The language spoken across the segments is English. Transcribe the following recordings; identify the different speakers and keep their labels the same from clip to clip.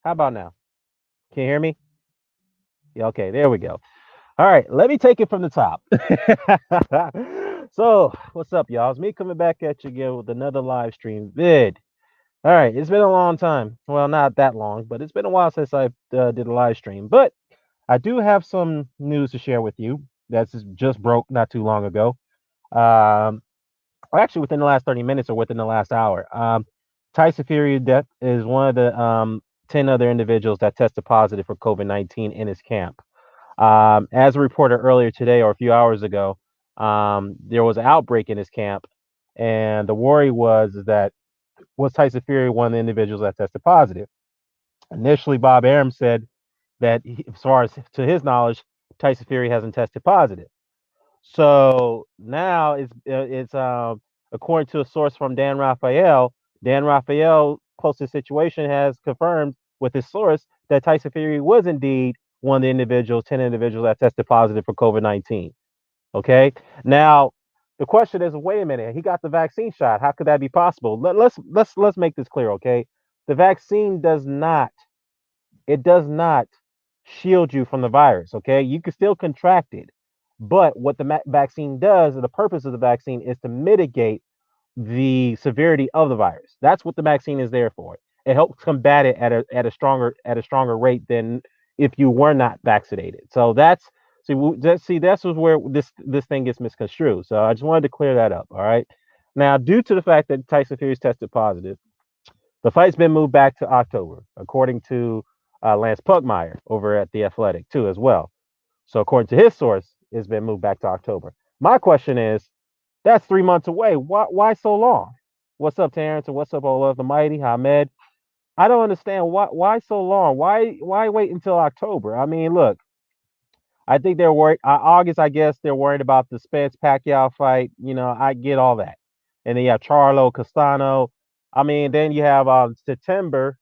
Speaker 1: How about now? Can you hear me? Yeah, okay, there we go. All right, let me take it from the top. So, what's up, y'all? It's me coming back at you again with another live stream vid. All right, it's been a long time. Well, not that long, but it's been a while since I did a live stream. But I do have some news to share with you that's just broke not too long ago. Um, or actually within the last 30 minutes or within the last hour. Tyson Fury death is one of the 10 other individuals that tested positive for COVID-19 in his camp. As reported earlier today or a few hours ago, there was an outbreak in his camp, and the worry was that was Tyson Fury one of the individuals that tested positive. Initially, Bob Arum said that, as far as to his knowledge, Tyson Fury hasn't tested positive. So now it's according to a source from Dan Raphael. Dan Raphael, close to the situation, has confirmed with his source that Tyson Fury was indeed one of the individuals, 10 individuals that tested positive for COVID-19. Okay, now the question is, wait a minute, he got the vaccine shot. How could that be possible? Let's make this clear. Okay, the vaccine does not shield you from the virus. Okay, you can still contract it, but what the vaccine does, the purpose of the vaccine is to mitigate the severity of the virus. That's what the vaccine is there for. It helps combat it at a stronger rate than if you were not vaccinated. So that's where this thing gets misconstrued. So I just wanted to clear that up. All right. Now, due to the fact that Tyson Fury's tested positive, the fight's been moved back to October, according to Lance Pugmire over at the Athletic too, as well. So according to his source, it's been moved back to October. My question is, that's 3 months away. Why so long? What's up, Terrence? And what's up, Olaf the Mighty, Hamed? I don't understand why so long. Why wait until October? I mean, look, I think they're worried. August, I guess they're worried about the Spence Pacquiao fight. I get all that. And then you have Charlo Castano. I mean, then you have September.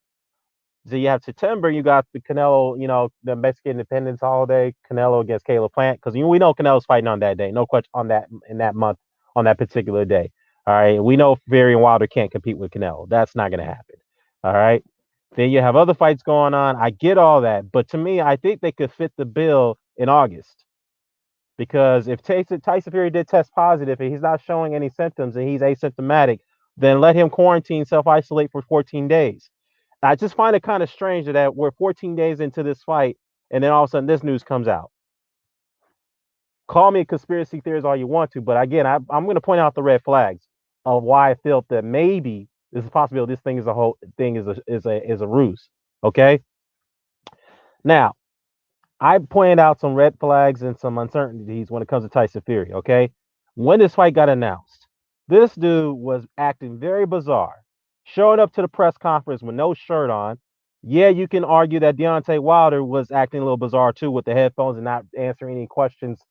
Speaker 1: So you have September, you got the Canelo, the Mexican Independence holiday, Canelo against Caleb Plant, because we know Canelo's fighting on that day, no question on that in that month, on that particular day. All right, we know Fury and Wilder can't compete with Canelo. That's not going to happen. All right. Then you have other fights going on. I get all that, but to me, I think they could fit the bill in August because if Tyson Fury did test positive and he's not showing any symptoms and he's asymptomatic, then let him quarantine, self isolate for 14 days. I just find it kind of strange that we're 14 days into this fight, and then all of a sudden this news comes out. Call me a conspiracy theorist all you want to, but again, I'm going to point out the red flags of why I felt that maybe this is possible. This thing is a whole thing is a ruse. Okay. Now I pointed out some red flags and some uncertainties when it comes to Tyson Fury. Okay, when this fight got announced, this dude was acting very bizarre, showing up to the press conference with no shirt on. Yeah, you can argue that Deontay Wilder was acting a little bizarre too with the headphones and not answering any questions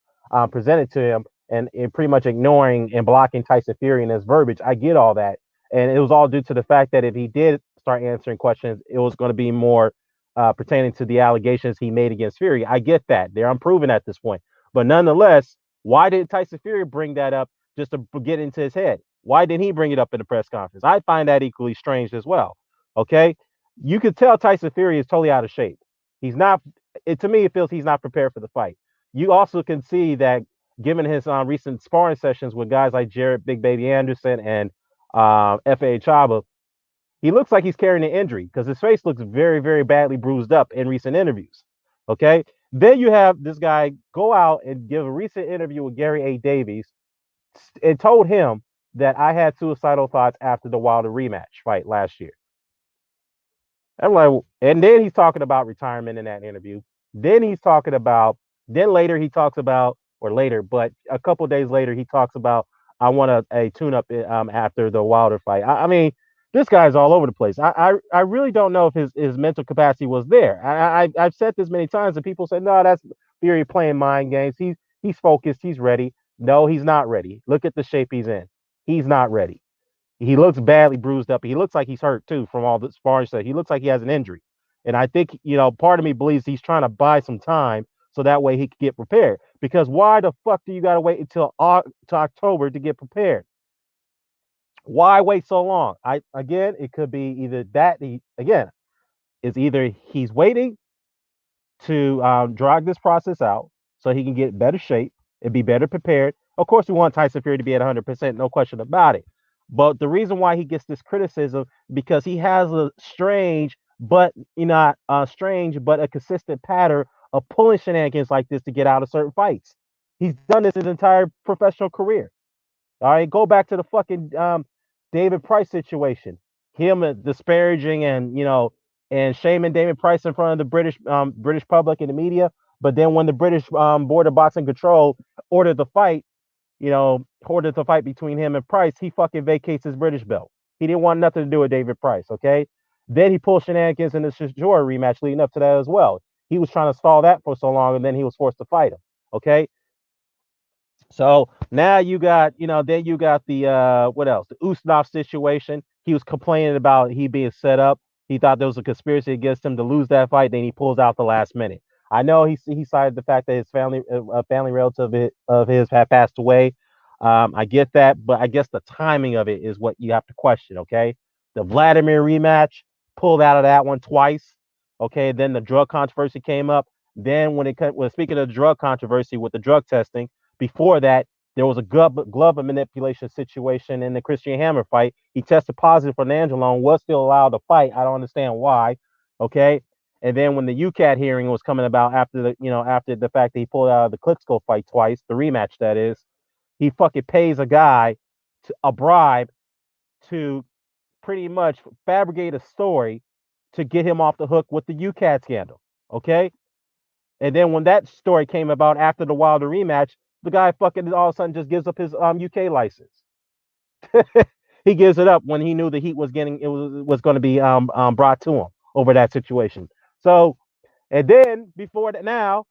Speaker 1: presented to him and pretty much ignoring and blocking Tyson Fury in his verbiage. I get all that. And it was all due to the fact that if he did start answering questions, it was going to be more pertaining to the allegations he made against Fury. I get that. They're unproven at this point. But nonetheless, why did Tyson Fury bring that up just to get into his head? Why didn't he bring it up in the press conference? I find that equally strange as well. Okay. You could tell Tyson Fury is totally out of shape. He's not, to me, it feels he's not prepared for the fight. You also can see that given his recent sparring sessions with guys like Jared Big Baby Anderson and F.A. Chaba, he looks like he's carrying an injury because his face looks very, very badly bruised up in recent interviews. Okay. Then you have this guy go out and give a recent interview with Gary A. Davies and told him that I had suicidal thoughts after the Wilder rematch fight last year. I'm like, and then he's talking about retirement in that interview. Then he's talking about, then later he talks about, or later, but a couple of days later he talks about, I want a tune up after the Wilder fight. I mean, this guy's all over the place. I really don't know if his mental capacity was there. I've said this many times, and people say, no, that's Fury playing mind games. He's focused. He's ready. No, he's not ready. Look at the shape he's in. He's not ready. He looks badly bruised up. He looks like he's hurt too from all the sparring stuff. He looks like he has an injury. And I think, part of me believes he's trying to buy some time so that way he can get prepared. Because why the fuck do you got to wait until to October to get prepared? Why wait so long? It could be either that. Again, is either he's waiting to drag this process out so he can get better shape and be better prepared. Of course, we want Tyson Fury to be at 100%, no question about it. But the reason why he gets this criticism because he has a strange, but not strange, but a consistent pattern of pulling shenanigans like this to get out of certain fights. He's done this his entire professional career. All right, go back to the fucking David Price situation. Him disparaging and and shaming David Price in front of the British public and the media. But then when the British Board of Boxing Control ordered the fight, ordered the fight between him and Price, he fucking vacates his British belt. He didn't want nothing to do with David Price. Okay, then he pulled shenanigans in the Shore rematch leading up to that as well. He was trying to stall that for so long, and then he was forced to fight him. Okay, so now you got, then you got the what else? The Usnov situation. He was complaining about he being set up. He thought there was a conspiracy against him to lose that fight. Then he pulls out the last minute. I know he cited the fact that his family, a family relative of his had passed away. I get that, but I guess the timing of it is what you have to question. Okay, the Vladimir rematch, pulled out of that one twice. Okay, then the drug controversy came up. Then when speaking of the drug controversy with the drug testing, before that, there was a glove manipulation situation in the Christian Hammer fight. He tested positive for nandrolone, was still allowed to fight. I don't understand why. Okay. And then when the UCAT hearing was coming about after the fact that he pulled out of the Klitschko fight twice, the rematch that is, he fucking pays a guy a bribe to pretty much fabricate a story to get him off the hook with the UCAT scandal. Okay. And then when that story came about after the Wilder rematch, the guy fucking all of a sudden just gives up his UK license. He gives it up when he knew the heat was going to be brought to him over that situation. So, and then before that, now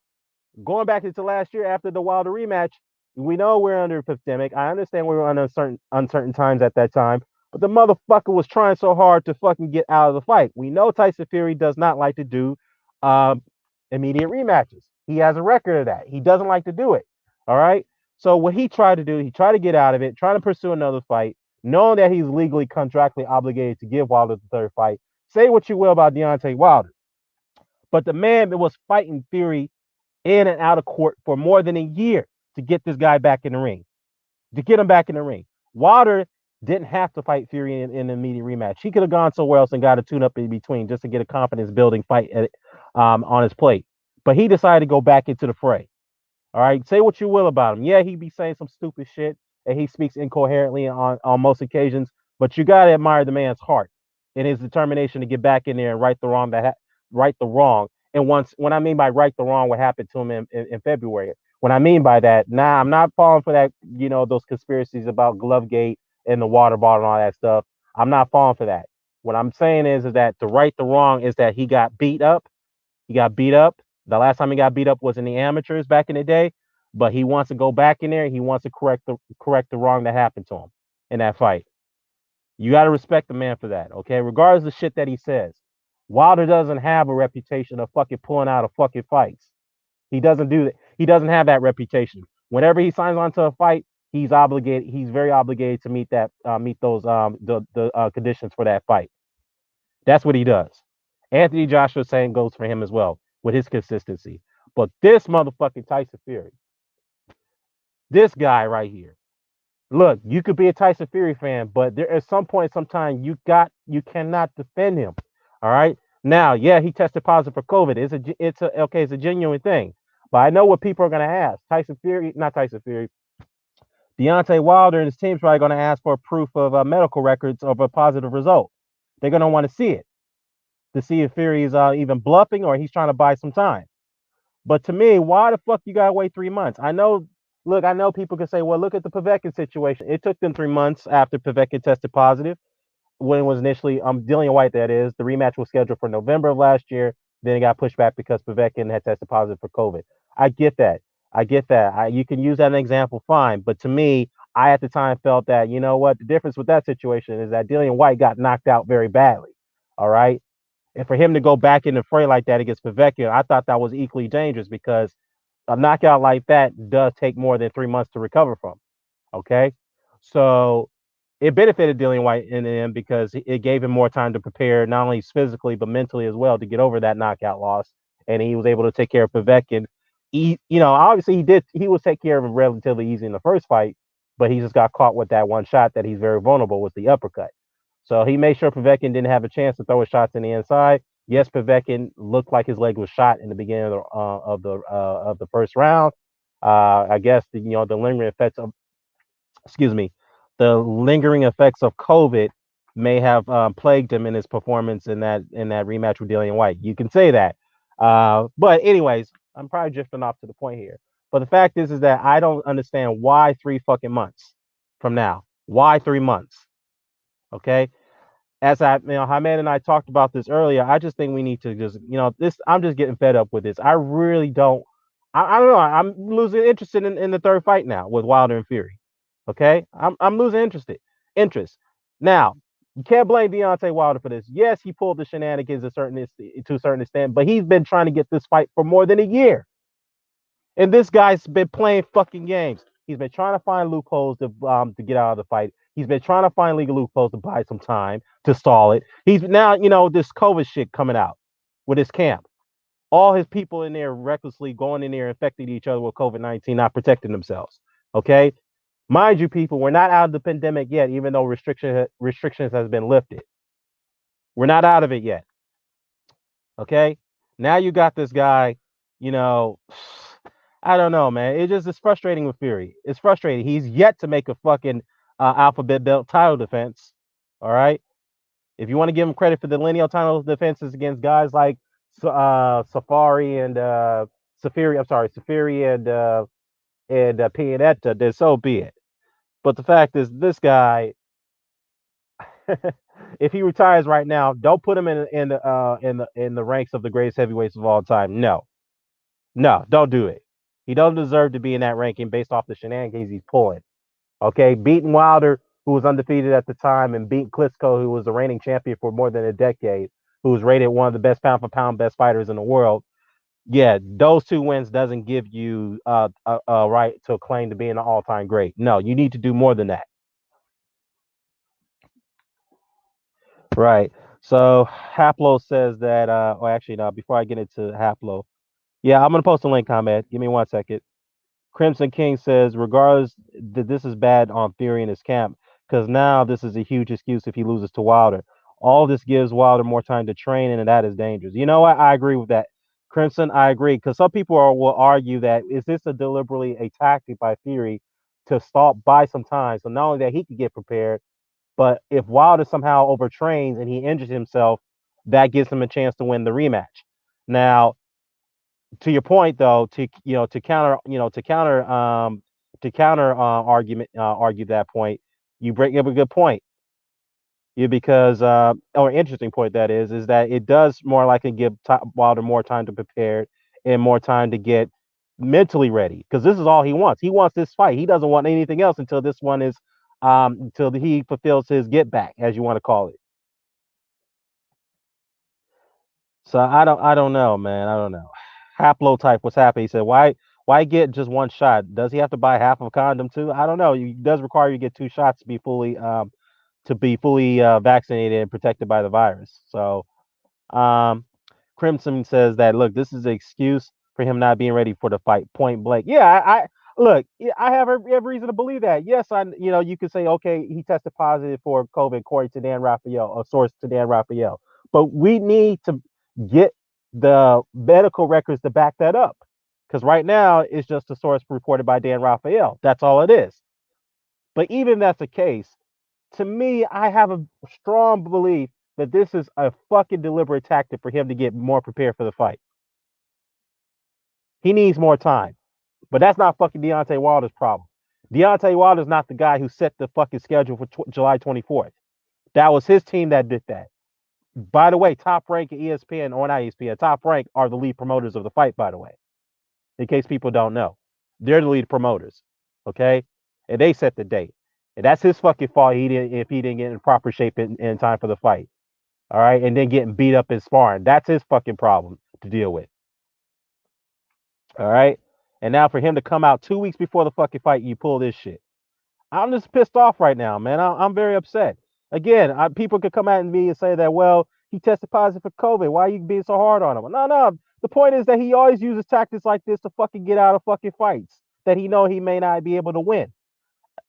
Speaker 1: going back into last year after the Wilder rematch, we know we're under a pandemic. I understand we were under uncertain times at that time, but the motherfucker was trying so hard to fucking get out of the fight. We know Tyson Fury does not like to do um, immediate rematches. He has a record of that. He doesn't like to do it. All right. So what he tried to do, he tried to get out of it, trying to pursue another fight, knowing that he's legally contractually obligated to give Wilder the third fight. Say what you will about Deontay Wilder, but the man was fighting Fury in and out of court for more than a year to get this guy back in the ring, to get him back in the ring. Wilder didn't have to fight Fury in an immediate rematch. He could have gone somewhere else and got a tune-up in between just to get a confidence-building fight on his plate. But he decided to go back into the fray. All right, say what you will about him. Yeah, he be saying some stupid shit and he speaks incoherently on most occasions, but you gotta admire the man's heart and his determination to get back in there and right the wrong. And when I mean by right the wrong, what happened to him in February. When I mean by that, nah, I'm not falling for that. Those conspiracies about Glovegate and the water bottle and all that stuff. I'm not falling for that. What I'm saying is that to right the wrong is that he got beat up. He got beat up. The last time he got beat up was in the amateurs back in the day, but he wants to go back in there. He wants to correct the wrong that happened to him in that fight. You got to respect the man for that, okay? Regardless of the shit that he says. Wilder doesn't have a reputation of fucking pulling out of fucking fights. He doesn't do that. He doesn't have that reputation. Whenever he signs on to a fight, he's obligated. He's very obligated to meet those the conditions for that fight. That's what he does. Anthony Joshua same goes for him as well with his consistency. But this motherfucking Tyson Fury, this guy right here. Look, you could be a Tyson Fury fan, but there at some point, sometime you cannot defend him. All right. Now, yeah, he tested positive for COVID. It's a genuine thing. But I know what people are gonna ask. Not Tyson Fury, Deontay Wilder and his team's probably gonna ask for proof of medical records of a positive result. They're gonna want to see it to see if Fury is even bluffing or he's trying to buy some time. But to me, why the fuck you gotta wait 3 months? I know people can say, well, look at the Povetkin situation. It took them 3 months after Povetkin tested positive when it was initially Dillian White, that is. The rematch was scheduled for November of last year. Then it got pushed back because Povetkin had tested positive for COVID. I get that. You can use that as an example, fine. But to me, I at the time felt that, you know what, the difference with that situation is that Dillian White got knocked out very badly. All right. And for him to go back in the fray like that against Povetkin, I thought that was equally dangerous because a knockout like that does take more than 3 months to recover from. Okay. So it benefited Dillian White in the end because it gave him more time to prepare, not only physically but mentally as well, to get over that knockout loss. And he was able to take care of Povetkin. Obviously he did. He was take care of him relatively easy in the first fight, but he just got caught with that one shot that he's very vulnerable with, the uppercut. So he made sure Povetkin didn't have a chance to throw his shots in the inside. Yes, Povetkin looked like his leg was shot in the beginning of the first round. I guess the lingering effects of excuse me, the lingering effects of COVID may have plagued him in his performance in that rematch with Dillian White. You can say that, but anyways, I'm probably drifting off to the point here. But the fact is that I don't understand why 3 fucking months from now. Why 3 months? Okay, as Hamed and I talked about this earlier, I just think we need to just, this. I'm just getting fed up with this. I really don't. I don't know. I'm losing interest in the third fight now with Wilder and Fury. Okay, I'm losing interest. Now, you can't blame Deontay Wilder for this. Yes, he pulled the shenanigans to a certain extent, but he's been trying to get this fight for more than a year. And this guy's been playing fucking games. He's been trying to find loopholes to get out of the fight. He's been trying to find legal loopholes to buy some time to stall it. He's now, this COVID shit coming out with his camp. All his people in there recklessly going in there infecting each other with COVID-19, not protecting themselves. Okay, mind you, people, we're not out of the pandemic yet, even though restrictions has been lifted. We're not out of it yet. Okay, now you got this guy, you know. I don't know, man. It just is frustrating with Fury. It's frustrating. He's yet to make a fucking alphabet belt title defense. All right. If you want to give him credit for the lineal title defenses against guys like Safari and Safiri, I'm sorry, Safiri and Pianetta, then so be it. But the fact is, this guy, if he retires right now, don't put him in the ranks of the greatest heavyweights of all time. No, no, don't do it. He doesn't deserve to be in that ranking based off the shenanigans he's pulling. Okay, beating Wilder, who was undefeated at the time, and beating Klitschko, who was the reigning champion for more than a decade, who was rated one of the best pound for pound best fighters in the world. Yeah, those two wins doesn't give you a right to claim to being an all time great. No, you need to do more than that. Right. So Haplo says that. Or actually, no. Before I get into Haplo, yeah, I'm gonna post a link, comment. Give me 1 second. Crimson King says, regardless that this is bad on Fury in his camp, because now this is a huge excuse if he loses to Wilder. All this gives Wilder more time to train, and that is dangerous. You know what? I agree with that. Crimson, I agree. Because some people will argue that is this a deliberately a tactic by Fury to stop by some time, so not only that he could get prepared, but if Wilder somehow overtrains and he injures himself, that gives him a chance to win the rematch. Now, to your point though, to counter argue that point, you bring up a good point. Yeah, because or interesting point that is that it does more likely give Wilder more time to prepare and more time to get mentally ready, because this is all he wants. He wants this fight. He doesn't want anything else until this one is until he fulfills his get back, as you want to call it. So I don't know, man. I don't know. Haplotype was happy. He said, why get just one shot? Does he have to buy half of a condom too? I don't know. It does require you to get 2 shots to be fully vaccinated and protected by the virus. So um Crimson says that, look, this is an excuse for him not being ready for the fight. Point blank. Yeah, I look. Yeah, I have every reason to believe that. Yes, you could say, okay, he tested positive for COVID, according to Dan Raphael, a source to Dan Raphael. But we need to get the medical records to back that up, because right now it's just a source reported by Dan Raphael. That's all it is. But even if that's the case, to me, I have a strong belief that this is a fucking deliberate tactic for him to get more prepared for the fight. He needs more time. But that's not fucking Deontay Wilder's problem. Deontay Wilder's not the guy who set the fucking schedule for July 24th. That was his team that did that. By the way, Top Rank and ESPN, or not ESPN, Top Rank are the lead promoters of the fight, by the way, in case people don't know. They're the lead promoters. Okay? And they set the date. And that's his fucking fault if he didn't get in proper shape in time for the fight. All right, and then getting beat up in sparring. That's his fucking problem to deal with. All right, and now for him to come out 2 weeks before the fucking fight, you pull this shit. I'm just pissed off right now, man. I'm very upset. Again, people could come at me and say that, well, he tested positive for COVID. Why are you being so hard on him? No, no. The point is that he always uses tactics like this to fucking get out of fucking fights that he know he may not be able to win.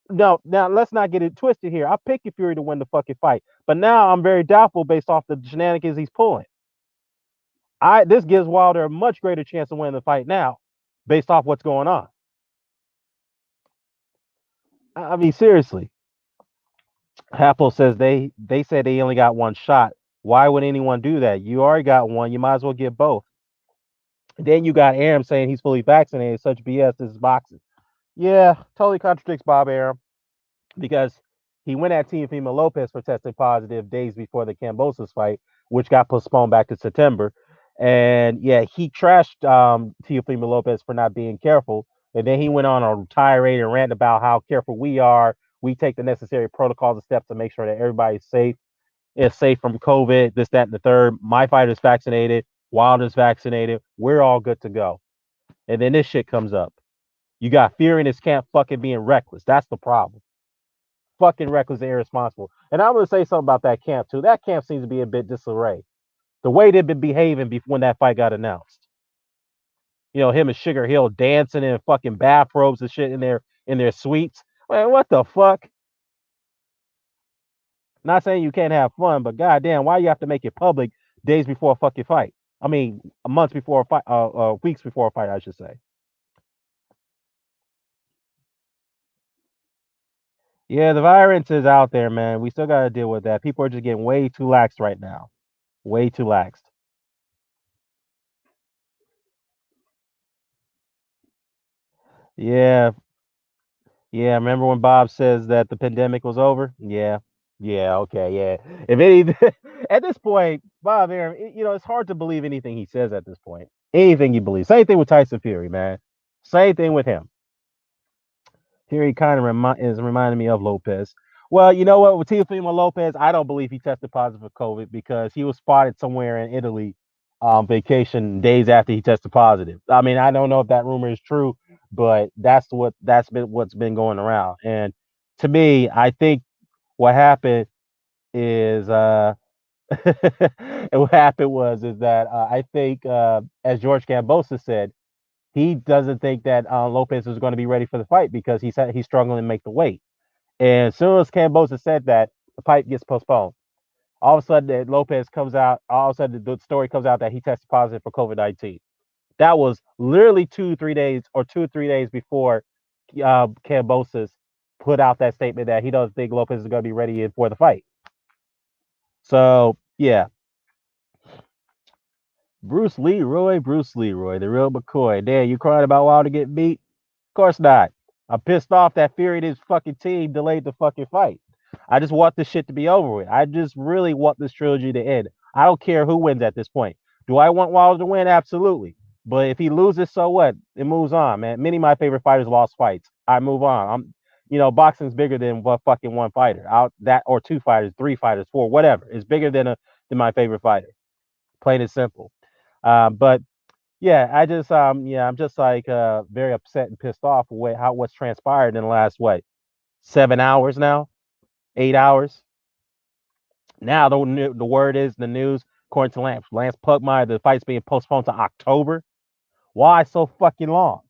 Speaker 1: No, now let's not get it twisted here. I picked Fury to win the fucking fight, but now I'm very doubtful based off the shenanigans he's pulling. This gives Wilder a much greater chance of winning the fight now, based off what's going on. I mean, seriously. Happel says they said they only got one shot. Why would anyone do that? You already got one. You might as well get both. Then you got Aram saying he's fully vaccinated. Such BS. This is boxing. Yeah, totally contradicts Bob Aram because he went at Teofimo Lopez for testing positive days before the Cambosos fight, which got postponed back to September. And yeah, he trashed Teofimo Lopez for not being careful. And then he went on a tirade and rant about how careful we are. We take the necessary protocols and steps to make sure that everybody's safe. Is safe from COVID, this, that, and the third. My fighter's vaccinated. Wilder's vaccinated. We're all good to go. And then this shit comes up. You got Fury in his camp fucking being reckless. That's the problem. Fucking reckless and irresponsible. And I'm going to say something about that camp, too. That camp seems to be a bit disarray. The way they've been behaving when that fight got announced. You know, him and Sugar Hill dancing in fucking bathrobes and shit in their suites. Man, what the fuck? Not saying you can't have fun, but goddamn, why you have to make it public days before a fucking fight? I mean, months before a fight, weeks before a fight, I should say. Yeah, the virus is out there, man. We still got to deal with that. People are just getting way too lax right now. Way too lax. Yeah, yeah. Remember when Bob says that the pandemic was over? Yeah, yeah. Okay, yeah. If any, at this point, Bob Aaron, you know, it's hard to believe anything he says at this point. Anything he believes. Same thing with Tyson Fury, man. Same thing with him. Here he kind of is reminding me of Lopez. Well, you know what? With Teofimo Lopez, I don't believe he tested positive for COVID because he was spotted somewhere in Italy on vacation days after he tested positive. I mean, I don't know if that rumor is true, but that's been what's been going around. And to me, I think what happened is and what happened was is that I think as George Gambosa said, he doesn't think that Lopez is going to be ready for the fight because he said he's struggling to make the weight. And as soon as Cambosa said that, the fight gets postponed. All of a sudden, that Lopez comes out. All of a sudden, the story comes out that he tested positive for COVID-19. That was literally 2 3 days or 2 3 days before Cambosa's put out that statement that he doesn't think Lopez is going to be ready for the fight. So yeah, Bruce Leroy, the real McCoy. Damn, you crying about Wilder getting beat? Of course not. I'm pissed off that Fury and his fucking team delayed the fucking fight. I just want this shit to be over with. I just really want this trilogy to end. I don't care who wins at this point. Do I want Wilder to win? Absolutely. But if he loses, so what? It moves on, man. Many of my favorite fighters lost fights. I move on. Boxing's bigger than what fucking one fighter. Out that or two fighters, three fighters, four, whatever. It's bigger than my favorite fighter. Plain and simple. But yeah, I'm just like very upset and pissed off with what's transpired in the last 7 hours now, 8 hours. Now the word is the news, according to Lance Pugmire, the fight's being postponed to October. Why so fucking long?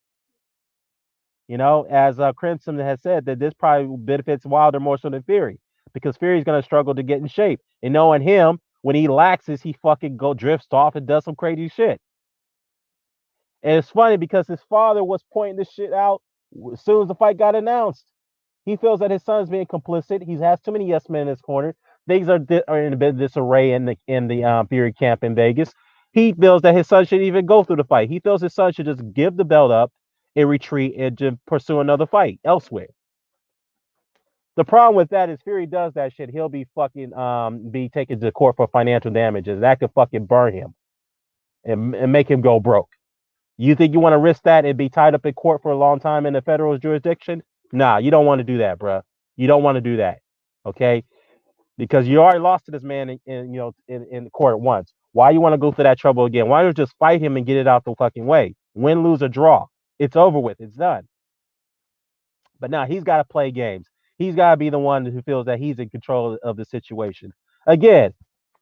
Speaker 1: You know, as Crimson has said, that this probably benefits Wilder more so than Fury because Fury's gonna struggle to get in shape. And knowing him, when he laxes, he fucking drifts off and does some crazy shit. And it's funny because his father was pointing this shit out as soon as the fight got announced. He feels that his son's being complicit. He has too many yes men in his corner. Things are in a bit of disarray in the Fury camp in Vegas. He feels that his son should even go through the fight. He feels his son should just give the belt up and retreat and just pursue another fight elsewhere. The problem with that is Fury does that shit. He'll be fucking be taken to court for financial damages. That could fucking burn him and make him go broke. You think you want to risk that and be tied up in court for a long time in the federal jurisdiction? Nah, you don't want to do that, bro. You don't want to do that, okay? Because you already lost to this man in court once. Why you want to go through that trouble again? Why don't you just fight him and get it out the fucking way? Win, lose, or draw. It's over with. It's done. But now he's got to play games. He's got to be the one who feels that he's in control of the situation. Again,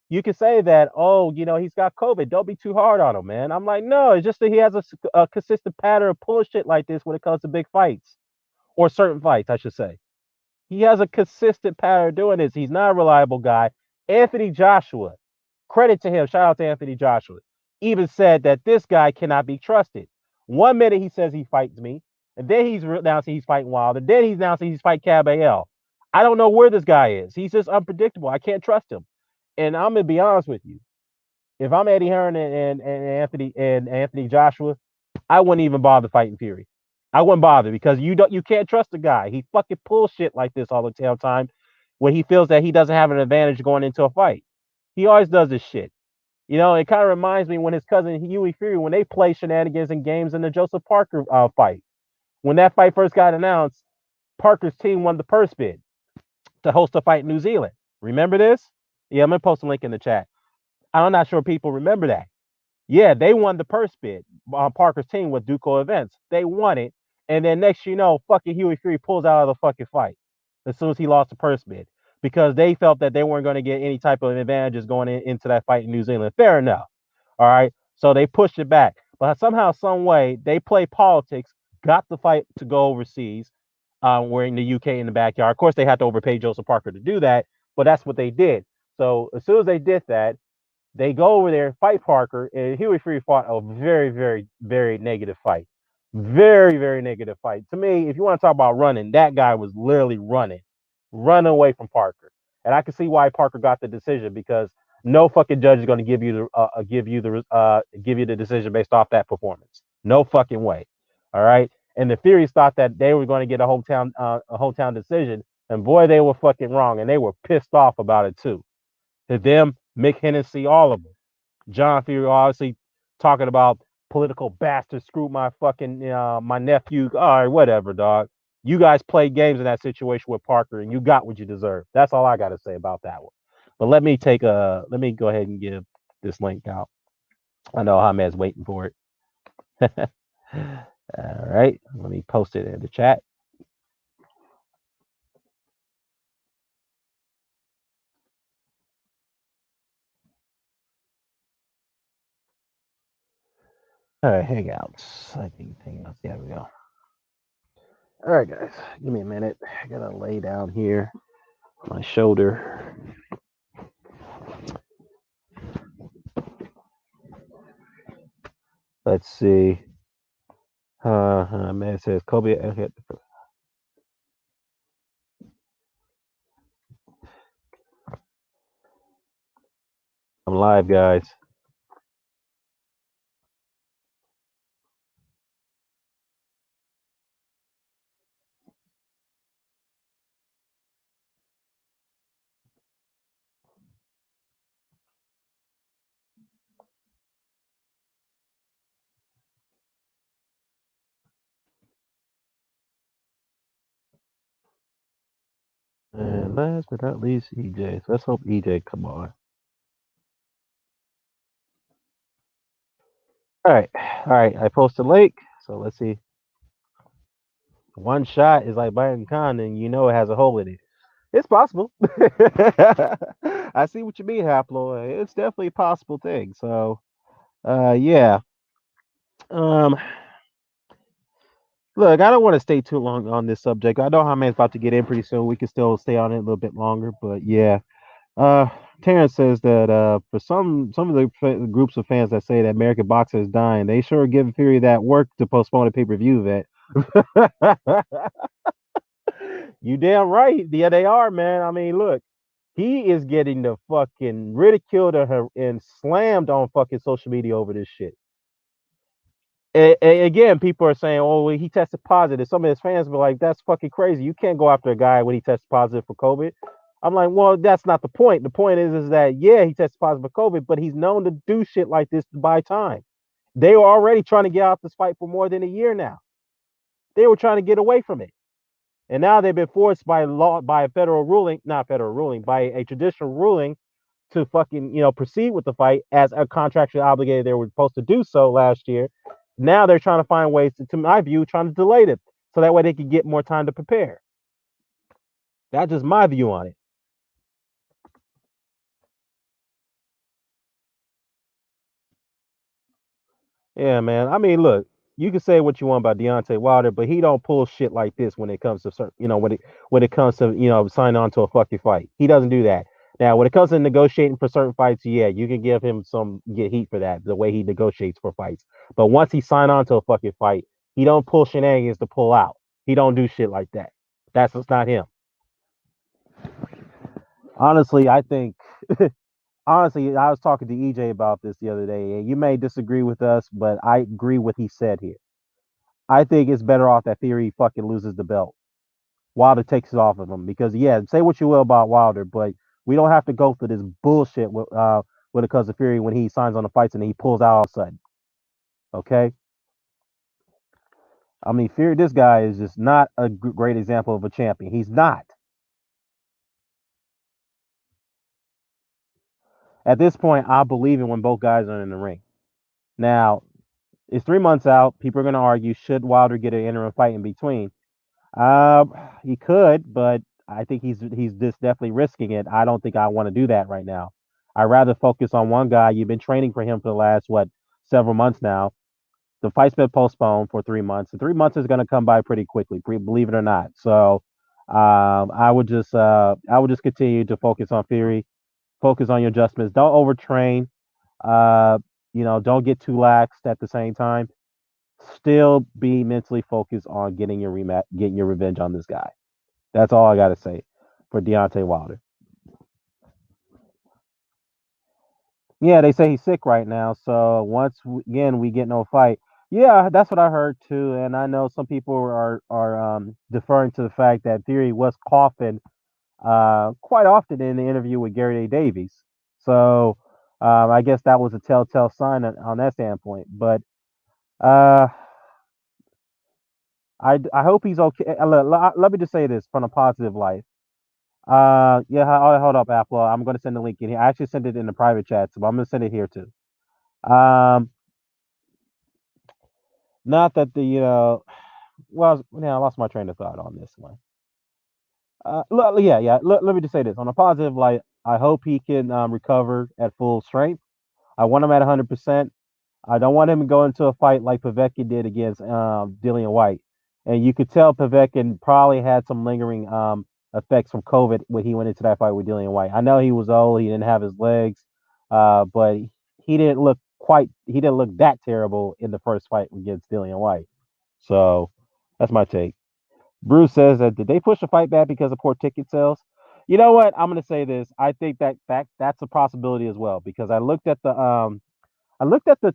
Speaker 1: you can say that, oh, he's got COVID. Don't be too hard on him, man. I'm like, no, it's just that he has a consistent pattern of pulling shit like this when it comes to big fights or certain fights, I should say. He has a consistent pattern of doing this. He's not a reliable guy. Anthony Joshua, credit to him. Shout out to Anthony Joshua. Even said that this guy cannot be trusted. 1 minute he says he fights me, and then he's announcing he's fighting Wilder. Then he's announcing he's fighting Caballero. I don't know where this guy is. He's just unpredictable. I can't trust him. And I'm gonna be honest with you. If I'm Eddie Hearn and Anthony Joshua, I wouldn't even bother fighting Fury. I wouldn't bother because you can't trust the guy. He fucking pulls shit like this all the damn time when he feels that he doesn't have an advantage going into a fight. He always does this shit. It kind of reminds me when his cousin Huey Fury, when they play shenanigans and games in the Joseph Parker fight. When that fight first got announced, Parker's team won the purse bid to host a fight in New Zealand. Remember this? Yeah, I'm gonna post a link in the chat. I'm not sure people remember that. Yeah, they won the purse bid on Parker's team with Duco Events. They won it. And then next you know, fucking Huey Fury pulls out of the fucking fight as soon as he lost the purse bid because they felt that they weren't going to get any type of advantages going into that fight in New Zealand. Fair enough. All right. So they pushed it back. But somehow, some way, they play politics, got the fight to go overseas. We're in the UK in the backyard. Of course, they had to overpay Joseph Parker to do that, but that's what they did. So as soon as they did that, they go over there, fight Parker, and Huey Fury fought a very, very, very negative fight. Very, very negative fight. To me, if you want to talk about running, that guy was literally running away from Parker. And I can see why Parker got the decision because no fucking judge is going to give you the decision based off that performance. No fucking way. All right. And the Furies thought that they were going to get a hometown decision, and boy, they were fucking wrong, and they were pissed off about it too. To them, Mick Hennessy, all of them. John Fury obviously talking about political bastards screwed my fucking my nephew. All right, whatever, dog. You guys played games in that situation with Parker, and you got what you deserve. That's all I got to say about that one. But let me go ahead and give this link out. I know Hamed's waiting for it. All right, let me post it in the chat. All right, hangouts. I think hangouts. There we go. All right, guys, give me a minute. I gotta lay down here my shoulder. Let's see. Man says Kobe. Okay. I'm live, guys. And last but not least, EJ. So let's hope EJ come on. All right. I posted a link. So let's see. One shot is like biting con, and you know it has a hole in it. It's possible. I see what you mean, Haplo. It's definitely a possible thing. So, yeah. Um, Look, I don't want to stay too long on this subject. I know how man's about to get in pretty soon. We can still stay on it a little bit longer, but yeah. Uh, Terrence says that for some of the groups of fans that say that American boxing is dying, they sure give Fury that work to postpone a pay-per-view event. You damn right. Yeah, they are, man. I mean, look, he is getting the fucking ridiculed and slammed on fucking social media over this shit. Again, people are saying, "Oh, well, he tested positive." Some of his fans were like, "That's fucking crazy. You can't go after a guy when he tested positive for COVID." I'm like, "Well, that's not the point. The point is that yeah, he tested positive for COVID, but he's known to do shit like this to buy time. They were already trying to get out this fight for more than a year now. They were trying to get away from it, and now they've been forced by law, by a federal ruling, not federal ruling, by a traditional ruling to fucking proceed with the fight as a contractually obligated. They were supposed to do so last year. Now they're trying to find ways to my view, trying to delay it so that way they can get more time to prepare. That's just my view on it. Yeah, man. I mean, look, you can say what you want about Deontay Wilder, but he don't pull shit like this when it comes to certain, when it comes to signing on to a fucking fight. He doesn't do that. Now, when it comes to negotiating for certain fights, yeah, you can give him some get heat for that, the way he negotiates for fights. But once he sign on to a fucking fight, he don't pull shenanigans to pull out. He don't do shit like that. That's just not him. Honestly, I think honestly, I was talking to EJ about this the other day, and you may disagree with us, but I agree with he said here. I think it's better off that Theory fucking loses the belt. Wilder takes it off of him because yeah, say what you will about Wilder, but we don't have to go through this bullshit when it comes to Fury when he signs on the fights and he pulls out all of a sudden. Okay, I mean Fury, this guy is just not a great example of a champion. He's not. At this point, I believe in when both guys are in the ring. Now it's 3 months out. People are going to argue should Wilder get an interim fight in between. He could, but I think he's just definitely risking it. I don't think I want to do that right now. I'd rather focus on one guy. You've been training for him for the last what several months now. The fight's been postponed for 3 months. The 3 months is going to come by pretty quickly, believe it or not. So, I would just continue to focus on Fury, focus on your adjustments. Don't overtrain. Uh, don't get too laxed at the same time. Still be mentally focused on getting your rematch, getting your revenge on this guy. That's all I got to say for Deontay Wilder. Yeah, they say he's sick right now. So once again we get no fight. Yeah, that's what I heard too. And I know some people are deferring to the fact that Theory was coughing quite often in the interview with Gary A. Davies. So I guess that was a telltale sign on that standpoint. But uh, I hope he's okay. Let me just say this from a positive light. Yeah, hold up, Apple. I'm going to send the link in here. I actually sent it in the private chat, so I'm going to send it here too. Um, not that well, yeah, I lost my train of thought on this one. Yeah. Let me just say this on a positive light. I hope he can recover at full strength. I want him at 100%. I don't want him to go into a fight like Povetkin did against Dillian White. And you could tell Povetkin probably had some lingering effects from COVID when he went into that fight with Dillian White. I know he was old, he didn't have his legs, but he didn't look that terrible in the first fight against Dillian White. So that's my take. Bruce says that did they push the fight back because of poor ticket sales? You know what? I'm gonna say this. I think that's a possibility as well because I looked at the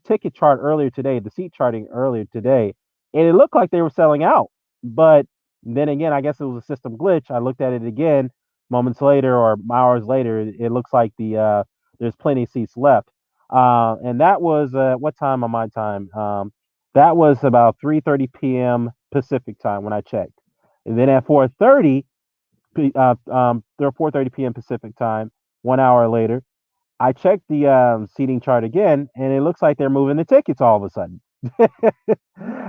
Speaker 1: ticket chart earlier today, the seat charting earlier today, and it looked like they were selling out. But then again, I guess it was a system glitch. I looked at it again moments later or hours later. It looks like there's plenty of seats left. And that was what time on my time? That was about 3:30 p.m. Pacific time when I checked. And then at 4:30, 4:30 p.m. Pacific time, 1 hour later, I checked the seating chart again, and it looks like they're moving the tickets all of a sudden.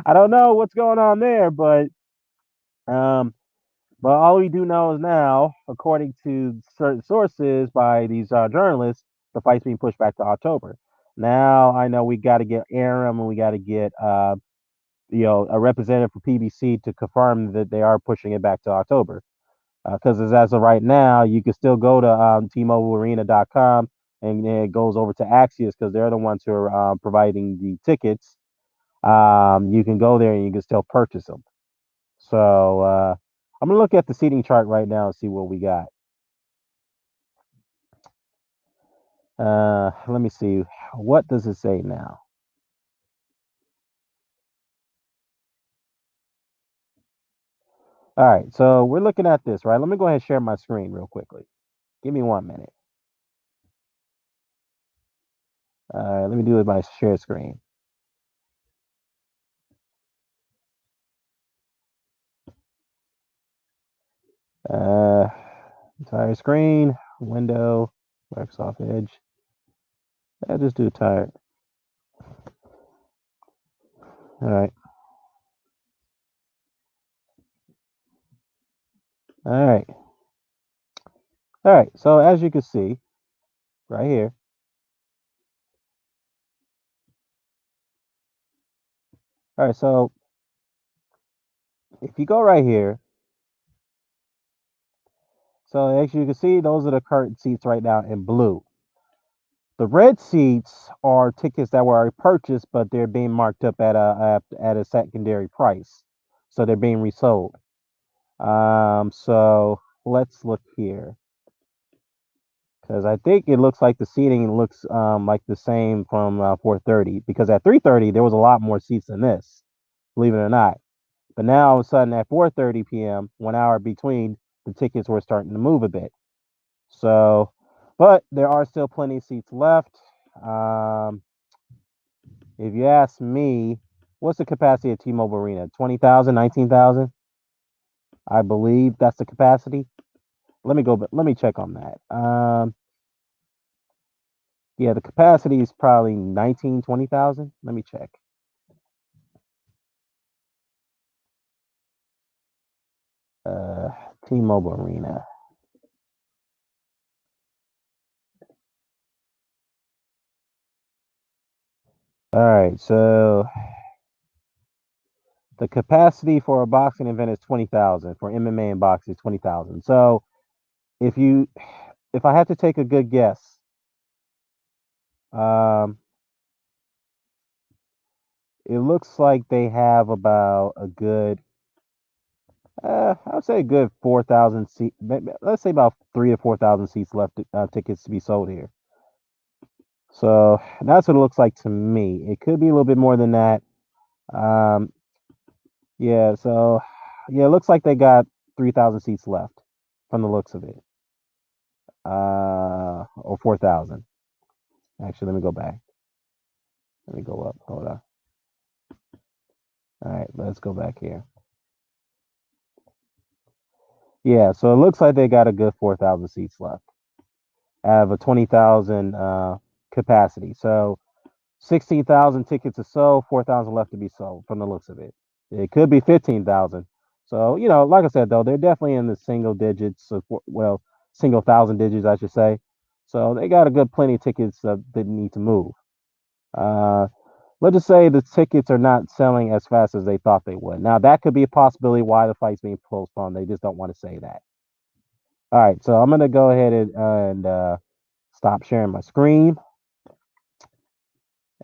Speaker 1: I don't know what's going on there, um, but all we do know is now, according to certain sources by these journalists, the fight's being pushed back to October. Now I know we got to get Aram and we got to get a representative for PBC to confirm that they are pushing it back to October. Because as of right now, you can still go to TMobileArena.com and it goes over to Axios because they're the ones who are providing the tickets. You can go there and you can still purchase them. So I'm gonna look at the seating chart right now and see what we got. Let me see. What does it say now? All right, so we're looking at this, right? Let me go ahead and share my screen real quickly. Give me 1 minute. Let me do it by share screen. Uh, entire screen, window, Microsoft Edge. I just do tired. All right. All right. All right. So as you can see right here, all right. So if you go right here, so as you can see, those are the current seats right now in blue. The red seats are tickets that were purchased, but they're being marked up at a secondary price, so they're being resold. So let's look here because I think it looks like the seating looks like the same from 4:30 because at 3:30 there was a lot more seats than this, believe it or not. But now all of a sudden at 4:30 p.m., 1 hour between, the tickets were starting to move a bit. So, but there are still plenty of seats left. Um, if you ask me, what's the capacity of T-Mobile Arena? 20,000, 19,000. I believe that's the capacity. Let me go, but let me check on that. Yeah, the capacity is probably 19, 20,000. Let me check. Uh, T-Mobile Arena. All right, so the capacity for a boxing event is 20,000. For MMA and boxing, 20,000. So if you, if I had to take a good guess, um, it looks like they have about a good, I would say a good 4,000 seat. Let's say about 3 to 4,000 seats left, tickets to be sold here. So that's what it looks like to me. It could be a little bit more than that. Um, yeah. So yeah, it looks like they got 3,000 seats left from the looks of it. Or 4,000. Actually, let me go back. Let me go up. Hold on. All right, let's go back here. Yeah, so it looks like they got a good 4,000 seats left out of a 20,000 capacity. So 16,000 tickets are sold, 4,000 left to be sold from the looks of it. It could be 15,000. So, like I said, though, they're definitely in the single digits, well, single thousand digits, I should say. So they got a good plenty of tickets that need to move. Uh, let's just say the tickets are not selling as fast as they thought they would. Now, that could be a possibility why the fight's being postponed. They just don't want to say that. All right, so I'm gonna go ahead and stop sharing my screen,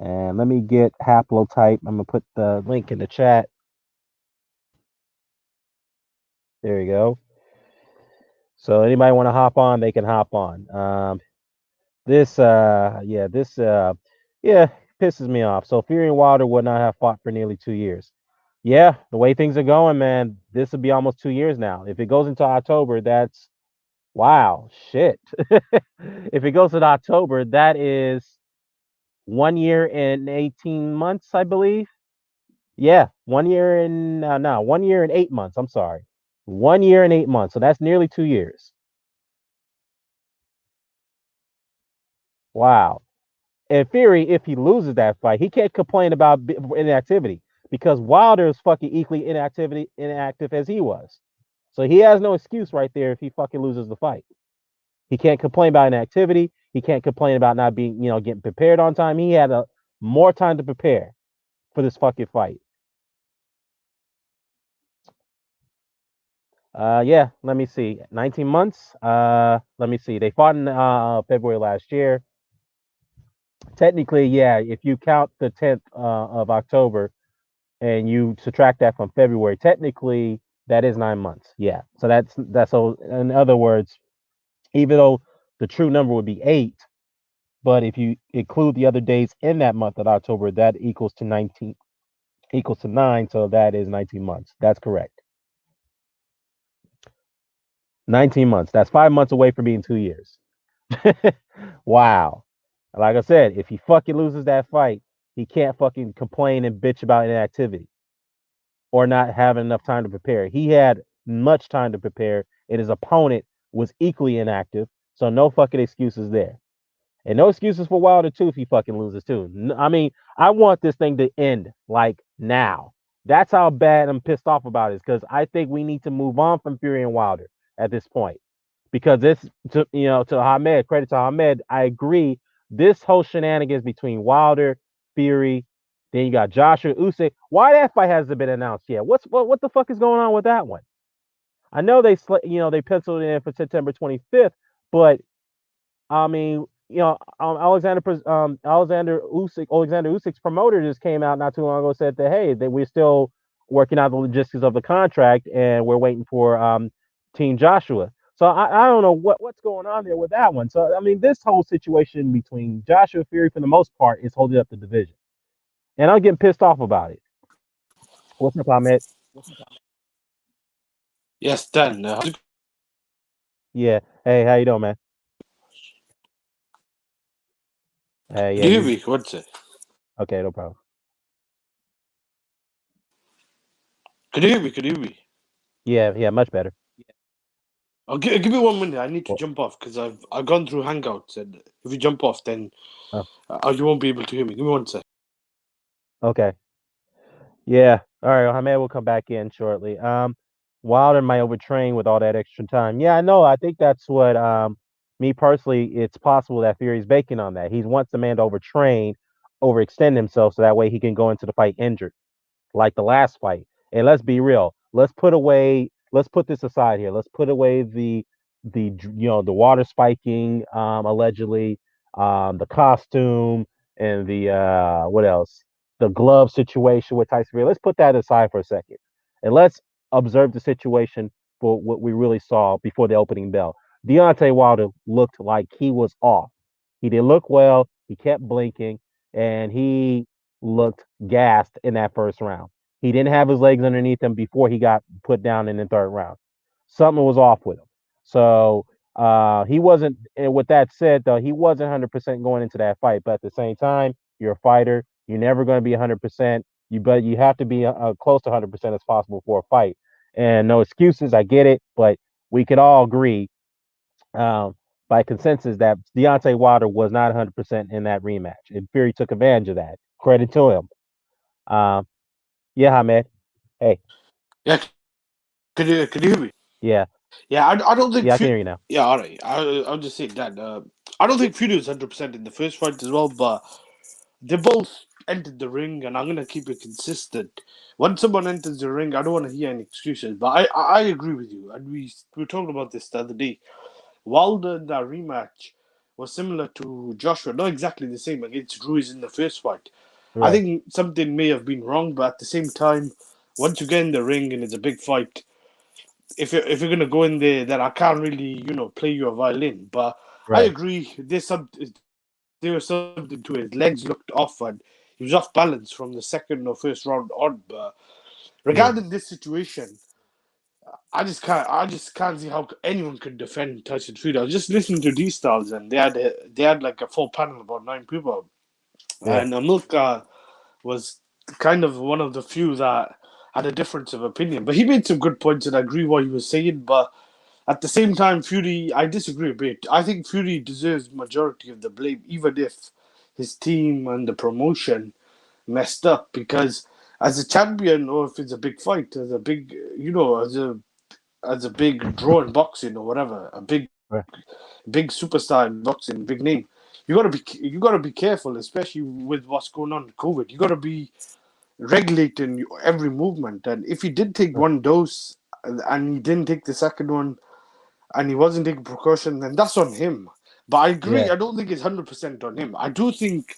Speaker 1: and let me get haplotype. I'm gonna put the link in the chat. There you go. So anybody want to hop on, they can hop on. This yeah, pisses me off. So Fury and Wilder would not have fought for nearly 2 years. Yeah, the way things are going, man, this will be almost 2 years now. If it goes into October, that's wow, shit. If it goes into October, that is 1 year and 18 months, I believe. Yeah, 1 year and no, 1 year and 8 months. I'm sorry, 1 year and 8 months. So that's nearly 2 years. Wow. In theory, if he loses that fight, he can't complain about inactivity because Wilder is fucking equally inactive as he was. So he has no excuse right there if he fucking loses the fight. He can't complain about inactivity. He can't complain about not being, getting prepared on time. He had more time to prepare for this fucking fight. Yeah, let me see. 19 months. Let me see. They fought in February last year. Technically, yeah, if you count the 10th of October and you subtract that from February, technically that is 9 months. Yeah. So that's so in other words, even though the true number would be 8, but if you include the other days in that month of October, that equals to 19 equals to 9, so that is 19 months. That's correct. 19 months. That's 5 months away from being 2 years. Wow. Like I said, if he fucking loses that fight, he can't fucking complain and bitch about inactivity or not having enough time to prepare. He had much time to prepare, and his opponent was equally inactive. So no fucking excuses there. And no excuses for Wilder too if he fucking loses too. I mean, I want this thing to end like now. That's how bad I'm pissed off about it. Because I think we need to move on from Fury and Wilder at this point. because this, to Hamed, credit to Hamed, I agree. This whole shenanigans between Wilder, Fury, then you got Joshua Usyk. Why that fight hasn't been announced yet? What the fuck is going on with that one? I know they penciled it in for September 25th, but I mean, Alexander Usyk's promoter just came out not too long ago, said that, hey, that we're still working out the logistics of the contract and we're waiting for Team Joshua. So I don't know what's going on there with that one. So I mean, this whole situation between Joshua Fury for the most part is holding up the division, and I'm getting pissed off about it. What's up, Ahmed?
Speaker 2: Yes, Dan.
Speaker 1: Yeah. Hey, how you doing, man? Hey,
Speaker 2: Could
Speaker 1: yeah,
Speaker 2: you hear
Speaker 1: you
Speaker 2: me? What's it?
Speaker 1: okay? No problem.
Speaker 2: Could you hear me? Could you hear me?
Speaker 1: Yeah, yeah, much better.
Speaker 2: Give me 1 minute. I need to
Speaker 1: Well,
Speaker 2: jump off because I've gone through Hangouts, and if you jump off, then
Speaker 1: oh,
Speaker 2: you won't be able to hear me. Give me 1 sec.
Speaker 1: okay. Yeah. All right. Hamed will come back in shortly. Wilder might overtrain with all that extra time. Yeah, I know. I think that's what me personally, it's possible that Fury's banking on that. He wants the man to overtrain, overextend himself so that way he can go into the fight injured like the last fight. And let's be real. Let's put this aside here. Let's put away the water spiking allegedly, the costume and the what else? The glove situation with Tyson Fury. Let's put that aside for a second. And let's observe the situation for what we really saw before the opening bell. Deontay Wilder looked like he was off. He didn't look well. He kept blinking, and he looked gassed in that first round. He didn't have his legs underneath him before he got put down in the third round. Something was off with him. So he wasn't. And with that said, though, he wasn't 100% going into that fight. But at the same time, you're a fighter. You're never going to be 100%. But you have to be close to 100% as possible for a fight. And no excuses. I get it, but we could all agree um, by consensus that Deontay Wilder was not 100% in that rematch, and Fury took advantage of that. Credit to him. Um, yeah, Hamed. Hey,
Speaker 2: Yeah, could you hear me?
Speaker 1: yeah,
Speaker 2: Yeah, I don't think.
Speaker 1: yeah, I can hear you now.
Speaker 2: Yeah, all right. I'll just say that. I don't think Fury was 100% in the first fight as well, but they both entered the ring, and I'm gonna keep it consistent. Once someone enters the ring, I don't want to hear any excuses. But I agree with you, and we were talking about this the other day. Wilder in that rematch was similar to Joshua, not exactly the same against Ruiz in the first fight. I
Speaker 1: Right,
Speaker 2: think something may have been wrong, but at the same time, once you get in the ring and it's a big fight, if you're gonna go in there, then I can't really play you a violin. But I
Speaker 1: right,
Speaker 2: agree. There was something to his legs looked off, and he was off balance from the second or first round on. But
Speaker 1: yeah,
Speaker 2: regarding this situation, I just can't see how anyone could defend Tyson Fury. I was just listening to D Styles, and they had like a full panel about 9 people,
Speaker 1: yeah,
Speaker 2: and Amilcar was kind of one of the few that had a difference of opinion. But he made some good points, and I agree what he was saying. But at the same time, Fury, I disagree a bit. I think Fury deserves majority of the blame, even if his team and the promotion messed up. Because as a champion, or if it's a big fight, as a big, as a big draw in boxing or whatever, a
Speaker 1: right,
Speaker 2: big superstar in boxing, big name. You gotta be careful, especially with what's going on with COVID. You gotta be regulating every movement. And if he did take
Speaker 1: right.
Speaker 2: one dose and he didn't take the second one and he wasn't taking precaution, then that's on him. But I agree.
Speaker 1: Yeah,
Speaker 2: I don't think it's 100% on him. I do think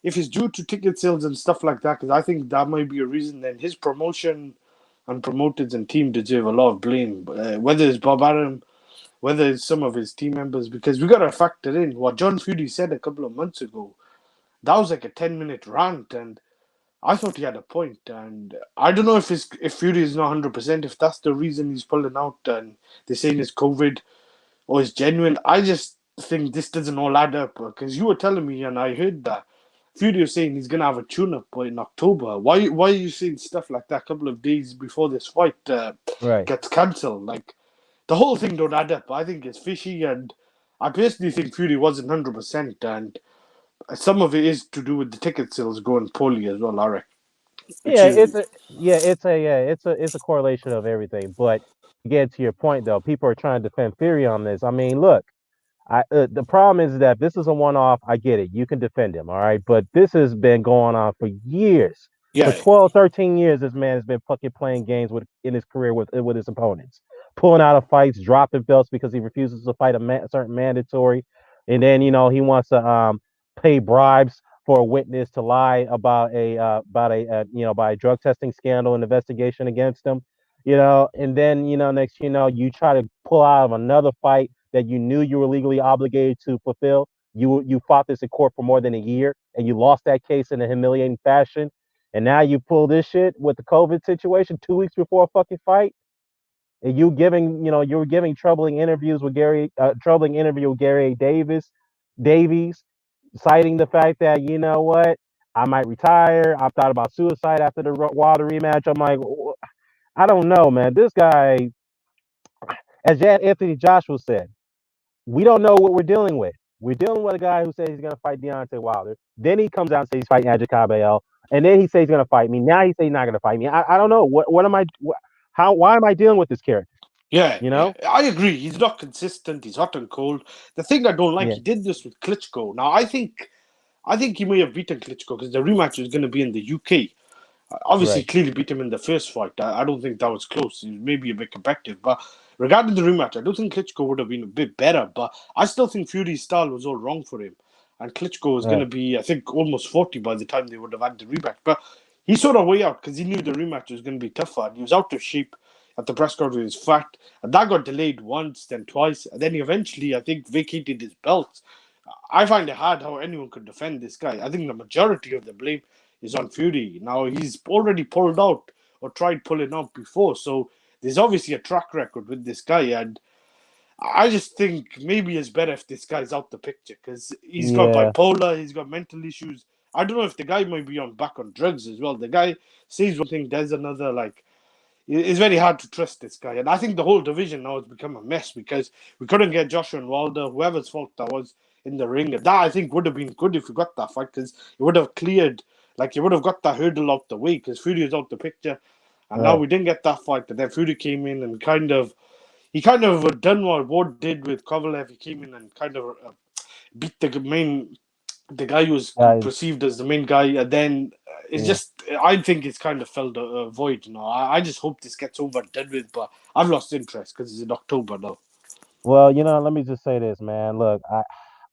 Speaker 2: if it's due to ticket sales and stuff like that, because I think that might be a reason. Then his promotion and promoters and team deserve a lot of blame. Whether it's Bob Arum, whether it's some of his team members, because we got to factor in what John Fury said a couple of months ago. That was like a 10-minute rant, and I thought he had a point. And I don't know if Fury is not 100%, if that's the reason he's pulling out, and they're saying it's COVID or it's genuine. I just think this doesn't all add up because you were telling me, and I heard that Fury was saying he's gonna have a tune-up in October. Why are you saying stuff like that a couple of days before this fight
Speaker 1: right.
Speaker 2: gets cancelled? Like the whole thing don't add up. I think it's fishy, and I personally think Fury wasn't 100%, and some of it is to do with the ticket sales going poorly as well, I reckon. Which
Speaker 1: Yeah,
Speaker 2: is
Speaker 1: it's a correlation of everything. But get to your point though, people are trying to defend Fury on this. I mean, look, the problem is that this is a one-off. I get it. You can defend him, all right? But this has been going on for years. For
Speaker 2: Yeah,
Speaker 1: 12, 13 years, this man has been fucking playing games with in his career with his opponents, pulling out of fights, dropping belts because he refuses to fight a certain mandatory, and then he wants to pay bribes for a witness to lie about by a drug testing scandal and investigation against him. And then next you try to pull out of another fight that you knew you were legally obligated to fulfill. You fought this in court for more than a year and you lost that case in a humiliating fashion. And now you pull this shit with the COVID situation 2 weeks before a fucking fight. And you were giving troubling interview with Gary Davies, citing the fact that what, I might retire. I've thought about suicide after the Wilder rematch. I'm like, I don't know, man. This guy, as Anthony Joshua said, we don't know what we're dealing with. We're dealing with a guy who says he's going to fight Deontay Wilder. Then he comes out and says he's fighting Adrian Cabello. And then he says he's going to fight me. Now he says he's not going to fight me. I don't know. What am I, why am I dealing with this character?
Speaker 2: yeah,
Speaker 1: You
Speaker 2: yeah.
Speaker 1: know?
Speaker 2: I agree. He's not consistent. He's hot and cold. The thing I don't like,
Speaker 1: Yeah,
Speaker 2: he did this with Klitschko. Now, I think he may have beaten Klitschko because the rematch is going to be in the UK. Obviously,
Speaker 1: right.
Speaker 2: clearly beat him in the first fight. I don't think that was close. It was maybe a bit competitive. But regarding the rematch, I do think Klitschko would have been a bit better. But I still think Fury's style was all wrong for him. And Klitschko was going to
Speaker 1: Right.
Speaker 2: be, I think, almost 40 by the time they would have had the rematch. But he sort of way out because he knew the rematch was going to be tougher. And he was out of shape at the press conference. He was fat. And that got delayed once, then twice. And then he eventually, I think, vacated his belt. I find it hard how anyone could defend this guy. I think the majority of the blame is on Fury. Now, he's already pulled out or tried pulling out before. So there's obviously a track record with this guy. And I just think maybe it's better if this guy's out the picture because he's got
Speaker 1: Yeah.
Speaker 2: bipolar, he's got mental issues. I don't know if the guy might be on back on drugs as well. The guy says one thing, does another. Like, it's very hard to trust this guy. And I think the whole division now has become a mess because we couldn't get Joshua and Wilder, whoever's fault that was in the ring. And that I think would have been good if we got that fight because it would have cleared, like, you would have got that hurdle out the way because Fury is out the picture. And now
Speaker 1: Right.
Speaker 2: we didn't get that fight. And then Fury came in and he kind of done what Ward did with Kovalev. He came in and kind of beat the guy who was
Speaker 1: Guys.
Speaker 2: perceived as the main guy, and then it's
Speaker 1: Yeah.
Speaker 2: just I think it's kind of filled a void now. I just hope this gets over and done with, but I've lost interest because it's in October now.
Speaker 1: Well, let me just say this, man. Look,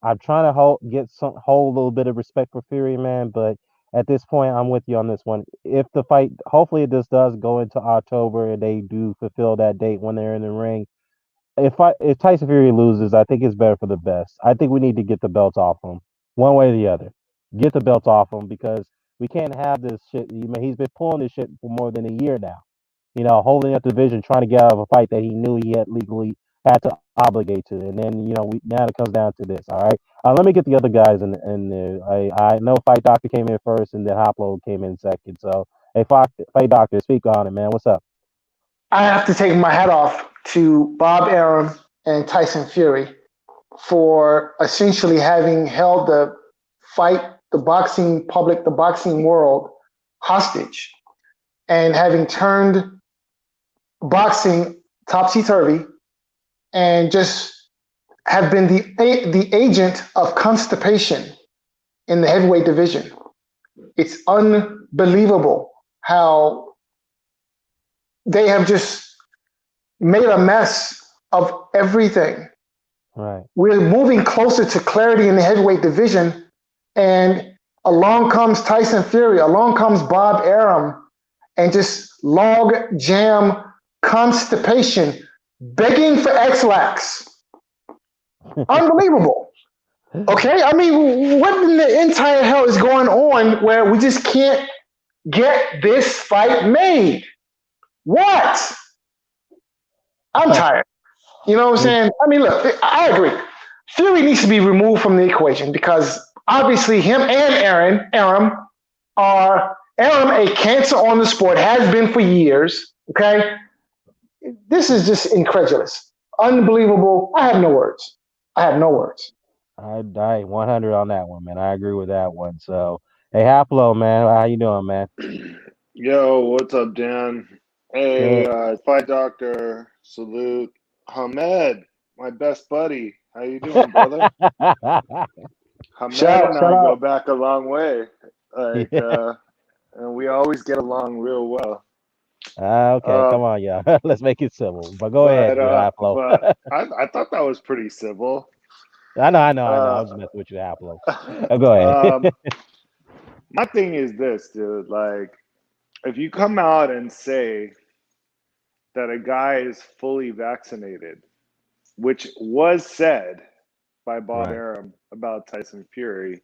Speaker 1: I'm trying to hold a little bit of respect for Fury, man, but at this point, I'm with you on this one. If the fight, hopefully, this does go into October and they do fulfill that date when they're in the ring. If Tyson Fury loses, I think it's better for the best. I think we need to get the belts off him, one way or the other. Get the belts off him because we can't have this shit. He's been pulling this shit for more than a year now. Holding up the division, trying to get out of a fight that he knew he had legally had to obligate to, and then now it comes down to this. All right, let me get the other guys in there. I know Fight Doctor came in first, and then Hoplo came in second. So, hey, Fight Doctor, speak on it, man. What's up?
Speaker 3: I have to take my hat off to Bob Arum and Tyson Fury for essentially having held the fight, the boxing public, the boxing world hostage and having turned boxing topsy turvy and just have been the agent of constipation in the heavyweight division. It's unbelievable how they have just made a mess of everything.
Speaker 1: Right.
Speaker 3: We're moving closer to clarity in the heavyweight division, and along comes Tyson Fury, along comes Bob Arum, and just log jam constipation, begging for X-Lax. Unbelievable. Okay, I mean, what in the entire hell is going on where we just can't get this fight made? What? I'm tired. You know what I'm saying? I mean, look, I agree. Fury needs to be removed from the equation because obviously him and Arum are Arum a cancer on the sport, has been for years. Okay, this is just incredulous, unbelievable. I have no words. I have no words.
Speaker 1: I 100 on that one, man. I agree with that one. So, hey, Haplo, man, how you doing, man?
Speaker 4: Yo, what's up, Dan? Hey,
Speaker 1: Good.
Speaker 4: Fight Doctor. Salute. Hamed, my best buddy. How you doing, brother? Hamed and
Speaker 3: Shout
Speaker 4: I go
Speaker 3: out.
Speaker 4: back a long way. Like,
Speaker 1: Yeah.
Speaker 4: and we always get along real well.
Speaker 1: Okay,
Speaker 4: Uh,
Speaker 1: come on, y'all. Let's make it civil. But go ahead
Speaker 4: but
Speaker 1: with
Speaker 4: uh,
Speaker 1: high flow.
Speaker 4: but I thought that was pretty civil.
Speaker 1: I know. I
Speaker 4: Uh,
Speaker 1: was just messing with you, high flow. Go ahead.
Speaker 4: um, my thing is this, dude. Like, if you come out and say that a guy is fully vaccinated, which was said by Bob
Speaker 1: Right.
Speaker 4: Arum about Tyson Fury,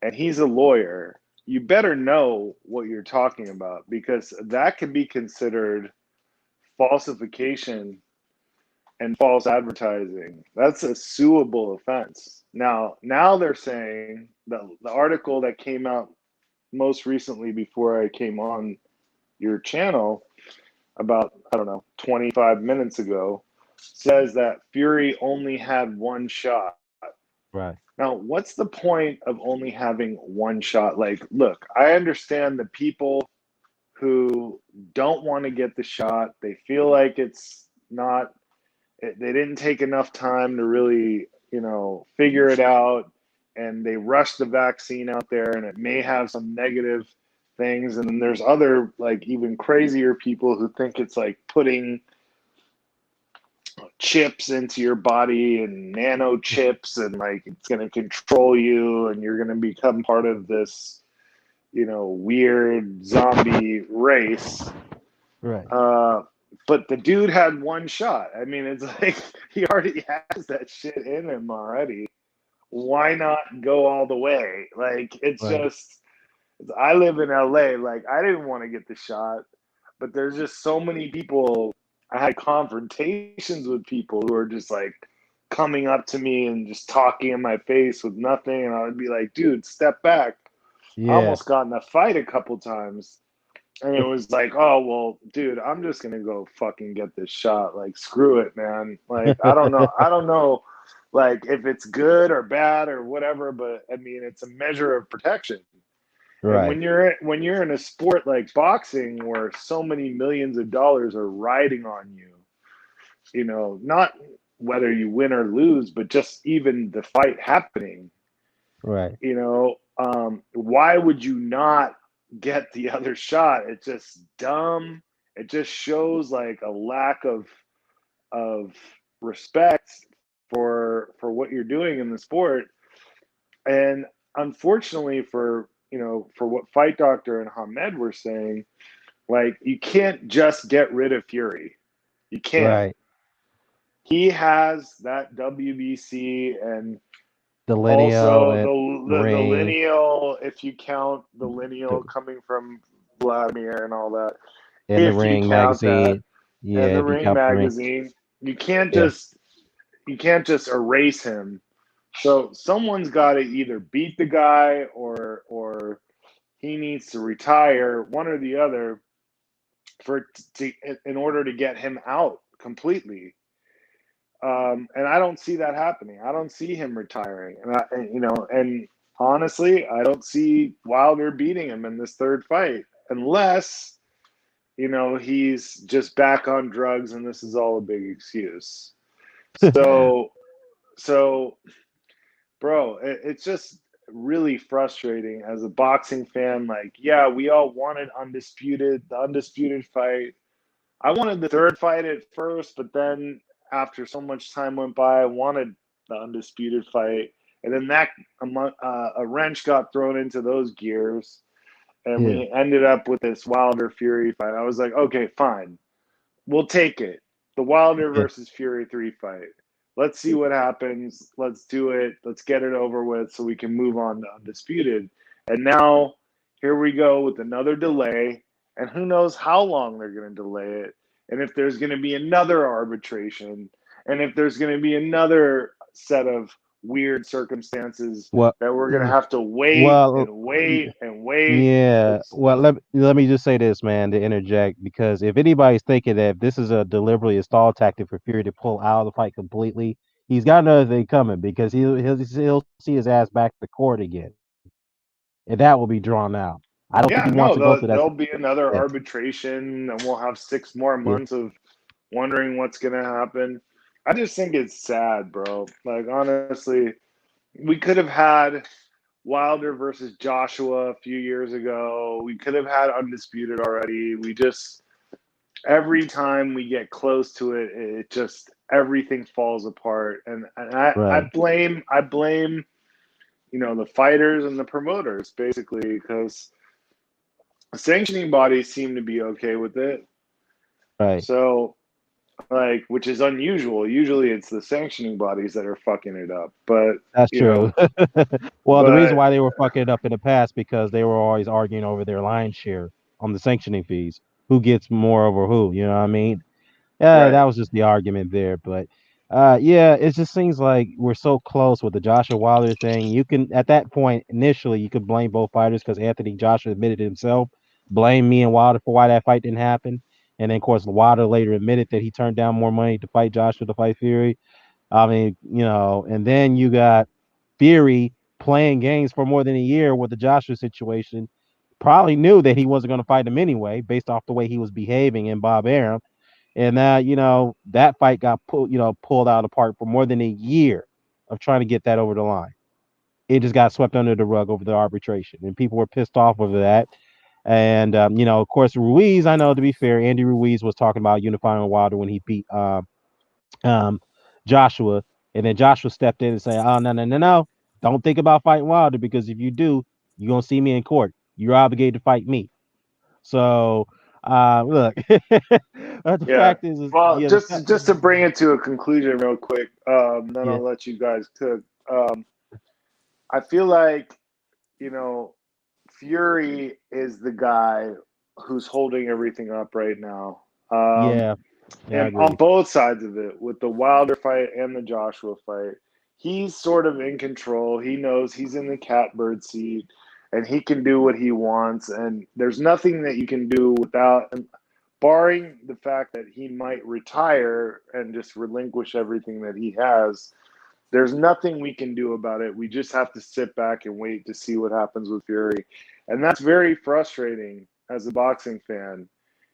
Speaker 4: and he's a lawyer, you better know what you're talking about because that can be considered falsification and false advertising. That's a suable offense. Now they're saying the article that came out most recently before I came on your channel about, I don't know, 25 minutes ago says that Fury only had one shot.
Speaker 1: Right.
Speaker 4: Now, what's the point of only having one shot? Like, look, I understand the people who don't want to get the shot. They feel like it's not, they didn't take enough time to really, figure it out. And they rush the vaccine out there and it may have some negative things. And then there's other, like, even crazier people who think it's like putting chips into your body and nano chips and like it's going to control you and you're going to become part of this weird zombie race.
Speaker 1: Right.
Speaker 4: But the dude had one shot. I mean, it's like he already has that shit in him already. Why not go all the way? Like, it's
Speaker 1: Right.
Speaker 4: just, I live in LA. Like, I didn't want to get the shot, but there's just so many people. I had confrontations with people who are just like coming up to me and just talking in my face with nothing. And I would be like, dude, step back. I
Speaker 1: Yeah.
Speaker 4: almost got in a fight a couple times. And it was like, oh, well, dude, I'm just going to go fucking get this shot. Like, screw it, man. Like, I don't know. I don't know, like, if it's good or bad or whatever, but I mean, it's a measure of protection. And
Speaker 1: Right.
Speaker 4: when you're in a sport like boxing where so many millions of dollars are riding on you, not whether you win or lose, but just even the fight happening,
Speaker 1: Right.
Speaker 4: why would you not get the other shot? It's just dumb. It just shows like a lack of respect for what you're doing in the sport. And unfortunately for what Fight Doctor and Hamed were saying, like, you can't just get rid of Fury. You can't.
Speaker 1: Right.
Speaker 4: He has that WBC and
Speaker 1: The lineal
Speaker 4: also
Speaker 1: and
Speaker 4: the
Speaker 1: ring.
Speaker 4: lineal, if you count the
Speaker 1: The,
Speaker 4: lineal coming from Vladimir and all that,
Speaker 1: and the
Speaker 4: if you
Speaker 1: ring
Speaker 4: count that,
Speaker 1: magazine.
Speaker 4: and
Speaker 1: Yeah,
Speaker 4: the
Speaker 1: if you
Speaker 4: Ring
Speaker 1: count the ring.
Speaker 4: magazine, you can't
Speaker 1: Yeah.
Speaker 4: just you can't just erase him. So someone's got to either beat the guy or he needs to retire, one or the other, for in order to get him out completely. And I don't see that happening. I don't see him retiring, and honestly, I don't see Wilder beating him in this third fight unless he's just back on drugs and this is all a big excuse. So, so, bro, it's just really frustrating as a boxing fan. Like, yeah, we all wanted the undisputed fight. I wanted the third fight at first, but then after so much time went by, I wanted the undisputed fight, and then a wrench got thrown into those gears, and
Speaker 1: Yeah.
Speaker 4: we ended up with this Wilder Fury fight. I was like, okay, fine, we'll take it. The Wilder
Speaker 1: Yeah.
Speaker 4: versus Fury 3 fight. Let's see what happens. Let's do it. Let's get it over with so we can move on to undisputed. And now here we go with another delay. And who knows how long they're going to delay it. And if there's going to be another arbitration. And if there's going to be another set of weird circumstances
Speaker 1: Well,
Speaker 4: that we're going to have to wait
Speaker 1: well,
Speaker 4: and wait and wait.
Speaker 1: yeah.
Speaker 4: It's
Speaker 1: Well, let me just say this, man, to interject, because if anybody's thinking that this is a deliberately a stall tactic for Fury to pull out of the fight completely, he's got another thing coming because he'll see his ass back to court again, and that will be drawn out. I don't think
Speaker 4: Yeah,
Speaker 1: he wants
Speaker 4: no,
Speaker 1: to go through that.
Speaker 4: there'll be another
Speaker 1: Yeah,
Speaker 4: arbitration, and we'll have 6 more
Speaker 1: yeah,
Speaker 4: months of, wondering what's going to happen. I just think it's sad, bro. Like, honestly, we could have had Wilder versus Joshua a few years ago. We could have had Undisputed already. We just, every time we get close to it, it just, everything falls apart. And
Speaker 1: Right.
Speaker 4: I blame, the fighters and the promoters, basically, because the sanctioning bodies seem to be okay with it.
Speaker 1: Right.
Speaker 4: So, like, which is unusual. Usually it's the sanctioning bodies that are fucking it up. But,
Speaker 1: That's
Speaker 4: you
Speaker 1: true.
Speaker 4: know,
Speaker 1: Well, the reason
Speaker 4: but
Speaker 1: why they were fucking it up in the past because they were always arguing over their lion's share on the sanctioning fees. Who gets more over who? You know what I mean? Yeah, that
Speaker 4: right.
Speaker 1: was just the argument there. But yeah, it just seems like we're so close with the Joshua Wilder thing. You can, at that point, initially, you could blame both fighters because Anthony Joshua admitted it himself, blame me and Wilder for why that fight didn't happen. And then, of course, Wilder later admitted that he turned down more money to fight Joshua to fight Fury. I mean, and then you got Fury playing games for more than a year with the Joshua situation. Probably knew that he wasn't going to fight him anyway, based off the way he was behaving in Bob Arum. And now, that fight got pulled out of the park for more than a year of trying to get that over the line. It just got swept under the rug over the arbitration, and people were pissed off over that. And of course, Ruiz. I know, to be fair, Andy Ruiz was talking about unifying Wilder when he beat um, Joshua, and then Joshua stepped in and said, "Oh, no, no, no, no! Don't think about fighting Wilder because if you do, you're gonna see me in court. You're obligated to fight me." So, look, the
Speaker 4: Yeah.
Speaker 1: fact is,
Speaker 4: Well,
Speaker 1: yeah, the fact,
Speaker 4: just to bring it to a conclusion real quick, then
Speaker 1: yeah,
Speaker 4: I'll let you guys cook. I feel like, you know, Fury is the guy who's holding everything up right now.
Speaker 1: yeah, yeah, I
Speaker 4: And on
Speaker 1: agree.
Speaker 4: both sides of it, with the Wilder fight and the Joshua fight, he's sort of in control. He knows he's in the catbird seat and he can do what he wants. And there's nothing that you can do without, barring the fact that he might retire and just relinquish everything that he has. There's nothing we can do about it. We just have to sit back and wait to see what happens with Fury. And that's very frustrating as a boxing fan.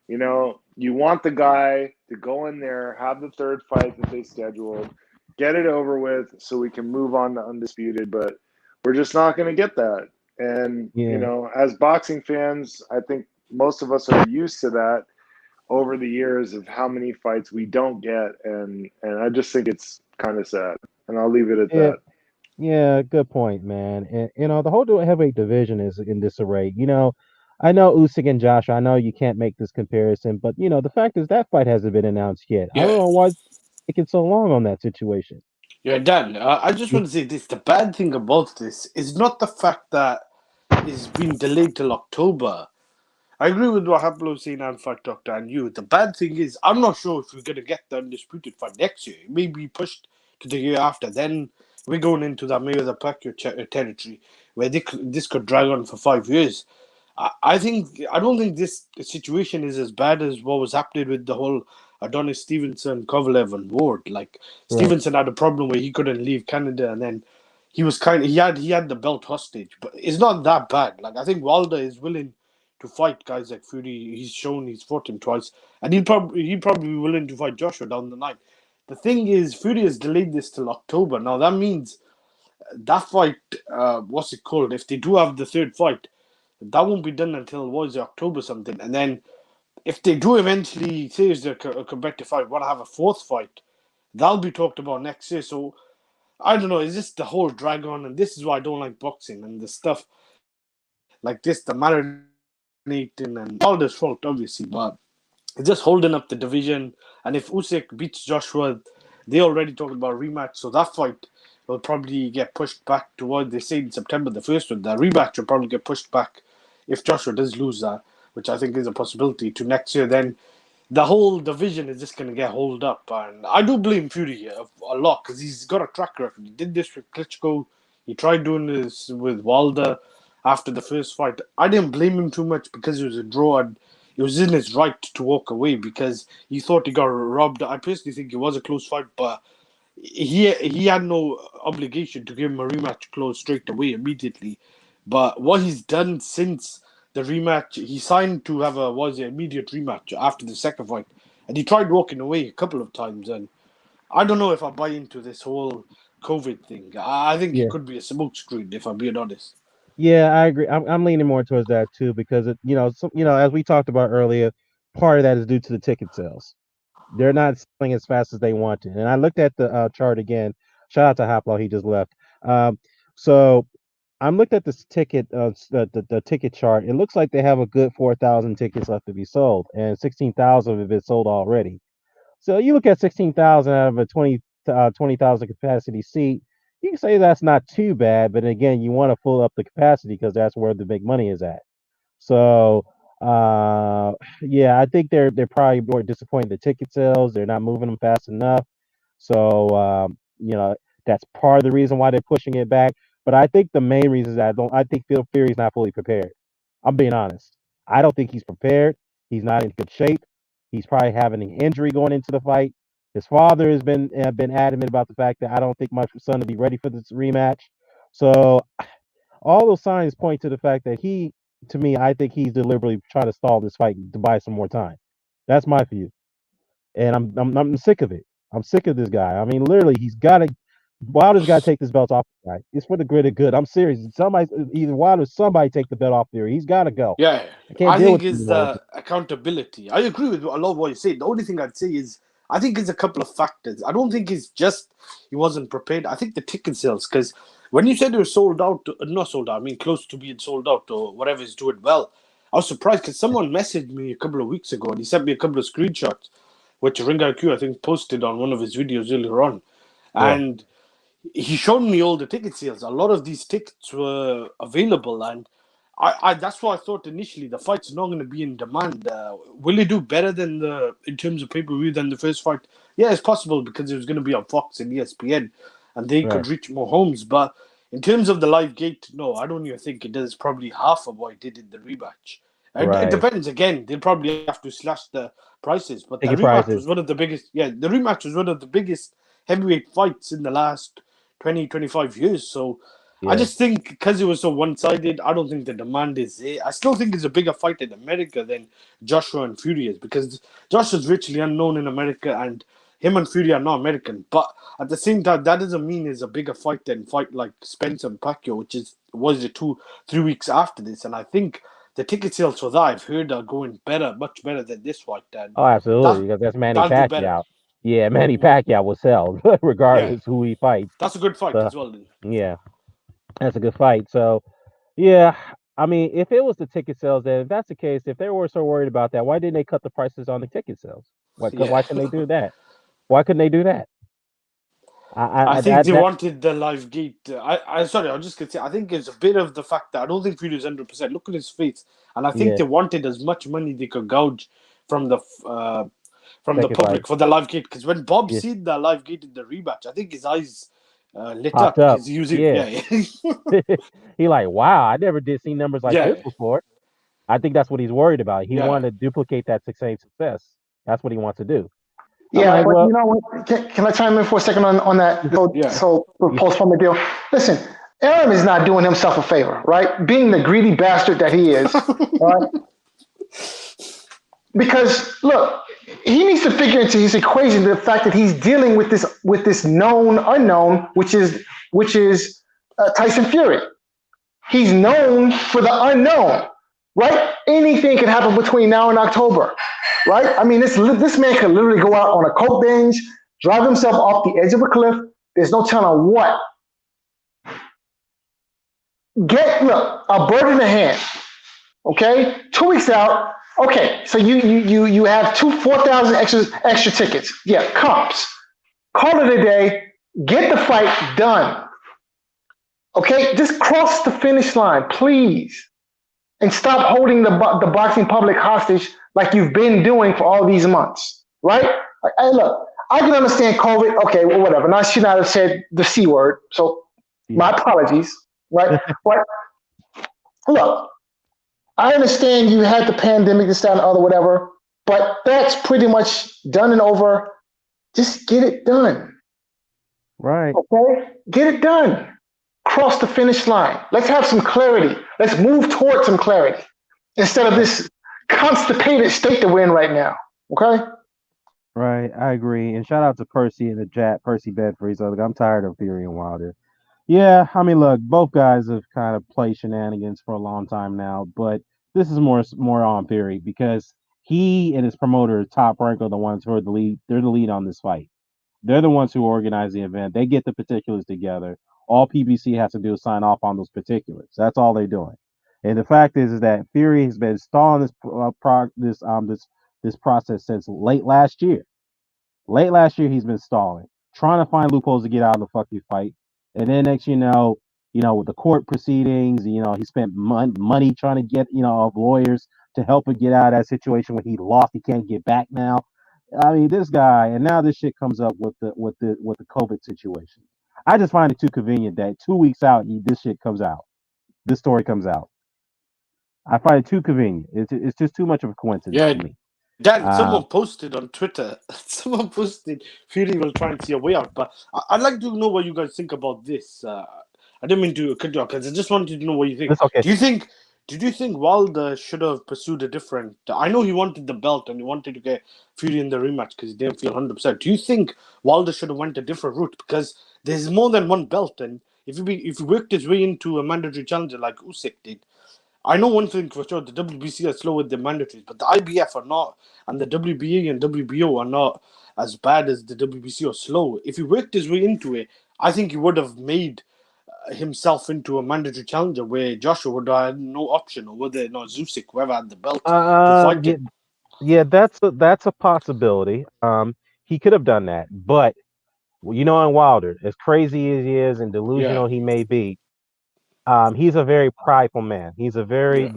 Speaker 4: You want the guy to go in there, have the third fight that they scheduled, get it over with so we can move on to Undisputed, but we're just not going to get that. And,
Speaker 1: Yeah,
Speaker 4: as boxing fans, I think most of us are used to that over the years of how many fights we don't get. And I just think it's kind of sad. And I'll leave it at
Speaker 1: yeah,
Speaker 4: that.
Speaker 1: yeah. Good point, man. And the whole heavyweight division is in disarray. I know Usyk and Josh. I know you can't make this comparison, but the fact is that fight hasn't been announced yet. I don't
Speaker 2: Yeah,
Speaker 1: know why it's taking so long on that situation.
Speaker 2: yeah, Dan. I just
Speaker 1: Yeah,
Speaker 2: want to say this: the bad thing about this is not the fact that it's been delayed till October. I agree with what Haplo was saying and Fact Doctor and you. The bad thing is, I'm not sure if we're going to get the Undisputed fight next year. It may be pushed to the year after. Then we're going into that Mayweather Pacquiao territory where this could drag on for 5 years. I don't think this situation is as bad as what was happening with the whole Adonis Stevenson, Kovalev, and Ward. Like
Speaker 1: right.
Speaker 2: Stevenson had a problem where he couldn't leave Canada, and then he had the belt hostage. But it's not that bad. Like I think Wilder is willing to fight guys like Fury. He's shown he's fought him twice, and he'd probably be willing to fight Joshua down the line. The thing is, Fury has delayed this till October. Now that means that fight, what's it called? If they do have the third fight, that won't be done until was it, October something. And then if they do eventually say is a competitive fight, want to have a fourth fight, that'll be talked about next year. So I don't know. It's just the whole drag on, and this is why I don't like boxing and the stuff like this, the marinating and all this fault, obviously, but it's just holding up the division. And if Usyk beats Joshua, they already talked about a rematch, so that fight will probably get pushed back to what they say in September. The first one, the rematch will probably get pushed back if Joshua does lose that, which I think is a possibility, to next year. Then the whole division is just going to get hold up, and I do blame Fury here a lot because he's got a track record. He did this with Klitschko. He tried doing this with Wilder after the first fight. I didn't blame him too much because it was a draw and he was in his right to walk away because he thought he got robbed. I personally think it was a close fight, but he had no obligation to give him a rematch close straight away immediately. But what he's done since the rematch, he signed to have a immediate rematch after the second fight and he tried walking away a couple of times. And I don't know if I buy into this whole COVID thing. I think it
Speaker 1: Yeah.
Speaker 2: could be a smokescreen, if I'm being honest.
Speaker 1: Yeah, I agree. I'm leaning more towards that too because as we talked about earlier, part of that is due to the ticket sales. They're not selling as fast as they want to. And I looked at the chart again. Shout out to Hoplaw, he just left. So I'm looked at this ticket, the ticket chart. It looks like they have a good 4,000 tickets left to be sold, and 16,000 have been sold already. So you look at 16,000 out of a 20,000 capacity seat. You can say that's not too bad, but again, you want to fill up the capacity because that's where the big money is at. So, yeah, I think they're probably more disappointed in the ticket sales. They're not moving them fast enough. So, that's part of the reason why they're pushing it back. But I think the main reason is that I think Phil Fury's not fully prepared. I'm being honest. I don't think he's prepared. He's not in good shape. He's probably having an injury going into the fight. His father has been adamant about the fact that I don't think my son will be ready for this rematch. So all those signs point to the fact that to me, I think he's deliberately trying to stall this fight to buy some more time. That's my view, and I'm sick of it. I'm sick of this guy. I mean, literally, he's got to. Wilder's got to take this belt off the guy. It's for the greater good. I'm serious. Somebody, either Wilder, somebody take the belt off there. He's got to go.
Speaker 2: Yeah,
Speaker 1: I can't
Speaker 2: I
Speaker 1: deal
Speaker 2: think
Speaker 1: with him
Speaker 2: it's
Speaker 1: anymore.
Speaker 2: the accountability. I agree with a lot of what you say. The only thing I'd say is I think it's a couple of factors. I don't think it's just he wasn't prepared. I think the ticket sales, because when you said it was sold out, not sold out, I mean close to being sold out or whatever is doing well, I was surprised because someone messaged me a couple of weeks ago and he sent me a couple of screenshots, which Ring IQ I think posted on one of his videos earlier on.
Speaker 1: Yeah,
Speaker 2: And he showed me all the ticket sales. A lot of these tickets were available, and I that's why I thought initially the fight's not going to be in demand. Will it do better than in terms of pay-per-view than the first fight? Yeah, it's possible because it was going to be on Fox and ESPN, and they
Speaker 1: right,
Speaker 2: could reach more homes. But in terms of the live gate, no, I don't even think it does. Probably half of what it did in the rematch. It
Speaker 1: right.
Speaker 2: depends. Again, they'll probably have to slash the prices. But the
Speaker 1: Ticket
Speaker 2: rematch
Speaker 1: prices.
Speaker 2: was one of the biggest. Yeah, the rematch was one of the biggest heavyweight fights in the last 20, 25 years. So I
Speaker 1: Yeah,
Speaker 2: just think because it was so one-sided, I don't think the demand is there. I still think it's a bigger fight in America than Joshua and Fury is because Joshua's virtually unknown in America and him and Fury are not American. But at the same time, that doesn't mean it's a bigger fight than fight like Spence and Pacquiao, which was the 3 weeks after this. And I think the ticket sales for that I've heard are going better, much better than this fight. And
Speaker 1: oh,
Speaker 2: that
Speaker 1: absolutely, because that's Manny
Speaker 2: that'll do better.
Speaker 1: Pacquiao. Yeah, Manny
Speaker 2: Mhm.
Speaker 1: Pacquiao will sell
Speaker 2: Yeah,
Speaker 1: regardless who he fights.
Speaker 2: that's a good fight
Speaker 1: So
Speaker 2: as well. Then.
Speaker 1: yeah, that's a good fight. So yeah, I mean, if it was the ticket sales, then if that's the case, if they were so worried about that, why didn't they cut the prices on the ticket sales? Why
Speaker 2: Yeah.
Speaker 1: couldn't they do that? Why couldn't they do that?
Speaker 2: I think
Speaker 1: That
Speaker 2: they wanted the live gate. I sorry, I was just gonna say. I think it's a bit of the fact that I don't think Fury is 100%. Look at his face, and I think
Speaker 1: yeah,
Speaker 2: they wanted as much money they could gouge from the
Speaker 1: second fight,
Speaker 2: public for the live gate. Because when Bob
Speaker 1: yeah,
Speaker 2: seen the live gate in the rematch, I think his eyes lit
Speaker 1: popped
Speaker 2: up
Speaker 1: up,
Speaker 2: because he was
Speaker 1: yeah.
Speaker 2: yeah
Speaker 1: He like, wow, I never did see numbers like
Speaker 2: yeah
Speaker 1: this before. I think that's what he's worried about. He
Speaker 2: yeah
Speaker 1: wanted to duplicate that same success. That's what he wants to do. I'm
Speaker 3: Yeah,
Speaker 1: like,
Speaker 3: but
Speaker 1: well,
Speaker 3: you know what? Can I chime in for a second on that?
Speaker 2: yeah.
Speaker 3: So
Speaker 1: yeah,
Speaker 3: postpone the deal. Listen, Aram is not doing himself a favor, right? Being the greedy bastard that he is, right? Because look, he needs to figure into his equation the fact that he's dealing with this known unknown, which is Tyson Fury. He's known for the unknown, right? Anything can happen between now and October, right? I mean, this man could literally go out on a coke binge, drive himself off the edge of a cliff. There's no telling what. Look, a bird in the hand. Okay, 2 weeks out. Okay, so you have 4,000 extra tickets. Yeah, comps. Call it a day. Get the fight done. Okay, just cross the finish line, please, and stop holding the boxing public hostage like you've been doing for all these months. Right? Look, I can understand COVID. Okay, well, whatever. Now, I should not have said the C word. So
Speaker 1: yeah,
Speaker 3: my apologies. Right? But look, I understand you had the pandemic, this, that, and the other, whatever, but that's pretty much done and over. Just get it done.
Speaker 1: right.
Speaker 3: Okay? Get it done. Cross the finish line. Let's have some clarity. Let's move towards some clarity instead of this constipated state that we're in right now. Okay?
Speaker 1: Right, I agree. And shout out to Percy in the chat, Percy Bedford. He's like, I'm tired of Fury and Wilder. Yeah, I mean, look, both guys have kind of played shenanigans for a long time now, but this is more on Fury because he and his promoter, Top Rank, are the ones who are the lead. They're the lead on this fight. They're the ones who organize the event. They get the particulars together. All PBC has to do is sign off on those particulars. That's all they're doing. And the fact is that Fury has been stalling this process since late last year. Late last year, he's been stalling, trying to find loopholes to get out of the fucking fight. And then next, with the court proceedings, he spent money trying to get, of lawyers to help him get out of that situation when he lost. He can't get back now. I mean, this guy, and now this shit comes up with the COVID situation. I just find it too convenient that 2 weeks out, this shit comes out. This story comes out. I find it too convenient. It's just too much of a coincidence
Speaker 2: Yeah,
Speaker 1: to me.
Speaker 2: Dan,
Speaker 1: Uh,
Speaker 2: someone posted on Twitter. Someone posted Fury will try and see a way out. But I'd like to know what you guys think about this. I didn't mean to cut you off because I just wanted to know what you think.
Speaker 1: it's okay.
Speaker 2: Did you think Wilder should have pursued a different? I know he wanted the belt and he wanted to get Fury in the rematch because he didn't feel 100%. Do you think Wilder should have went a different route because there's more than one belt, and if he worked his way into a mandatory challenger like Usyk did, I know one thing for sure: the WBC are slow with the mandatories, but the IBF are not, and the WBA and WBO are not as bad as the WBC or slow. If he worked his way into it, I think he would have made himself into a mandatory challenger where Joshua would have had no option, or whether or not Usyk, whoever had the belt, to fight
Speaker 1: Yeah,
Speaker 2: him.
Speaker 1: yeah, that's a possibility. He could have done that, but in Wilder, as crazy as he is and
Speaker 2: Yeah,
Speaker 1: delusional he may be, he's a very prideful man.
Speaker 2: yeah,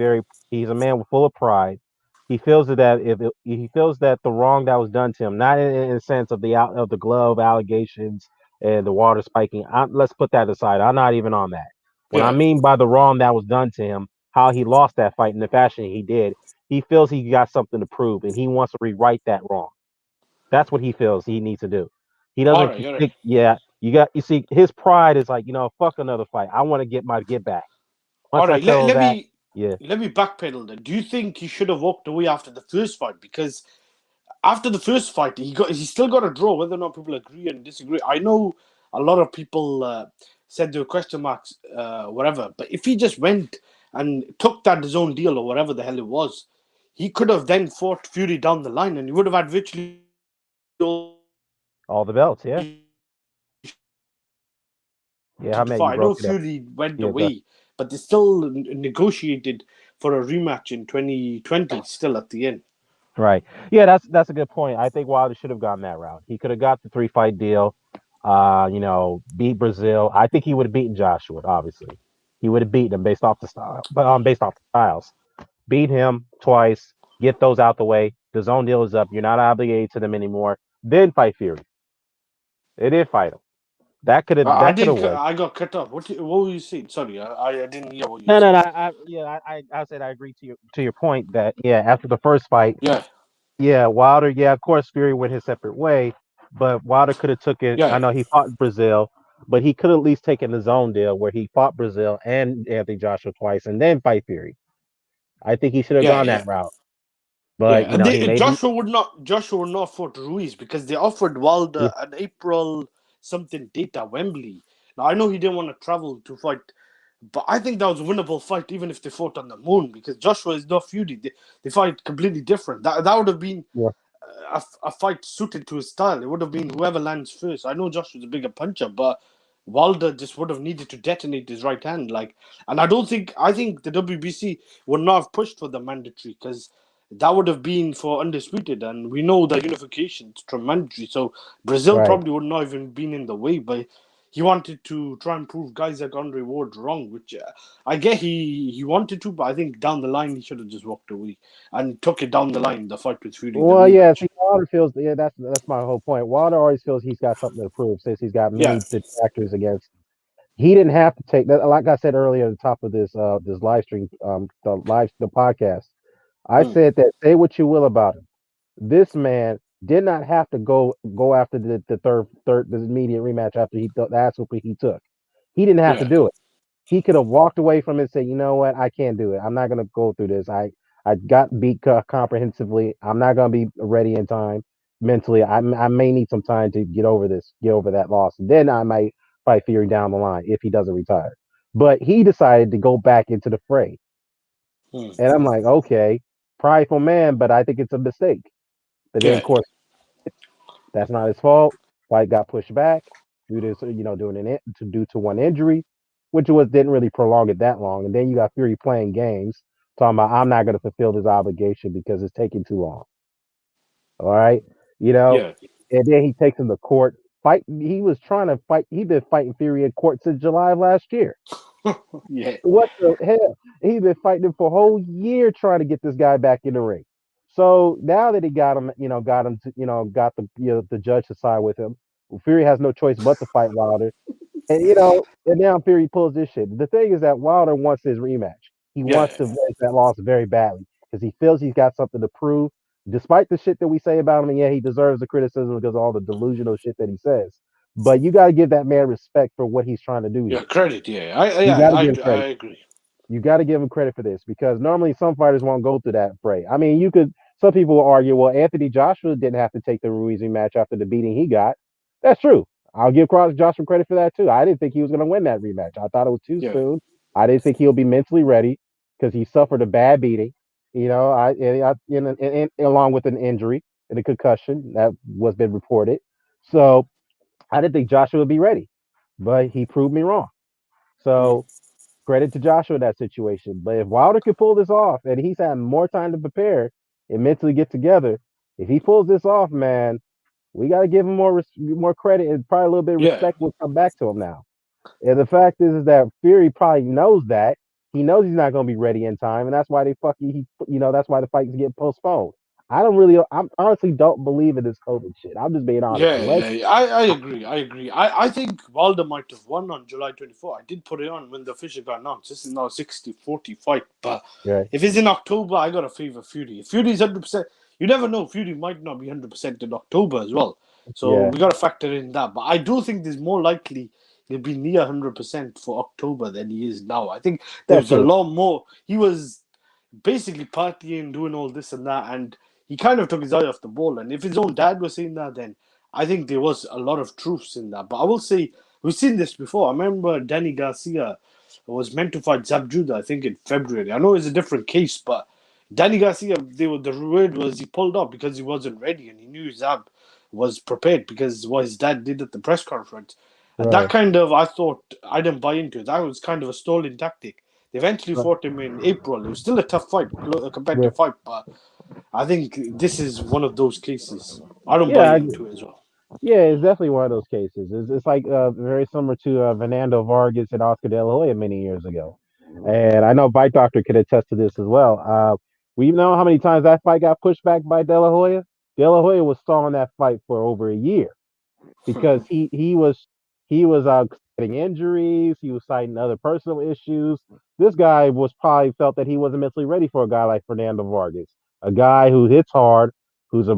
Speaker 1: He's a man full of pride. He feels that he feels that the wrong that was done to him, not in the sense of the out of the glove allegations and the water spiking. Let's put that aside. I'm not even on that. What I
Speaker 2: yeah.
Speaker 1: mean by the wrong that was done to him, how he lost that fight in the fashion he did, he feels he got something to prove and he wants to rewrite that wrong. That's what he feels he needs to do. He
Speaker 2: All
Speaker 1: doesn't
Speaker 2: right, all right.
Speaker 1: stick. Yeah, you see, his pride is like, fuck another fight. I want to get my get back.
Speaker 2: All
Speaker 1: Once I
Speaker 2: right,
Speaker 1: show that, yeah,
Speaker 2: let me backpedal then. Do you think he should have walked away after the first fight? Because after the first fight, he still got a draw. Whether or not people agree and disagree, I know a lot of people said there were question marks, whatever. But if he just went and took that zone deal or whatever the hell it was, he could have then fought Fury down the line, and he would have had virtually all the belts. He should have
Speaker 1: all the
Speaker 2: fought
Speaker 1: belts,
Speaker 2: whoever
Speaker 1: yeah,
Speaker 2: he wanted to
Speaker 1: yeah. How
Speaker 2: fight.
Speaker 1: many
Speaker 2: I
Speaker 1: you
Speaker 2: know
Speaker 1: broke it up?
Speaker 2: Fury went
Speaker 1: Yeah, go.
Speaker 2: away, but they still negotiated for a rematch in 2020. Still at the end.
Speaker 1: Right. Yeah, that's a good point. I think Wilder should have gone that route. He could have got the 3-fight deal. Beat Brazil. I think he would have beaten Joshua. Obviously, he would have beaten him based off the style, but based off the styles. Beat him twice. Get those out the way. The zone deal is up. You're not obligated to them anymore. Then fight Fury. They did fight him. That could have
Speaker 2: I
Speaker 1: that could have
Speaker 2: didn't.
Speaker 1: worked.
Speaker 2: I got cut off. What were you saying? Sorry, I didn't hear what you were
Speaker 1: No, no,
Speaker 2: saying.
Speaker 1: no. I said I agree to your point that yeah, after the first fight,
Speaker 2: Yeah,
Speaker 1: yeah, Wilder, yeah, of course Fury went his separate way, but Wilder could have took it. I
Speaker 2: yeah,
Speaker 1: know he fought Brazil, but he could at least taken the zone deal where he fought Brazil and Anthony Joshua twice and then fight Fury. I think he should have
Speaker 2: yeah,
Speaker 1: gone
Speaker 2: yeah,
Speaker 1: that route, but
Speaker 2: yeah. And
Speaker 1: he
Speaker 2: they,
Speaker 1: made him.
Speaker 2: Joshua would not fought Ruiz because they offered Wilder
Speaker 1: Yeah,
Speaker 2: an April something date at Wembley. Now I know he didn't want to travel to fight, but I think that was a winnable fight even if they fought on the moon because Joshua is not Fury. They fight completely different. That would have been
Speaker 1: yeah,
Speaker 2: a fight suited to his style. It would have been whoever lands first. I know Josh was a bigger puncher, but Wilder just would have needed to detonate his right hand. And I think the WBC would not have pushed for the mandatory because that would have been for undisputed, and we know that unification is from mandatory. So Brazil
Speaker 1: right.
Speaker 2: probably would not even been in the way, but he wanted to try and prove guys like Andre Ward wrong, which I get he wanted to, but I think down the line he should have just walked away and took it down the line, the fight with Fury, the
Speaker 1: Well, yeah.
Speaker 2: rematch.
Speaker 1: See, Wilder feels. Yeah, that's my whole point. Wilder always feels he's got something to prove since he's got
Speaker 2: Yeah,
Speaker 1: many detractors against. He didn't have to take that. Like I said earlier at the top of this live stream, the podcast. I
Speaker 2: mm,
Speaker 1: said that say what you will about him. This man did not have to go after the third the immediate rematch after that's what he took. He didn't have to
Speaker 2: yeah,
Speaker 1: do it. He could have walked away from it and said, you know what, I can't do it. I'm not gonna go through this. I got beat comprehensively. I'm not gonna be ready in time. mentally. I may need some time to get over that loss, and then I might fight Fury down the line if he doesn't retire. But he decided to go back into the fray,
Speaker 2: Hmm.
Speaker 1: and I'm like, okay, prideful man, but I think it's a mistake. But then, of
Speaker 2: Yeah,
Speaker 1: course, that's not his fault. Fight got pushed back due to doing due to one injury, which was didn't really prolong it that long. And then you got Fury playing games, talking about I'm not going to fulfill this obligation because it's taking too long. All right, you know,
Speaker 2: yeah,
Speaker 1: and then he takes him to court. Fight. He was trying to fight. He'd been fighting Fury in court since July of last year.
Speaker 2: yeah,
Speaker 1: What the hell? He's been fighting him for a whole year trying to get this guy back in the ring. So now that he got him, got him to, got the the judge to side with him. Fury has no choice but to fight Wilder. And and now Fury pulls this shit. The thing is that Wilder wants his rematch. He wants
Speaker 2: yeah,
Speaker 1: to avenge that loss very badly because he feels he's got something to prove. Despite the shit that we say about him, and yeah, he deserves the criticism because of all the delusional shit that he says. But you got to give that man respect for what he's trying to do
Speaker 2: yeah.
Speaker 1: here.
Speaker 2: Credit, yeah.
Speaker 1: You got to give him
Speaker 2: I
Speaker 1: credit.
Speaker 2: agree.
Speaker 1: You got to give him credit for this because normally some fighters won't go through that fray. I mean, you could. Some people will argue, well, Anthony Joshua didn't have to take the Ruiz rematch after the beating he got. That's true. I'll give Joshua credit for that too. I didn't think he was going to win that rematch. I thought it was too
Speaker 2: Yeah,
Speaker 1: soon. I didn't think he'll be mentally ready because he suffered a bad beating. Along with an injury and a concussion that was been reported. So I didn't think Joshua would be ready, but he proved me wrong.
Speaker 2: mm,
Speaker 1: So credit to Joshua in that situation. But if Wilder could pull this off and he's had more time to prepare and mentally get together, if he pulls this off, man, we got to give him more credit and probably a little bit of
Speaker 2: yeah,
Speaker 1: respect will come back to him now. And the fact is that Fury probably knows that. He knows he's not going to be ready in time, and that's why that's why the fight is getting postponed. I honestly don't believe in this COVID shit. I'm just being honest.
Speaker 2: yeah. I agree. I agree. I think Wilder might have won on July 24th. I did put it on when the official got announced. This is now 60-40 fight. But
Speaker 1: right?
Speaker 2: if it's in October, I got to favor Fury. If Fury's 100%, you never know. Fury might not be 100% in October as well. So
Speaker 1: Yeah,
Speaker 2: we got to factor in that. But I do think there's more likely he'll be near 100% for October than he is now. I think there
Speaker 1: that's
Speaker 2: was a
Speaker 1: true.
Speaker 2: lot more. He was basically partying, doing all this and that, and he kind of took his eye off the ball. And if his own dad was saying that, then I think there was a lot of truths in that. But I will say we've seen this before. I remember Danny Garcia was meant to fight Zab Judah, I think in February. I know it's a different case, but Danny Garcia, the word was he pulled up because he wasn't ready and he knew Zab was prepared because what his dad did at the press conference. And that
Speaker 1: Right,
Speaker 2: kind of, I thought, I didn't buy into it. That was kind of a stalling tactic. They eventually
Speaker 1: right,
Speaker 2: fought him in April. It was still a tough fight, a
Speaker 1: right.
Speaker 2: competitive fight, but I think this is one of those cases. I don't buy
Speaker 1: Yeah,
Speaker 2: into it as well.
Speaker 1: yeah, it's definitely one of those cases. It's like very similar to Fernando Vargas and Oscar De La Hoya many years ago. And I know Bite Doctor could attest to this as well. We know how many times that fight got pushed back by De La Hoya. De La Hoya was stalling that fight for over a year because he was citing injuries, he was citing other personal issues. This guy was probably felt that he wasn't mentally ready for a guy like Fernando Vargas, a guy who hits hard, who's a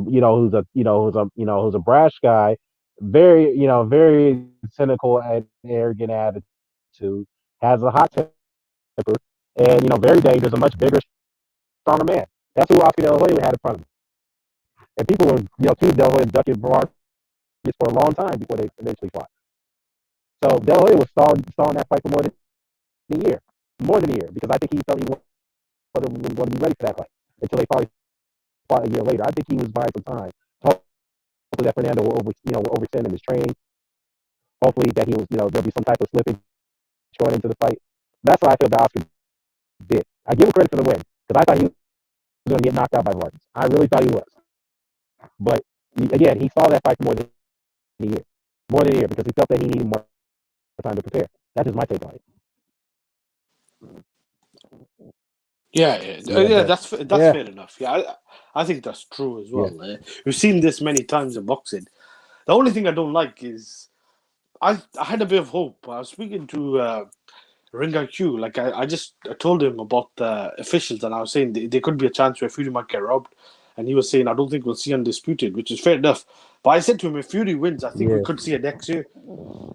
Speaker 1: brash guy, very cynical and arrogant attitude, has a hot temper, and very dangerous, a much bigger, stronger man. That's who Oscar De La Hoya had in front of him. And people were, accused De La Hoya of ducking Vargas for a long time before they eventually fought. So De La Hoya was stalling that fight for more than a year, because I think he felt he wasn't going to be ready for that fight until they probably fought a year later. I think he was buying some time. Hopefully that Fernando will overextend in his training. Hopefully that there'll be some type of slippage going into the fight. That's how I feel that Oscar did. I give him credit for the win because I thought he was going to get knocked out by Vargas. I really thought he was, but again, he saw that fight for more than a year because he felt that he needed more time to prepare. That's just my take on it.
Speaker 2: Yeah,
Speaker 1: Yeah,
Speaker 2: yeah.
Speaker 1: but
Speaker 2: That's
Speaker 1: yeah,
Speaker 2: fair enough. Yeah, I think that's true as
Speaker 1: yeah,
Speaker 2: well. We've seen this many times in boxing. The only thing I don't like is I had a bit of hope. I was speaking to Ring IQ. Like I told him about the officials, and I was saying there could be a chance where Fury might get robbed, and he was saying I don't think we'll see undisputed, which is fair enough. But I said to him, if Fury wins, I think we
Speaker 1: yeah.
Speaker 2: could see it next year.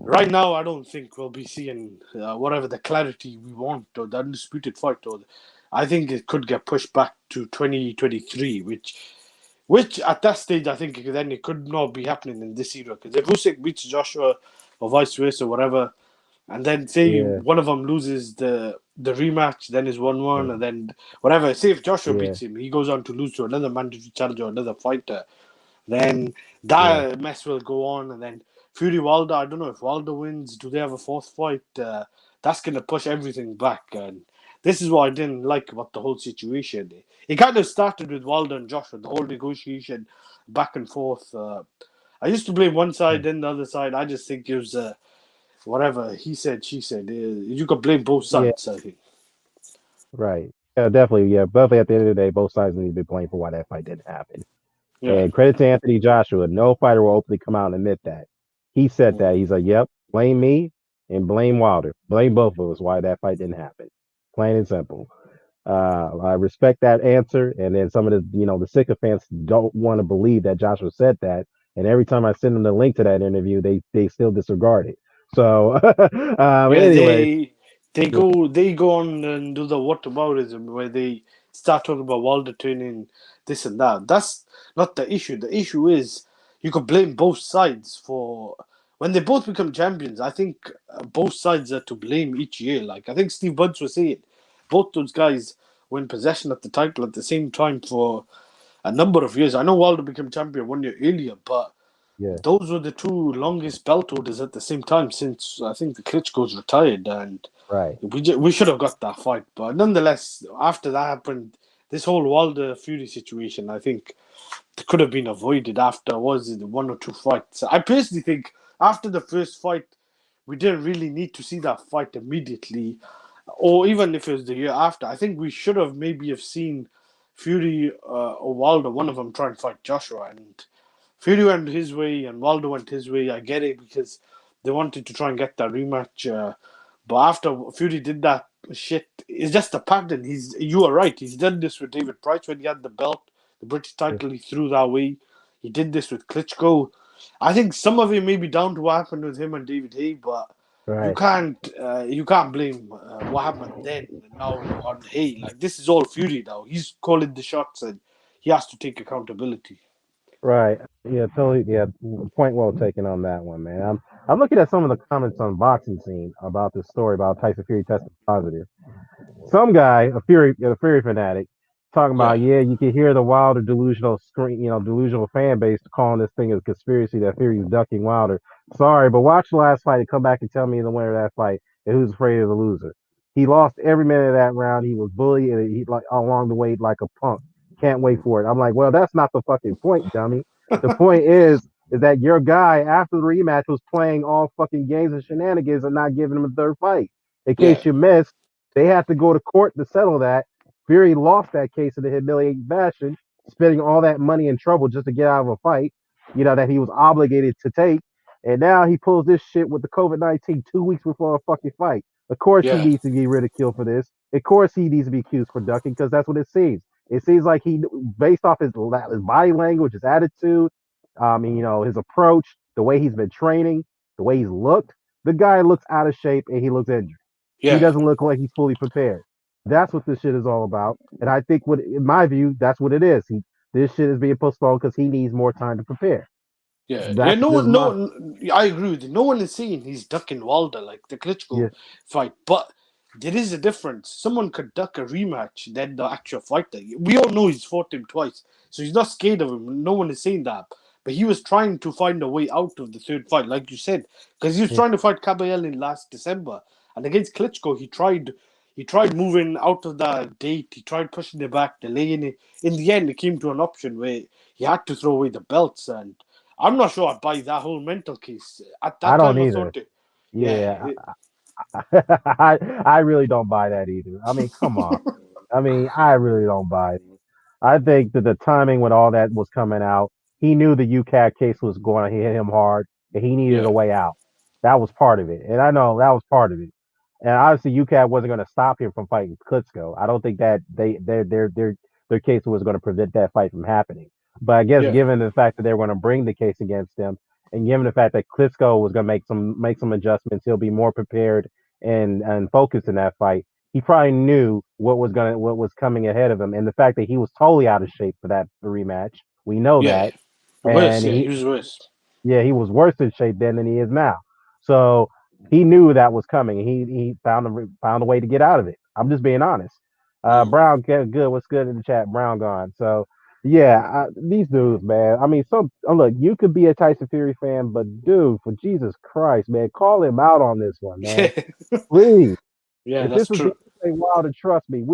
Speaker 2: Right now, I don't think we'll be seeing whatever the clarity we want or the undisputed fight. I think it could get pushed back to 2023, which Which at that stage, I think then it could not be happening in this era. Because if Usyk beats Joshua or vice versa, whatever, and then say
Speaker 1: Yeah,
Speaker 2: one of them loses the rematch, then is 1-1,
Speaker 1: yeah,
Speaker 2: and then whatever. Say if Joshua
Speaker 1: yeah,
Speaker 2: beats him, he goes on to lose to another mandatory challenger, another fighter. Then
Speaker 1: yeah.
Speaker 2: that mess will go on, and then Fury Wilder. I don't know if Wilder wins. Do they have a fourth fight? That's gonna push everything back, and this is what I didn't like about the whole situation. It kind of started with Wilder and Joshua, the whole negotiation back and forth. I used to blame one side, then the other side. I just think it was whatever he said, she said. You could blame both
Speaker 1: Yeah,
Speaker 2: sides. I think.
Speaker 1: right. Yeah, definitely. Yeah, but at the end of the day, both sides need to be blamed for why that fight didn't happen.
Speaker 2: Yeah.
Speaker 1: And credit to Anthony Joshua. No fighter will openly come out and admit that. He said that. He's like, yep, blame me and blame Wilder. Blame both of us why that fight didn't happen. Plain and simple. I respect that answer. And then some of the sycophants don't want to believe that Joshua said that. And every time I send them the link to that interview, they still disregard it. So,
Speaker 2: Yeah,
Speaker 1: anyways, yeah,
Speaker 2: they go on and do the whataboutism where they start talking about Wilder turning this and that. That's not the issue. The issue is you could blame both sides for when they both become champions. I think both sides are to blame each year. Like I think Steve Buds was saying, both those guys were in possession of the title at the same time for a number of years. I know Wilder became champion 1 year earlier, but
Speaker 1: yeah,
Speaker 2: those were the two longest belt holders at the same time since I think the Klitschko's retired, and
Speaker 1: right.
Speaker 2: we should have got that fight. But nonetheless, after that happened, this whole Wilder Fury situation, I think, could have been avoided after was it 1 or 2 fights. I personally think after the first fight, we didn't really need to see that fight immediately, or even if it was the year after. I think we should have maybe have seen Fury or Wilder, one of them, try and fight Joshua, and Fury went his way and Wilder went his way. I get it because they wanted to try and get that rematch. But after Fury did that shit, it's just a pattern. You are right. He's done this with David Price when he had the belt, the British
Speaker 1: Yeah,
Speaker 2: title. He threw that way. He did this with Klitschko. I think some of it may be down to what happened with him and David Hay, but
Speaker 1: right.
Speaker 2: you can't blame what happened then now on Hay. Like this is all Fury now. He's calling the shots and he has to take accountability.
Speaker 1: Right. Yeah, totally. Yeah, point well taken on that one, man. I'm looking at some of the comments on boxing scene about this story about Tyson Fury testing positive. Some guy, a Fury fanatic, talking
Speaker 2: Yeah.
Speaker 1: about, yeah, you can hear the Wilder delusional screen, delusional fan base calling this thing a conspiracy that Fury's ducking Wilder. Sorry, but watch the last fight and come back and tell me the winner of that fight and who's afraid of the loser. He lost every minute of that round. He was bullied and he like along the way like a punk. Can't wait for it. I'm like, well, that's not the fucking point, dummy. The point is that your guy after the rematch was playing all fucking games and shenanigans and not giving him a third fight. In
Speaker 2: Yeah.
Speaker 1: case you missed, they had to go to court to settle that. Fury lost that case in a humiliating fashion, spending all that money and trouble just to get out of a fight, that he was obligated to take. And now he pulls this shit with the COVID-19 2 weeks before a fucking fight. Of course he
Speaker 2: Yeah.
Speaker 1: needs to be ridiculed for this. Of course he needs to be accused for ducking because that's what it seems. It seems like based off his body language, his attitude, his approach, the way he's been training, the way he's looked, the guy looks out of shape and he looks injured. He
Speaker 2: Yeah.
Speaker 1: doesn't look like he's fully prepared. That's what this shit is all about. And I think, in my view, that's what it is. This shit is being postponed because he needs more time to prepare.
Speaker 2: Yeah, yeah,
Speaker 1: That's just my
Speaker 2: I agree with you. No one is saying he's ducking Wilder like the Klitschko
Speaker 1: yeah.
Speaker 2: fight, but there is a difference. Someone could duck a rematch than the actual fighter. We all know he's fought him twice, so he's not scared of him. No one is saying that, but he was trying to find a way out of the third fight, like you said, because he was
Speaker 1: Yeah.
Speaker 2: trying to fight Caballel in last December, and against Klitschko, he tried moving out of that date. He tried pushing it back, delaying it. In the end, it came to an option where he had to throw away the belts and. I'm not sure I'd buy that whole mental case. At
Speaker 1: I
Speaker 2: that
Speaker 1: don't
Speaker 2: time, I
Speaker 1: either.
Speaker 2: thought, yeah,
Speaker 1: Yeah, I really don't buy that either. I mean, come on. I mean, I really don't buy it. I think that the timing when all that was coming out, he knew the UCAT case was going to hit him hard, and he needed a
Speaker 2: yeah,
Speaker 1: way out. That was part of it, and I know that was part of it. And obviously, UCAT wasn't going to stop him from fighting Klitschko. I don't think that their case was going to prevent that fight from happening. But I guess
Speaker 2: yeah,
Speaker 1: given the fact that they were going to bring the case against him, and given the fact that Klitschko was going to make some adjustments, he'll be more prepared and focused in that fight. He probably knew what was coming ahead of him, and the fact that he was totally out of shape for that rematch. We know
Speaker 2: Yeah,
Speaker 1: that,
Speaker 2: worse.
Speaker 1: and
Speaker 2: Yeah, he was worse.
Speaker 1: yeah, he was worse in shape then than he is now. So he knew that was coming. He found a way to get out of it. I'm just being honest.
Speaker 2: Mm.
Speaker 1: Brown, good. What's good in the chat? Brown gone. So yeah, these dudes, man. I mean, look, you could be a Tyson Fury fan, but dude, for Jesus Christ, man, call him out on this one, man. Please.
Speaker 2: Yeah,
Speaker 1: If
Speaker 2: that's
Speaker 1: this was
Speaker 2: true.
Speaker 1: Deontay Wilder, trust me,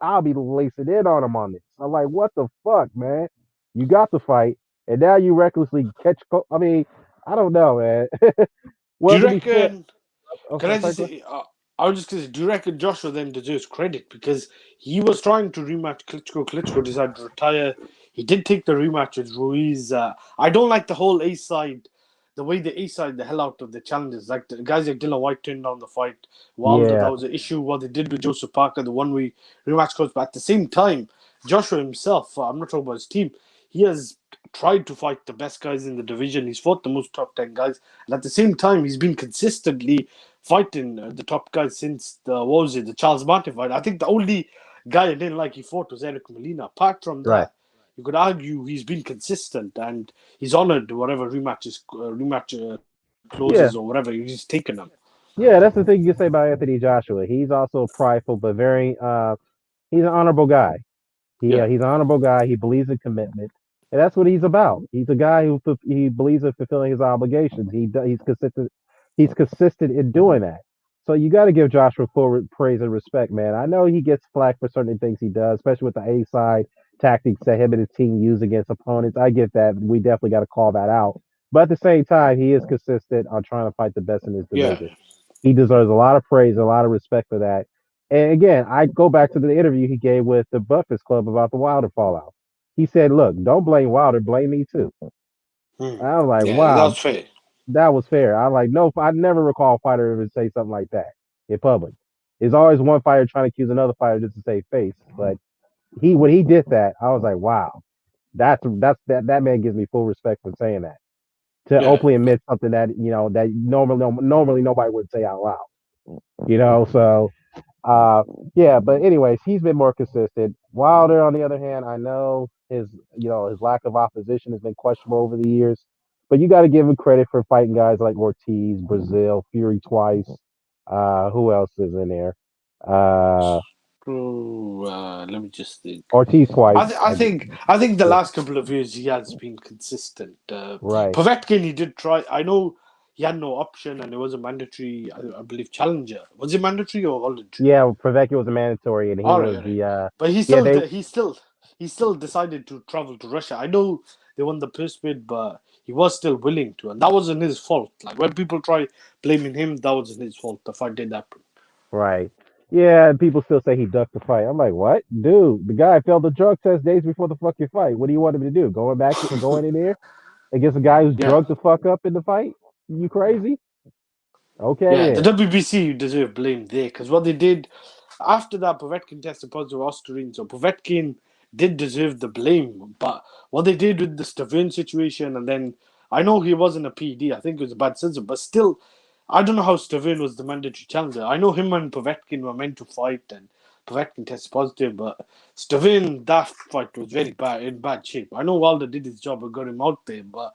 Speaker 1: I'll be lacing in on him on this. I'm like, what the fuck, man? You got the fight, and now you recklessly catch. I mean, I don't know, man.
Speaker 2: Do
Speaker 1: Well,
Speaker 2: you
Speaker 1: to be fair,
Speaker 2: reckon? Can
Speaker 1: I'm
Speaker 2: I
Speaker 1: sorry,
Speaker 2: just
Speaker 1: go ahead.
Speaker 2: say? I was just gonna say, do you reckon Joshua then deserves credit because he was trying to rematch Klitschko? Klitschko decided to retire. He did take the rematch with Ruiz. I don't like the whole A side, the way the A side the hell out of the challenges. Like the guys like Dylan White turned down the fight. Wilder,
Speaker 1: Yeah,
Speaker 2: that was an issue. What they did with Joseph Parker, the one way rematch coach. But at the same time, Joshua himself, I'm not talking about his team. He has tried to fight the best guys in the division. He's fought the most top 10 guys, and at the same time, he's been consistently fighting the top guys since the Charles Martin fight. I think the only guy I didn't like he fought was Eric Molina. Apart from
Speaker 1: right.
Speaker 2: that, you could argue he's been consistent and he's honored whatever rematch closes or
Speaker 1: Yeah,
Speaker 2: whatever he's taken them.
Speaker 1: yeah. That's the thing you can say about Anthony Joshua. He's also prideful, but very. He's an honorable guy.
Speaker 2: Yeah,
Speaker 1: He's an honorable guy. He believes in commitment, and that's what he's about. He's a guy who he believes in fulfilling his obligations. He's consistent. He's consistent in doing that. So you got to give Joshua full praise and respect, man. I know he gets flack for certain things he does, especially with the A side tactics that him and his team use against opponents. I get that. We definitely got to call that out. But at the same time, he is consistent on trying to fight the best in his
Speaker 2: yeah,
Speaker 1: division. He deserves a lot of praise, a lot of respect for that. And again, I go back to the interview he gave with the Breakfast Club about the Wilder fallout. He said, "Look, don't blame Wilder, blame me too."
Speaker 2: hmm.
Speaker 1: I was like,
Speaker 2: Yeah.
Speaker 1: "Wow,
Speaker 2: That's fair.
Speaker 1: that was fair." I was like, "No, I never recall a fighter ever say something like that in public." There's always one fighter trying to accuse another fighter just to save face. But when he did that, I was like, "Wow, that man gives me full respect for saying that." To
Speaker 2: Yeah,
Speaker 1: openly admit something that that normally nobody would say out loud. So uh, yeah, but anyways, he's been more consistent. Wilder, on the other hand, I know his lack of opposition has been questionable over the years, but you got to give him credit for fighting guys like Ortiz, Brazil, Fury twice. Who else is in there? Uh,
Speaker 2: so let me just think.
Speaker 1: Ortiz twice.
Speaker 2: I think the
Speaker 1: Yeah,
Speaker 2: last couple of years he has been consistent.
Speaker 1: right.
Speaker 2: Povetkin he did try. I know he had no option and it was a mandatory. I believe challenger. Was it mandatory or voluntary?
Speaker 1: Yeah, Prevecchio was a mandatory, and he was
Speaker 2: All right.
Speaker 1: the
Speaker 2: But
Speaker 1: yeah they
Speaker 2: he still decided to travel to Russia. I know they won the first bid, but he was still willing to, and that wasn't his fault. Like when people try blaming him, that wasn't his fault. The fight did happen.
Speaker 1: right. Yeah, and people still say he ducked the fight. I'm like, what, dude? The guy failed the drug test days before the fucking fight. What do you want him to do? Going in there against a guy who's
Speaker 2: Yeah.
Speaker 1: drugged the fuck up in the fight? You crazy? Okay
Speaker 2: Yeah, the
Speaker 1: then.
Speaker 2: WBC deserve blame there because what they did after that, Povetkin tested positive for Ostarine, so Povetkin did deserve the blame. But what they did with the Stavern situation, and then I know he wasn't a PD, I think it was a bad censor, but still, I don't know how Stavern was the mandatory challenger. I know him and Povetkin were meant to fight, and Povetkin tested positive, but Stavern, that fight was very bad, in bad shape. I know Wilder did his job and got him out there, but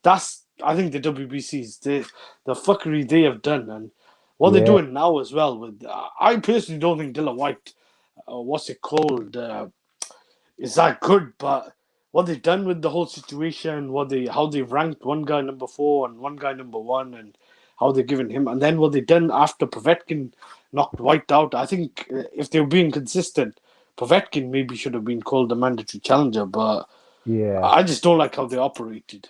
Speaker 2: that's I think the WBC's the fuckery they have done and what they're
Speaker 1: Yeah,
Speaker 2: doing now as well. With I personally don't think Dylan White, what's it called, is that good. But what they've done with the whole situation, how they ranked one guy number 4 and one guy number 1, and how they're giving him, and then what they've done after Povetkin knocked White out. I think if they were being consistent, Povetkin maybe should have been called the mandatory challenger. But
Speaker 1: yeah,
Speaker 2: I just don't like how they operated.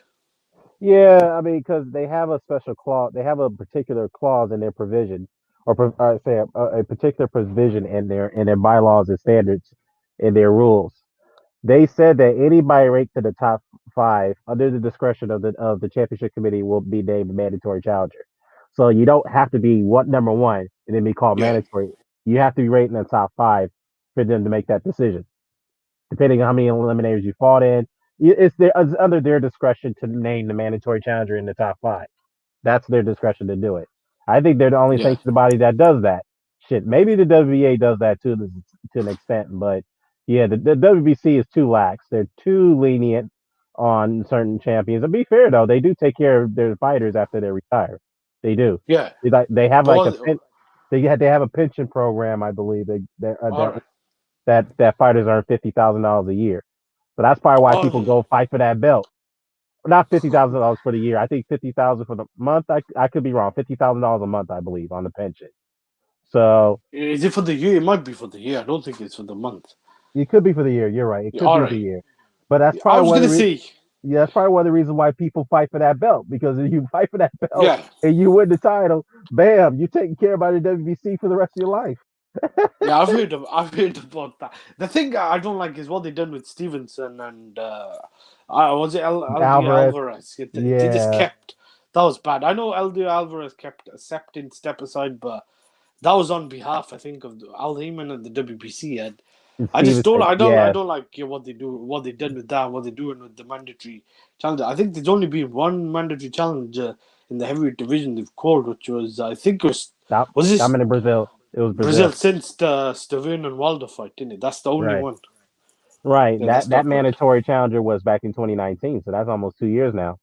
Speaker 1: yeah. I mean, because they have a special clause, they have a particular clause in their provision, or say a particular provision in their bylaws and standards in their rules. They said that anybody ranked to the top five under the discretion of the championship committee will be named a mandatory challenger. So you don't have to be what number one and then be called
Speaker 2: Yeah,
Speaker 1: mandatory. You have to be rated in the top five for them to make that decision. Depending on how many eliminators you fought in, it's under their discretion to name the mandatory challenger in the top five. That's their discretion to do it. I think they're the only
Speaker 2: yeah.
Speaker 1: sanctioned body that does that. Shit, maybe the WBA does that too to an extent, but Yeah, the WBC is too lax. They're too lenient on certain champions. To be fair though, they do take care of their fighters after they retire. They do.
Speaker 2: Yeah.
Speaker 1: They have like a
Speaker 2: Oh,
Speaker 1: they have a pension program, I believe.
Speaker 2: all right.
Speaker 1: That fighters earn $50,000 a year. So that's probably why people
Speaker 2: Oh,
Speaker 1: go fight for that belt. Not $50,000 for the year. I think 50,000 for the month. I could be wrong. $50,000 a month, I believe, on the pension. So
Speaker 2: is it for the year? It might be for the year. I don't think it's for the month.
Speaker 1: it could be for the year. You're right. It
Speaker 2: Yeah,
Speaker 1: could
Speaker 2: all
Speaker 1: be the
Speaker 2: right.
Speaker 1: year. But that's
Speaker 2: I
Speaker 1: probably
Speaker 2: was
Speaker 1: one of
Speaker 2: gonna
Speaker 1: the
Speaker 2: say,
Speaker 1: yeah, that's probably one of the reasons why people fight for that belt because if you fight for that belt
Speaker 2: yeah,
Speaker 1: and you win the title, bam, you're taken care of by the WBC for the rest of your life.
Speaker 2: yeah. I've heard about that. The thing I don't like is what they done with Stevenson and was it LD
Speaker 1: Alvarez,
Speaker 2: Alvarez? They just
Speaker 1: yeah,
Speaker 2: kept. That was bad. I know LD Alvarez kept accepting step aside, but that was on behalf, I think, of Al Heyman and the WBC. And
Speaker 1: and
Speaker 2: I just don't.
Speaker 1: Stevenson,
Speaker 2: I
Speaker 1: yeah,
Speaker 2: don't like what they do. What they did with that. What they're doing with the mandatory challenge. I think there's only been one mandatory challenge in the heavyweight division they've called, which was I think it was this
Speaker 1: Dominant Brazil. It was
Speaker 2: Brazil
Speaker 1: Brazil,
Speaker 2: since the Stavern and Waldo fight, didn't it? That's the only
Speaker 1: right?
Speaker 2: one.
Speaker 1: Right.
Speaker 2: Yeah,
Speaker 1: That
Speaker 2: that's
Speaker 1: that
Speaker 2: not good.
Speaker 1: mandatory challenger was back in 2019, so that's almost 2 years now.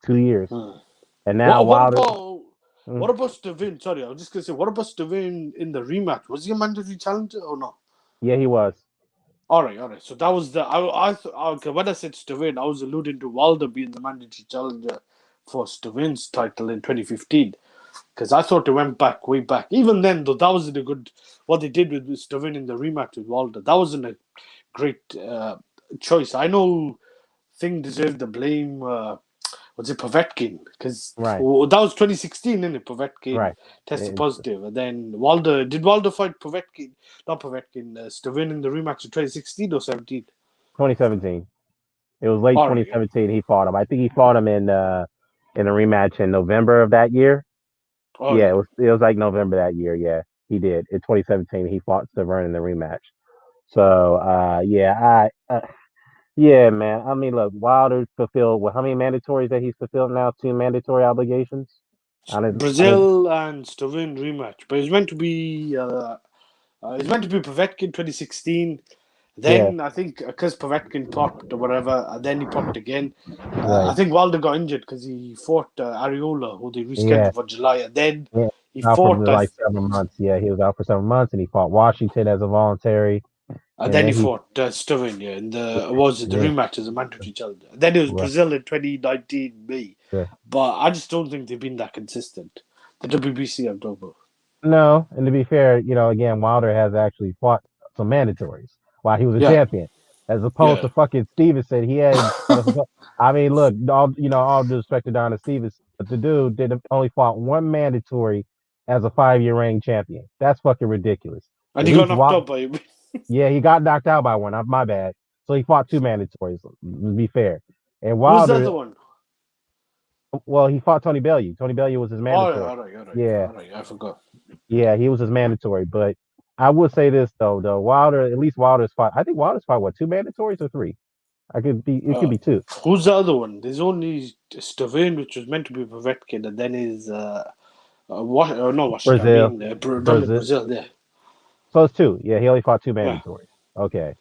Speaker 1: 2 years,
Speaker 2: Hmm.
Speaker 1: and now
Speaker 2: What
Speaker 1: Wilder.
Speaker 2: about
Speaker 1: Mm,
Speaker 2: Stavern? Sorry, I was just gonna say, what about Stavern in the rematch? Was he a mandatory challenger or not?
Speaker 1: yeah, he was.
Speaker 2: All right, all right. So that was the okay. When I said Stavern, I was alluding to Wilder being the mandatory challenger for Stavern's title in 2015 because I thought they went back way back. Even then, though, that wasn't a good what they did with Stavern in the rematch with Wilder. That wasn't a great choice. I know Thing deserved the blame. Was it Povetkin? Because
Speaker 1: Right.
Speaker 2: that was 2016, isn't it? Povetkin
Speaker 1: Right.
Speaker 2: tested
Speaker 1: In
Speaker 2: positive, and then Walder fight Povetkin? Not Povetkin. Stavern in the rematch in 2016 or 17.
Speaker 1: 2017. It was late
Speaker 2: All right, yeah.
Speaker 1: 2017. He fought him. I think he fought him in a rematch in November of that year.
Speaker 2: All
Speaker 1: Yeah,
Speaker 2: right.
Speaker 1: it was like November that year. Yeah, he did in 2017. He fought Severn in the rematch. So yeah, yeah, man. I mean, look, Wilder fulfilled how many mandatories that he's fulfilled now? Two mandatory obligations. I didn't.
Speaker 2: Brazil and Stavern rematch, but it's meant to be Povetkin 2016.
Speaker 1: Yeah,
Speaker 2: Then I think because Povetkin popped or whatever, then he popped again. I
Speaker 1: right.
Speaker 2: think Wilder got injured because he fought Areola, who they
Speaker 1: Yeah,
Speaker 2: rescheduled for July, and then
Speaker 1: yeah.
Speaker 2: he
Speaker 1: Out for
Speaker 2: fought.
Speaker 1: like 7 months. Yeah, he was out for 7 months, and he fought Washington as a voluntary, and
Speaker 2: Then he
Speaker 1: then he.
Speaker 2: fought Slovenia in the was it the
Speaker 1: Yeah,
Speaker 2: rematch as a mandatory challenger. Then it was
Speaker 1: right.
Speaker 2: Brazil in 2019 May,
Speaker 1: Yeah.
Speaker 2: but I just don't think they've been that consistent. The WBC I'm talking about.
Speaker 1: No, and to be fair, again, Wilder has actually fought some mandatories while he was a
Speaker 2: Yeah,
Speaker 1: champion, as opposed
Speaker 2: yeah.
Speaker 1: to fucking Stevenson. He had, I mean, look, all due respect to Donna Stevenson, but the dude did only fought one mandatory as a 5-year reigning champion. That's fucking ridiculous.
Speaker 2: And
Speaker 1: At
Speaker 2: he got
Speaker 1: least,
Speaker 2: knocked out by him.
Speaker 1: yeah, he got knocked out by one. My bad. So he fought two mandatories. To be fair, and
Speaker 2: Who's the
Speaker 1: Wilder,
Speaker 2: other one?
Speaker 1: well, he fought Tony Bellew. Tony Bellew was his
Speaker 2: All right,
Speaker 1: mandatory.
Speaker 2: all right, all right,
Speaker 1: Yeah.
Speaker 2: all right. I forgot.
Speaker 1: Yeah, he was his mandatory. But I would say this though, Wilder, at least Wilder's fought. I think Wilder's fought what, two mandatories or three? It could
Speaker 2: Uh,
Speaker 1: be two.
Speaker 2: who's the other one? There's only Stavern, which was meant to be Povetkin, and then is no Washington. I
Speaker 1: Brazil,
Speaker 2: mean,
Speaker 1: Brazil.
Speaker 2: Brazil. Yeah,
Speaker 1: So it's two. Yeah, he only fought two
Speaker 2: yeah.
Speaker 1: mandatories. Okay.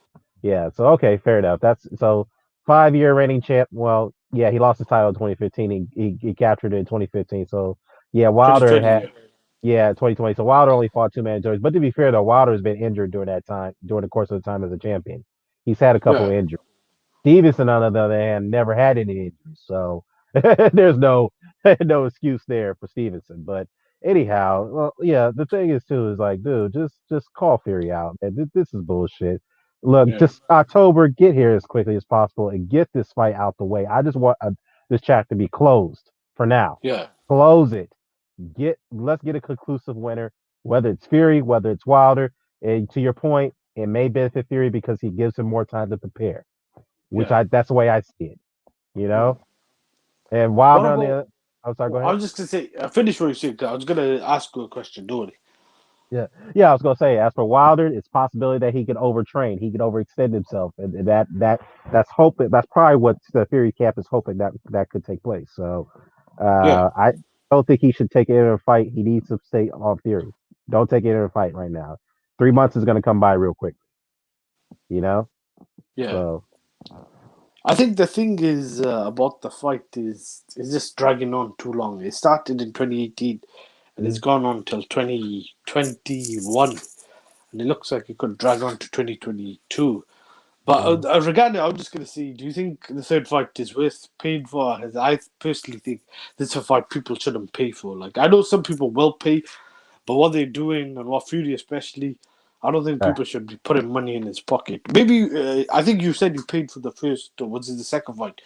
Speaker 1: Yeah. So okay, fair enough. That's so 5-year reigning champ. Well, yeah, he lost his title in 2015. He captured it in 2015. So yeah, Wilder
Speaker 2: 2020.
Speaker 1: had
Speaker 2: Yeah,
Speaker 1: yeah 2020. So Wilder only fought two mandatories. But to be fair though, Wilder has been injured during that time, during the course of the time as a champion. He's had a couple
Speaker 2: yeah,
Speaker 1: of injuries. Stevenson, on the other hand, never had any injuries, so there's no no excuse there for Stevenson. But anyhow, well, yeah, the thing is too is like, dude, just call Fury out, man. This is bullshit. Look,
Speaker 2: yeah,
Speaker 1: just October, get here as quickly as possible and get this fight out the way. I just want this chat to be closed for now.
Speaker 2: yeah,
Speaker 1: Close it. Let's get a conclusive winner, whether it's Fury, whether it's Wilder. And to your point, it may benefit Fury because he gives him more time to prepare, which
Speaker 2: yeah.
Speaker 1: I that's the way I see it, you
Speaker 2: Hmm.
Speaker 1: know. And
Speaker 2: What
Speaker 1: Wilder on the
Speaker 2: about?
Speaker 1: other, I'm sorry, go
Speaker 2: I
Speaker 1: ahead.
Speaker 2: was just gonna say, finish what you said. 'Cause I was gonna ask you a question. Don't worry.
Speaker 1: Yeah, yeah, I was gonna say, as for Wilder, it's possibility that he could overtrain, he could overextend himself, and that's hoping. That's probably what the Fury camp is hoping that could take place. So,
Speaker 2: Yeah,
Speaker 1: I don't think he should take it in a fight. He needs to stay on Fury. Don't take it in a fight right now. 3 months is gonna come by real quick. You know,
Speaker 2: Yeah.
Speaker 1: so
Speaker 2: I think the thing is about the fight is just dragging on too long. It started in 2018 and it's
Speaker 1: mm,
Speaker 2: gone on till 2021, and it looks like it could drag on to 2022. But
Speaker 1: mm,
Speaker 2: regarding, I'm just going to see, do you think the third fight is worth paying for? As I personally think this is a fight people shouldn't pay for. Like, I know some people will pay, but what they're doing and what Fury especially, I don't think
Speaker 1: uh,
Speaker 2: people should be putting money in his pocket. Maybe, I think you said you paid for the first, or was it the second fight?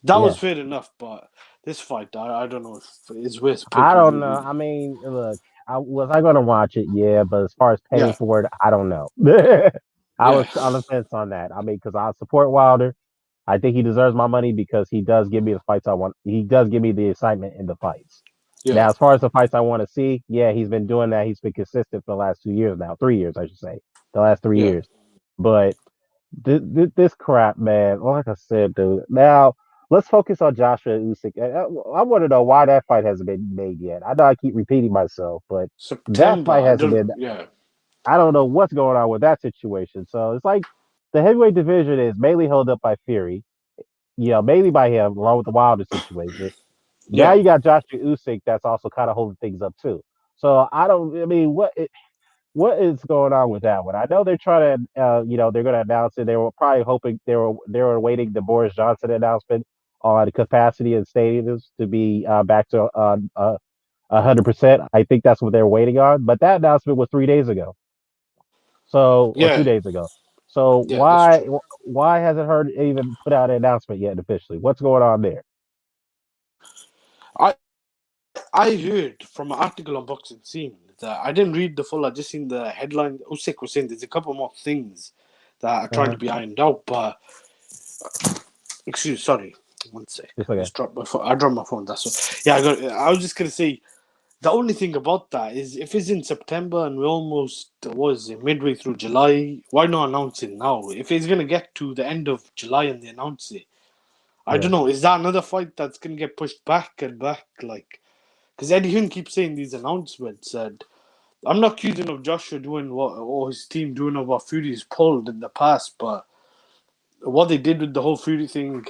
Speaker 2: That was
Speaker 1: yeah.
Speaker 2: fair enough, but this fight, I don't know if it's worth pay
Speaker 1: I
Speaker 2: per
Speaker 1: don't
Speaker 2: view,
Speaker 1: know.
Speaker 2: really.
Speaker 1: I mean, look, I going to watch it? Yeah, but as far as paying
Speaker 2: Yeah,
Speaker 1: for it, I don't know. I
Speaker 2: yeah,
Speaker 1: was on the fence on that. I mean, because I support Wilder. I think he deserves my money because he does give me the fights I want. He does give me the excitement in the fights.
Speaker 2: yeah,
Speaker 1: Now, as far as the fights I want to see, yeah, he's been doing that. He's been consistent for the last 2 years now, 3 years, I should say, the last three
Speaker 2: yeah.
Speaker 1: years. But this crap, man. Like I said, dude. Now let's focus on Joshua Usyk. I want to know why that fight hasn't been made yet. I know I keep repeating myself, but that
Speaker 2: September,
Speaker 1: fight
Speaker 2: I
Speaker 1: hasn't
Speaker 2: don't,
Speaker 1: been.
Speaker 2: yeah,
Speaker 1: I don't know what's going on with that situation. So it's like the heavyweight division is mainly held up by Fury. Mainly by him, along with the Wilder situation. Now
Speaker 2: yeah.
Speaker 1: you got Joshua Usyk that's also kind of holding things up too. So I don't. I mean, what is going on with that one? I know they're trying to, they're going to announce it. They were probably hoping they were waiting the Boris Johnson announcement on the capacity of stadiums to be back to 100%. I think that's what they're waiting on. But that announcement was 3 days ago, or
Speaker 2: Yeah,
Speaker 1: 2 days ago. So
Speaker 2: yeah, that's true.
Speaker 1: why hasn't heard even put out an announcement yet officially? What's going on there?
Speaker 2: I I heard from an article on Boxing Scene that I didn't read the full. I just seen the headline. Usyk was saying there's a couple more things that are trying to
Speaker 1: Uh,
Speaker 2: be ironed out. But sorry, one sec.
Speaker 1: just
Speaker 2: I
Speaker 1: okay.
Speaker 2: just dropped my phone. I dropped my phone. That's what. Yeah, I got. I was just gonna say the only thing about that is if it's in September and we're almost was it, midway through July. Why not announce it now? If it's gonna get to the end of July and they announce it, I
Speaker 1: Yeah.
Speaker 2: don't know. Is that another fight that's gonna get pushed back and back like? Because Eddie Hearn keeps saying these announcements, and I'm not accusing of Joshua doing what or his team doing of what Fury's pulled in the past, but what they did with the whole Fury thing,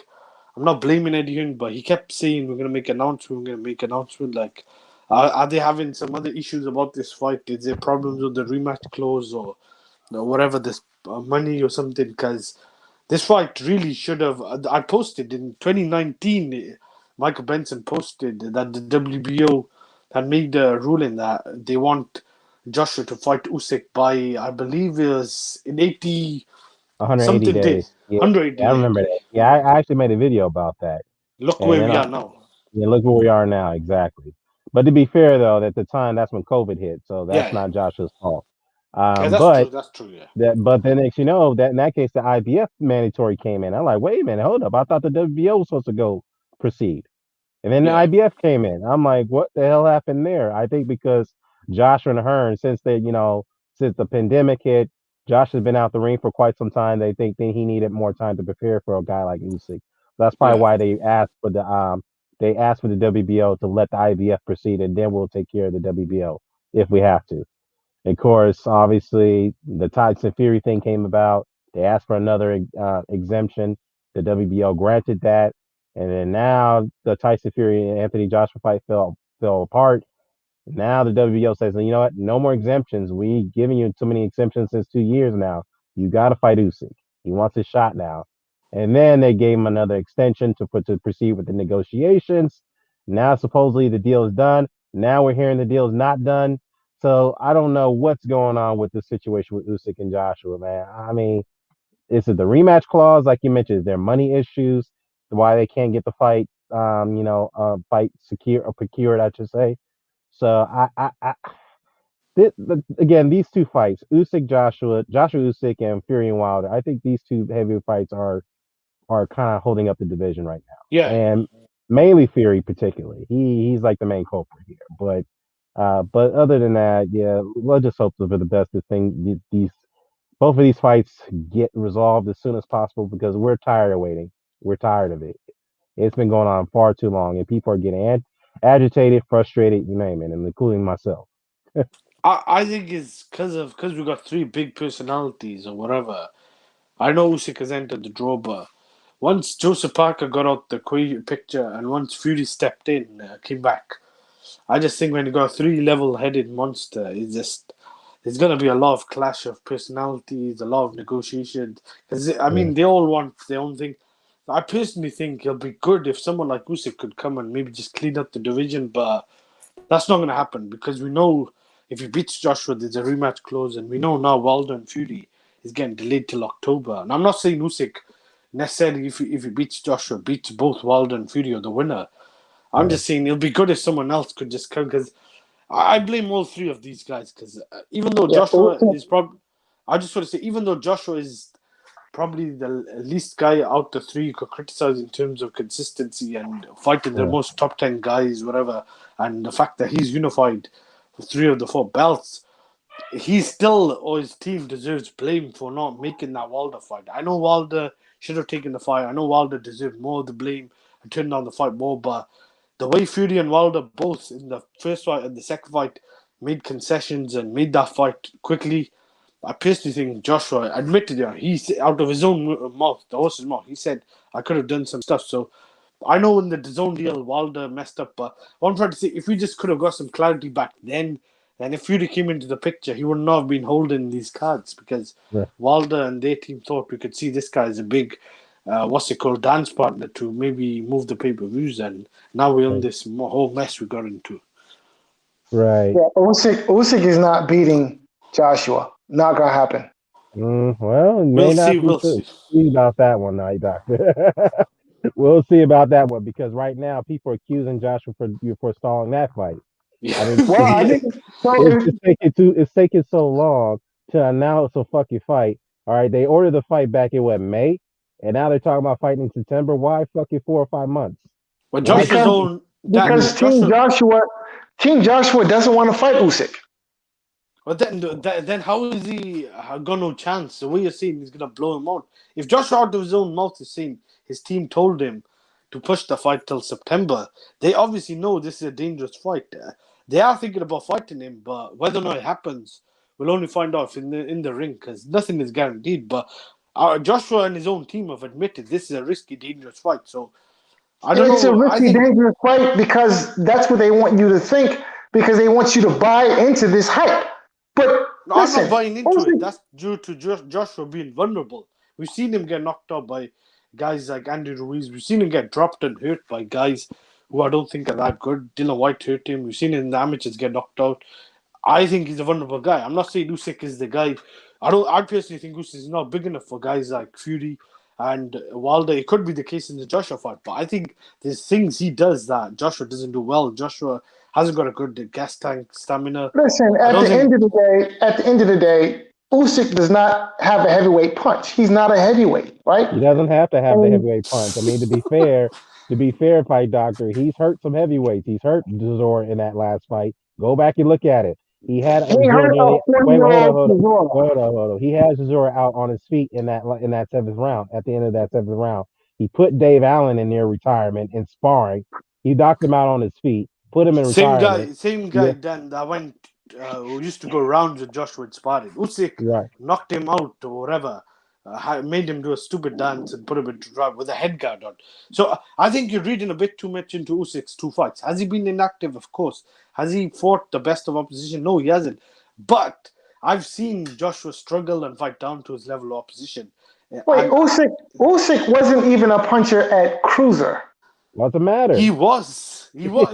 Speaker 2: I'm not blaming Eddie Hearn, but he kept saying we're gonna make announcement, we're gonna make announcement. Like, are they having some other issues about this fight? Is there problems with the rematch clause or whatever this money or something? Because this fight really should have. I posted in 2019. Michael Benson posted that the WBO had made a ruling that they want Joshua to fight Usyk by, I believe, it was in 80
Speaker 1: 180
Speaker 2: something
Speaker 1: days.
Speaker 2: days,
Speaker 1: Yeah,
Speaker 2: 180
Speaker 1: I
Speaker 2: days.
Speaker 1: remember that. Yeah, I actually made a video about that.
Speaker 2: Look
Speaker 1: And
Speaker 2: where
Speaker 1: then
Speaker 2: we are now.
Speaker 1: yeah, look where we are now, exactly. But to be fair, though, at the time, that's when COVID hit, so that's
Speaker 2: Yeah,
Speaker 1: not Joshua's fault.
Speaker 2: yeah, that's
Speaker 1: But
Speaker 2: true. That's true. Yeah,
Speaker 1: but then next, that in that case, the IBF mandatory came in. I'm like, wait a minute, hold up. I thought the WBO was supposed to go proceed. And then the
Speaker 2: yeah,
Speaker 1: IBF came in. I'm like, what the hell happened there? I think because Josh and Hearn, since the pandemic hit, Josh has been out the ring for quite some time. They think that he needed more time to prepare for a guy like Usyk. That's probably
Speaker 2: yeah,
Speaker 1: why they asked for the WBO to let the IBF proceed, and then we'll take care of the WBO if we have to. Of course, obviously, the Tyson Fury thing came about. They asked for another exemption. The WBO granted that, and then now the Tyson Fury and Anthony Joshua fight fell apart. Now the WBO says, you know what? No more exemptions. We giving you too many exemptions since 2 years now. You got to fight Usyk. He wants his shot now. And then they gave him another extension to proceed with the negotiations. Now supposedly the deal is done. Now we're hearing the deal is not done. So I don't know what's going on with the situation with Usyk and Joshua, man. I mean, is it the rematch clause, like you mentioned? Is there money issues? Why they can't get the fight, fight secure or procured, I should say. So again, these two fights, Usyk Joshua, Joshua Usyk and Fury and Wilder. I think these two heavy fights are kind of holding up the division right now,
Speaker 2: yeah.
Speaker 1: and mainly Fury particularly. He's like the main culprit here, but other than that, yeah, let's just hope for the best. The thing these both of these fights get resolved as soon as possible because we're tired of waiting. We're tired of it. It's been going on far too long, and people are getting agitated, frustrated, you name it, and including myself.
Speaker 2: I think it's because we got three big personalities or whatever. I know Usyk has entered the draw, but once Joseph Parker got out the picture and once Fury stepped in, came back, I just think when you got a three level-headed monster, it's just there's gonna be a lot of clash of personalities, a lot of negotiations. Because I
Speaker 1: Yeah.
Speaker 2: mean, they all want their own thing. I personally think it'll be good if someone like Usyk could come and maybe just clean up the division, but that's not gonna happen because we know if he beats Joshua, there's a rematch clause, and we know now Wilder and Fury is getting delayed till October. And I'm not saying Usyk necessarily if he beats Joshua, beats both Wilder and Fury or the winner. I'm
Speaker 1: Yeah.
Speaker 2: just saying it'll be good if someone else could just come because I blame all three of these guys because even though
Speaker 3: Yeah,
Speaker 2: Joshua
Speaker 3: Usyk,
Speaker 2: is probably, I just want to say even though Joshua is probably the least guy out the three you could criticize in terms of consistency and fighting the
Speaker 1: Yeah.
Speaker 2: most top 10 guys, whatever, and the fact that he's unified for three of the four belts, he still or his team deserves blame for not making that Wilder fight. I know Wilder should have taken the fight. I know Wilder deserved more of the blame and turned down the fight more, but the way Fury and Wilder both in the first fight and the second fight made concessions and made that fight quickly, I personally think Joshua admitted it. He out of his own mouth, the horse's mouth, he said I could have done some stuff. So I know in the DAZN deal, Wilder messed up, but what I'm trying to say, if we just could have got some clarity back then, and if Fury came into the picture, he would not have been holding these cards because
Speaker 1: Yeah.
Speaker 2: Wilder and their team thought we could see this guy as a big, dance partner to maybe move the pay-per-views, and now we're in
Speaker 1: Right.
Speaker 2: this whole mess we got into.
Speaker 1: Right.
Speaker 3: yeah, Usyk is not beating Joshua. Not gonna happen.
Speaker 1: Well, it
Speaker 2: We'll
Speaker 1: may
Speaker 2: see,
Speaker 1: not be
Speaker 2: we'll
Speaker 1: true.
Speaker 2: see.
Speaker 1: See about that one, night doctor. We'll see about that one because right now people are accusing Joshua for stalling that fight. I
Speaker 2: Yeah,
Speaker 1: mean,
Speaker 3: Well, I
Speaker 2: yeah.
Speaker 3: think so.
Speaker 1: it's taking so long to announce a fucking fight. All right, they ordered the fight back in what May, and now they're talking about fighting in September. Why fucking 4 or 5 months?
Speaker 2: Well,
Speaker 1: Why?
Speaker 2: Joshua's
Speaker 3: Because
Speaker 2: own
Speaker 3: because
Speaker 2: Dan, Joshua.
Speaker 3: Team Joshua doesn't want to fight Usyk.
Speaker 2: But then how is he got no chance? The way you're saying he's gonna blow him out. If Joshua out of his own mouth is saying his team told him to push the fight till September, they obviously know this is a dangerous fight. They are thinking about fighting him, but whether or not it happens, we'll only find out in the ring because nothing is guaranteed. But Joshua and his own team have admitted this is a risky, dangerous fight. So I don't
Speaker 3: It's a
Speaker 2: know. I
Speaker 3: risky,
Speaker 2: think
Speaker 3: dangerous fight because that's what they want you to think. Because they want you to buy into this hype. But
Speaker 2: no, I'm not
Speaker 3: listen,
Speaker 2: buying into it.
Speaker 3: Usyk,
Speaker 2: That's due to Joshua being vulnerable. We've seen him get knocked out by guys like Andy Ruiz. We've seen him get dropped and hurt by guys who I don't think are that good. Dylan White hurt him. We've seen him in the amateurs get knocked out. I think he's a vulnerable guy. I'm not saying Usyk is the guy. I personally think Usyk is not big enough for guys like Fury and Wilder. It could be the case in the Joshua fight, but I think there's things he does that Joshua doesn't do well. Joshua hasn't got a good gas tank stamina.
Speaker 3: listen.
Speaker 2: I don't think
Speaker 3: At the end of the day, Usyk does not have a heavyweight punch. He's not a heavyweight, right?
Speaker 1: He doesn't have to have the
Speaker 3: And
Speaker 1: heavyweight punch. I mean, to be fair, fight doctor, he's hurt some heavyweights. He's hurt Zor in that last fight. Go back and look at it. He had
Speaker 3: he
Speaker 1: Zor
Speaker 3: hurt a
Speaker 1: nearly. Wait, wait,
Speaker 3: 40-year-old Chisora.
Speaker 1: hold on. He has Zor out on his feet in that seventh round. At the end of that seventh round, he put Dave Allen in near retirement in sparring. He knocked him out on his feet, put him in retirement.
Speaker 2: Same guy
Speaker 1: Yeah,
Speaker 2: then that went who used to go rounds with Joshua and sparring. Usyk
Speaker 1: right.
Speaker 2: knocked him out or whatever, made him do a stupid dance and put him into drive with a head guard on. So I think you're reading a bit too much into Usyk's two fights. Has he been inactive? Of course. Has he fought the best of opposition? No, he hasn't. But I've seen Joshua struggle and fight down to his level of opposition.
Speaker 3: Wait,
Speaker 2: And
Speaker 3: Usyk wasn't even a puncher at cruiser.
Speaker 1: What's the matter?
Speaker 2: he was. He was.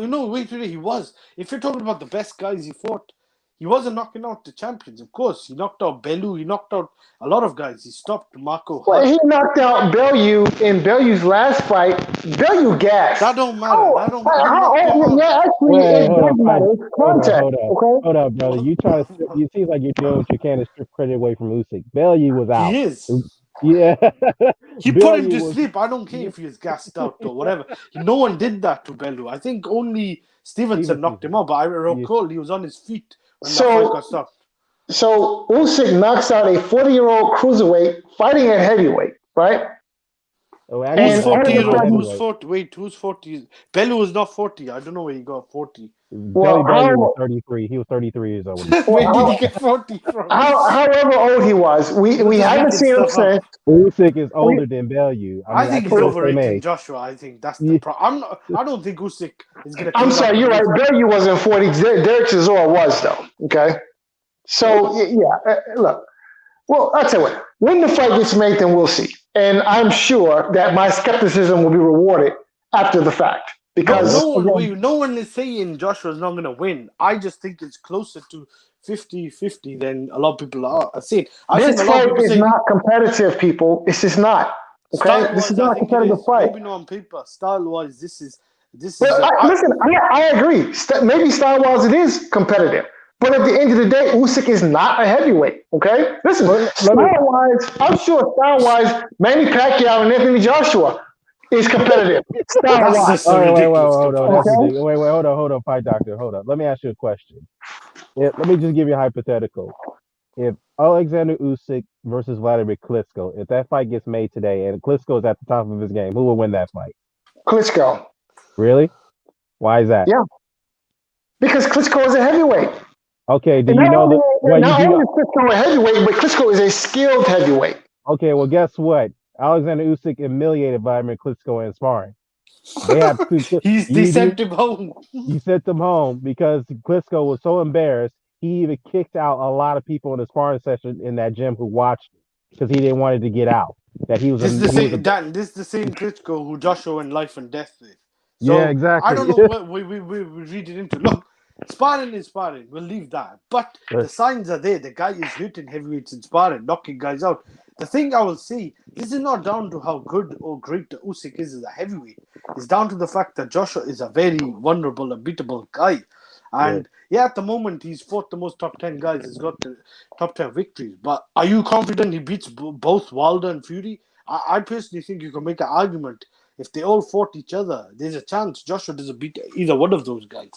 Speaker 2: He was. If you're talking about the best guys he fought, he wasn't knocking out the champions. Of course, he knocked out Bellew. He knocked out a lot of guys. He stopped Marco
Speaker 3: Well,
Speaker 2: Hunt.
Speaker 3: he knocked out Bellew in Bellew's last fight. Bellew gassed.
Speaker 2: That don't matter. He
Speaker 3: How
Speaker 2: knocked him out.
Speaker 3: yeah, actually,
Speaker 1: Wait,
Speaker 3: it
Speaker 1: hold
Speaker 3: does
Speaker 1: up,
Speaker 3: matter. It's contact, okay?
Speaker 1: hold up, brother. You trying to? You seem like you're doing what you can to strip credit away from Usyk. Bellew was out.
Speaker 2: He is.
Speaker 1: Yeah,
Speaker 2: He put him
Speaker 1: Bellew
Speaker 2: to
Speaker 1: was.
Speaker 2: sleep. I don't care if he was gassed out or whatever. No one did that to Bellew. I think only Stevenson knocked him
Speaker 1: Stevenson.
Speaker 2: out, but I
Speaker 1: Yeah,
Speaker 2: recall he was on his feet when that fight got
Speaker 3: So,
Speaker 2: stopped.
Speaker 3: Usyk knocks out a 40-year-old cruiserweight fighting at heavyweight, right?
Speaker 1: Oh, actually,
Speaker 2: Who's
Speaker 3: And
Speaker 1: he's
Speaker 3: all
Speaker 2: 40
Speaker 3: of
Speaker 1: actually
Speaker 3: a
Speaker 2: year
Speaker 1: light
Speaker 2: old?
Speaker 3: sudden,
Speaker 2: Who's
Speaker 1: heavyweight.
Speaker 2: 40? Wait, who's 40? Bellew is not 40. I don't know where he got 40.
Speaker 1: Belly
Speaker 3: well,
Speaker 1: Bellew was 33. He was 33 years old when he fought.
Speaker 2: Where did he
Speaker 3: well,
Speaker 2: get 40 from?
Speaker 3: however old he was,
Speaker 2: You're
Speaker 3: we
Speaker 2: just
Speaker 3: haven't
Speaker 2: making
Speaker 3: seen him
Speaker 2: stuff up.
Speaker 3: since.
Speaker 1: Usyk is
Speaker 3: We,
Speaker 1: older than Bellew. I
Speaker 2: I
Speaker 1: mean, I
Speaker 2: think
Speaker 1: think
Speaker 2: he's
Speaker 1: they're the same
Speaker 2: overrating
Speaker 1: age.
Speaker 2: Joshua. I think that's the
Speaker 1: Yeah.
Speaker 2: problem. I don't think Usyk is gonna
Speaker 3: I'm
Speaker 2: come back
Speaker 3: sorry,
Speaker 2: and
Speaker 3: you're right.
Speaker 2: lose.
Speaker 3: Bellew wasn't 40. Derek Chisora was though. Okay, so yeah, look. Well, I'll tell you what. When the fight gets made, then we'll see. And I'm sure that my skepticism will be rewarded after the fact
Speaker 2: No,
Speaker 1: Yep.
Speaker 3: because again,
Speaker 2: no one is saying Joshua's not gonna win. I just think it's closer to 50-50 than a lot of people are saying. I've seen
Speaker 3: this
Speaker 2: a lot of
Speaker 3: fight
Speaker 2: people
Speaker 3: is
Speaker 2: say
Speaker 3: not competitive, people. It's just not. Okay,
Speaker 2: style
Speaker 3: this is
Speaker 2: wise, I
Speaker 3: not a
Speaker 2: think it
Speaker 3: competitive
Speaker 2: is.
Speaker 3: fight.
Speaker 2: Maybe not on paper. Style wise, this
Speaker 3: But
Speaker 2: is
Speaker 3: listen, I agree. Maybe style wise it is competitive. But at the end of the day, Usyk is not a heavyweight. Okay? Listen,
Speaker 1: Well, let me.
Speaker 3: style wise, I'm sure style wise, Manny Pacquiao and Anthony Joshua is competitive. Style
Speaker 2: that's
Speaker 3: wise.
Speaker 2: just a
Speaker 1: All right, wait,
Speaker 2: ridiculous
Speaker 1: hold on. That's
Speaker 2: comparison.
Speaker 3: Okay?
Speaker 1: ridiculous. Wait, hold on, fight doctor, hold on. Let me ask you a question. Let me just give you a hypothetical. If Alexander Usyk versus Vladimir Klitschko, if that fight gets made today and Klitschko is at the top of his game, who will win that fight?
Speaker 3: Klitschko.
Speaker 1: Really? Why is that?
Speaker 3: Yeah. Because Klitschko is a heavyweight.
Speaker 1: Okay. Do
Speaker 3: And
Speaker 1: you
Speaker 3: not
Speaker 1: know
Speaker 3: only,
Speaker 1: the? Well, you
Speaker 3: not
Speaker 1: do.
Speaker 3: only is Klitschko a heavyweight, but Klitschko is a skilled heavyweight.
Speaker 1: Okay. Well, guess what? Alexander Usyk humiliated Vladimir Klitschko in sparring. They have two.
Speaker 2: They
Speaker 1: You do.
Speaker 2: sent him home.
Speaker 1: You sent them home because Klitschko was so embarrassed. He even kicked out a lot of people in the sparring session in that gym who watched because he didn't want it to get out that he was a
Speaker 2: This is the
Speaker 1: he was a
Speaker 2: same Dan. This is the same Klitschko who Joshua in life and death with.
Speaker 1: yeah,
Speaker 2: So I don't
Speaker 1: exactly.
Speaker 2: know what we read it into. Look, sparring is sparring. We'll leave that. But the signs are there. The guy is hitting heavyweights in sparring, knocking guys out. The thing I will say, this is not down to how good or great Usyk is as a heavyweight. It's down to the fact that Joshua is a very vulnerable, unbeatable guy.
Speaker 1: Yeah.
Speaker 2: And yeah, at the moment he's fought the most top 10 guys. He's got the top 10 victories. But are you confident he beats both Wilder and Fury? I personally think you can make an argument if they all fought each other. There's a chance Joshua doesn't beat either one of those guys.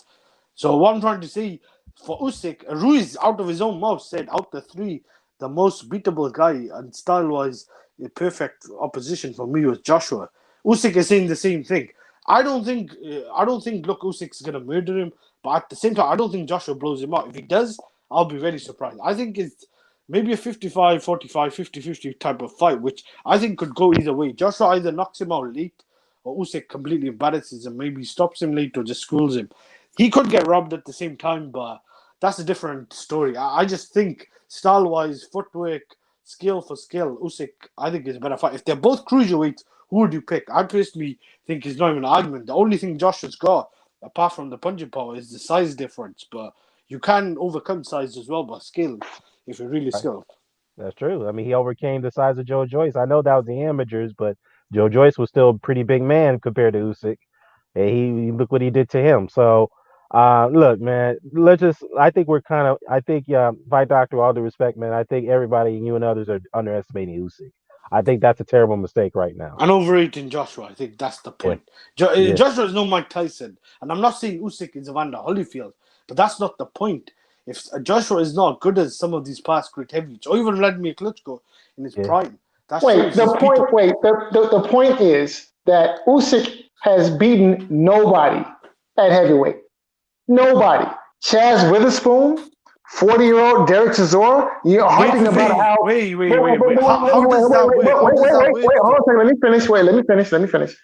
Speaker 2: So what I'm trying to say for Usyk, Ruiz out of his own mouth said out the three, the most beatable guy and style-wise, a perfect opposition for me was Joshua. Usyk is saying the same thing. I don't think. Look, Usyk's gonna murder him, but at the same time, I don't think Joshua blows him out. If he does, I'll be very surprised. I think it's maybe a 55-45, 50-50 type of fight, which I think could go either way. Joshua either knocks him out late, or Usyk completely embarrasses him, maybe stops him late or just schools him. He could get robbed at the same time, but that's a different story. I just think style-wise, footwork, skill for skill, Usyk, I think is a better fight. If they're both cruiserweights, who would you pick? I personally think it's not even an argument. The only thing Joshua's got, apart from the punching power, is the size difference. But you can overcome size as well by skill if you're really
Speaker 1: Right.
Speaker 2: skilled.
Speaker 1: That's true. I mean, he overcame the size of Joe Joyce. I know that was the amateurs, but Joe Joyce was still a pretty big man compared to Usyk. And look what he did to him. So, look, man, let's just. I think we're kind of. I think, by Doctor, all due respect, man. I think everybody, you and others, are underestimating Usyk. I think that's a terrible mistake right now.
Speaker 2: And overrating Joshua, I think that's the
Speaker 1: Yeah,
Speaker 2: point.
Speaker 1: yeah,
Speaker 2: Joshua is no Mike Tyson. And I'm not saying Usyk is Evander Holyfield, but that's not the point. If Joshua is not good as some of these past great heavyweights, or even Vladimir Klitschko in his
Speaker 1: yeah.
Speaker 2: prime, that shows he's beatable.
Speaker 3: The point is that Usyk has beaten nobody at heavyweight. Nobody. Chaz Witherspoon, 40-year-old Derek Chisora, you're harping about how.
Speaker 2: Wait. How does that work? How does that work,
Speaker 3: Hold on a
Speaker 2: though?
Speaker 3: second. Let me finish. Wait, let me finish.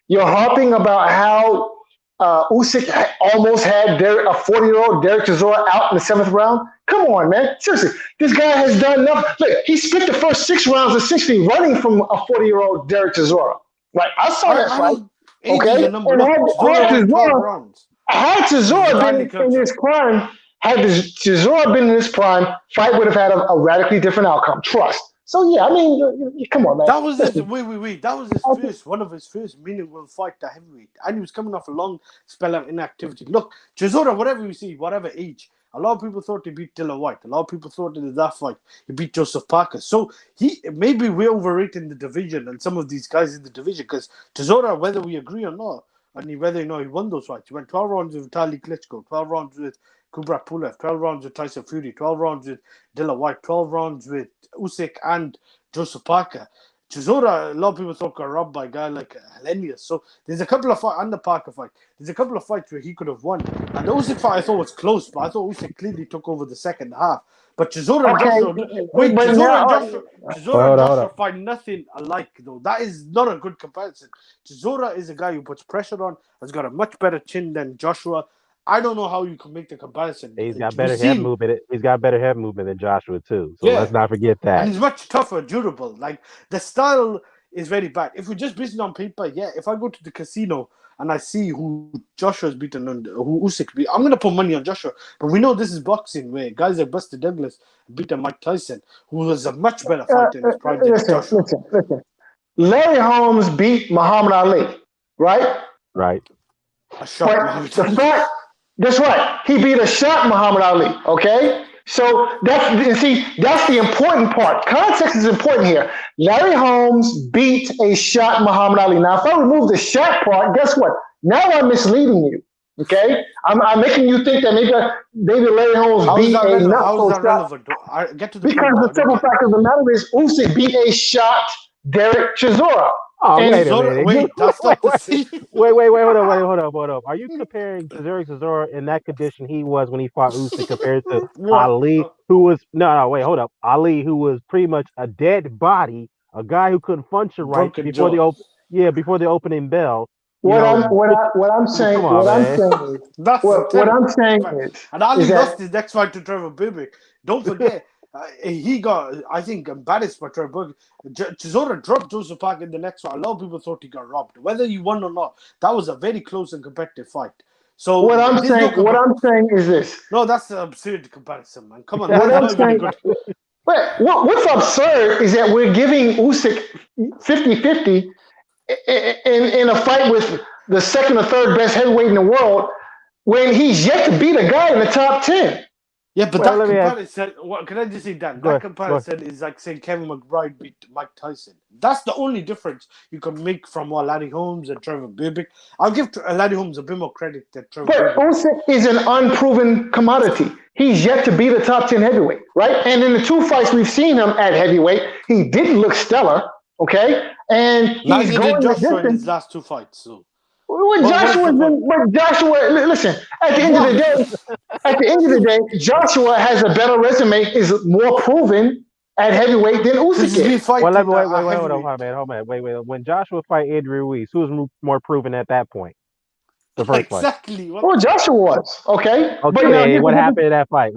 Speaker 3: You're harping about how Usyk almost had a 40-year-old Derek Chisora out in the seventh round. Come on, man. Seriously, this guy has done nothing. Look, he spent the first 6 rounds of 60 running from a 40-year-old Derek Chisora. Like, I saw that
Speaker 2: I
Speaker 3: fight.
Speaker 2: don't. Age is
Speaker 3: Okay?
Speaker 2: a number.
Speaker 3: And
Speaker 2: Look, Chisora went 12
Speaker 3: Chisora,
Speaker 2: rounds.
Speaker 3: had
Speaker 2: He's
Speaker 3: Chisora
Speaker 2: entirely
Speaker 3: been in
Speaker 2: correct.
Speaker 3: his prime, had Chisora been in his prime, fight would have had a radically different outcome. Trust. So yeah, I mean, come on, man.
Speaker 2: That was his.
Speaker 3: Listen,
Speaker 2: Wait. That was his first, one of his first meaningful fight at heavyweight, and he was coming off a long spell of inactivity. Look, Chisora, whatever you see, whatever age, a lot of people thought he beat Dillian White. A lot of people thought in that fight he beat Joseph Parker. So maybe we're overrating the division and some of these guys in the division because Chisora, whether we agree or not, and whether or not he won those fights, he went 12 rounds with Vitaly Klitschko, 12 rounds with Kubrat Pulev, 12 rounds with Tyson Fury, 12 rounds with Dillian White, 12 rounds with Usyk and Joseph Parker. Chisora, a lot of people thought got robbed by a guy like Hellenius. So there's a couple of fights, and the Parker fight. There's a couple of fights where he could have won. And the Usyk fight I thought was close, but I thought Usyk clearly took over the second half. But Chisora and Joshua, wait,
Speaker 3: but
Speaker 2: Chisora
Speaker 3: now,
Speaker 2: and Joshua fight nothing alike though. That is not a good comparison. Chisora is a guy who puts pressure on, has got a much better chin than Joshua. I don't know how you can make the comparison.
Speaker 1: He's got better head movement. He's got better head movement than Joshua too. So
Speaker 2: Yeah.
Speaker 1: let's not forget that.
Speaker 2: And he's much tougher, durable. Like the style is very bad. If we just base it on paper, yeah. If I go to the casino and I see who Joshua's beaten and who Usyk beat, I'm gonna put money on Joshua. But we know this is boxing, where guys like Buster Douglas beaten Mike Tyson, who was a much better fighter in his prime than Joshua.
Speaker 3: Listen. Larry Holmes beat Muhammad Ali, right?
Speaker 1: Right.
Speaker 2: A shot Muhammad Ali.
Speaker 3: That's right. He beat a shot Muhammad Ali. Okay, so that's the important part. Context is important here. Larry Holmes beat a shot Muhammad Ali. Now, if I remove the shot part, guess what? Now I'm misleading you. Okay, I'm making you think that maybe Larry Holmes beat a not so shot.
Speaker 2: Get to the
Speaker 3: because
Speaker 2: point,
Speaker 3: the simple fact of the matter is Usyk beat a shot Derek Chisora.
Speaker 1: Oh, wait a minute.
Speaker 2: Wait, that's not the same.
Speaker 1: Wait, hold up. Are you comparing Chisora in that condition he was when he fought Usyk compared to Ali, who was wait, hold up. Ali, who was pretty much a dead body, a guy who couldn't function right before the opening bell.
Speaker 3: What I'm saying is,
Speaker 2: and Ali lost his next fight to Trevor Bibbick. Don't forget. He got, I think, embarrassed by Trevor. Chisora dropped Joseph Parker in the next fight. A lot of people thought he got robbed. Whether he won or not, that was a very close and competitive fight. So
Speaker 3: what I'm saying is this.
Speaker 2: No, that's an absurd comparison, man. Come on.
Speaker 3: What's absurd is that we're giving Usyk 50-50 in a fight with the second or third best heavyweight in the world when he's yet to beat a guy in the top 10.
Speaker 2: Yeah, but that comparison, can I just say that? That comparison is like saying Kevin McBride beat Mike Tyson. That's the only difference you can make from Larry Holmes and Trevor Bibbick. I'll give Larry Holmes a bit more credit than Trevor Bibbick.
Speaker 3: But Usyk is an unproven commodity. He's yet to be the top 10 heavyweight, right? And in the two fights we've seen him at heavyweight, he didn't look stellar, okay? And he's going
Speaker 2: Joshua in his last two fights, so.
Speaker 3: Joshua, listen. At the end of the day, Joshua has a better resume, is more proven at heavyweight than Usyk is.
Speaker 1: Hold on. Wait. When Joshua fight Andrew Ruiz, who was more proven at that point? The first fight.
Speaker 2: Exactly.
Speaker 3: Well, Joshua was okay.
Speaker 1: Okay. What happened in that fight?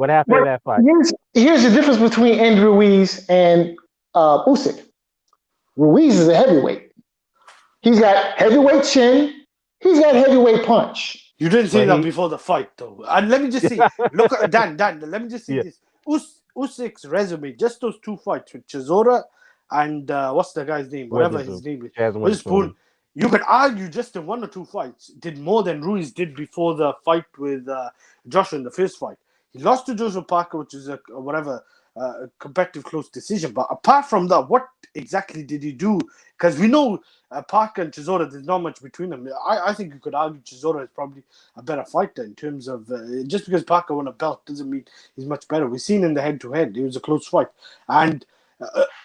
Speaker 3: Here's the difference between Andrew Ruiz and Usyk. Ruiz is a heavyweight. He's got heavyweight chin. He's got heavyweight punch.
Speaker 2: You didn't say that before the fight, though. And let me just say, look at Dan. Let me just say this: Usyk's resume, just those two fights with Chisora and what's the guy's name? Whatever his name is. You could argue just in one or two fights did more than Ruiz did before the fight with Joshua in the first fight. He lost to Joseph Parker, which is a competitive close decision. But apart from that, what exactly did he do? Because we know Parker and Chisora, there's not much between them. I think you could argue Chisora is probably a better fighter in terms of just because Parker won a belt doesn't mean he's much better. We've seen in the head-to-head, it was a close fight. And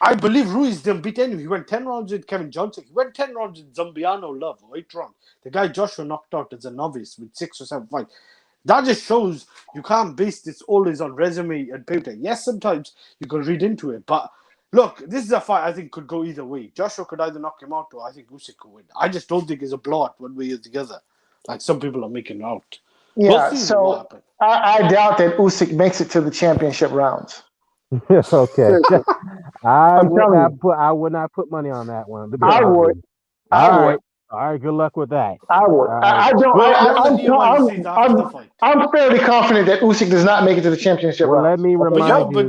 Speaker 2: I believe Ruiz didn't beat anyone. He went 10 rounds with Kevin Johnson. He went 10 rounds with Zombiano Love, or 8 rounds. The guy Joshua knocked out as a novice with 6 or 7 fights. That just shows you can't base this always on resume and paper. Yes, sometimes you can read into it. But look, this is a fight I think could go either way. Joshua could either knock him out or I think Usyk could win. I just don't think it's a blowout one way or the other. Like some people are making out.
Speaker 3: Yeah, so I doubt that Usyk makes it to the championship rounds.
Speaker 1: Okay. I would not put money on that one.
Speaker 3: I would.
Speaker 1: All right, good luck with that.
Speaker 3: I would. I'm fairly confident that Usyk does not make it to the championship round.
Speaker 1: Let me remind you.
Speaker 2: I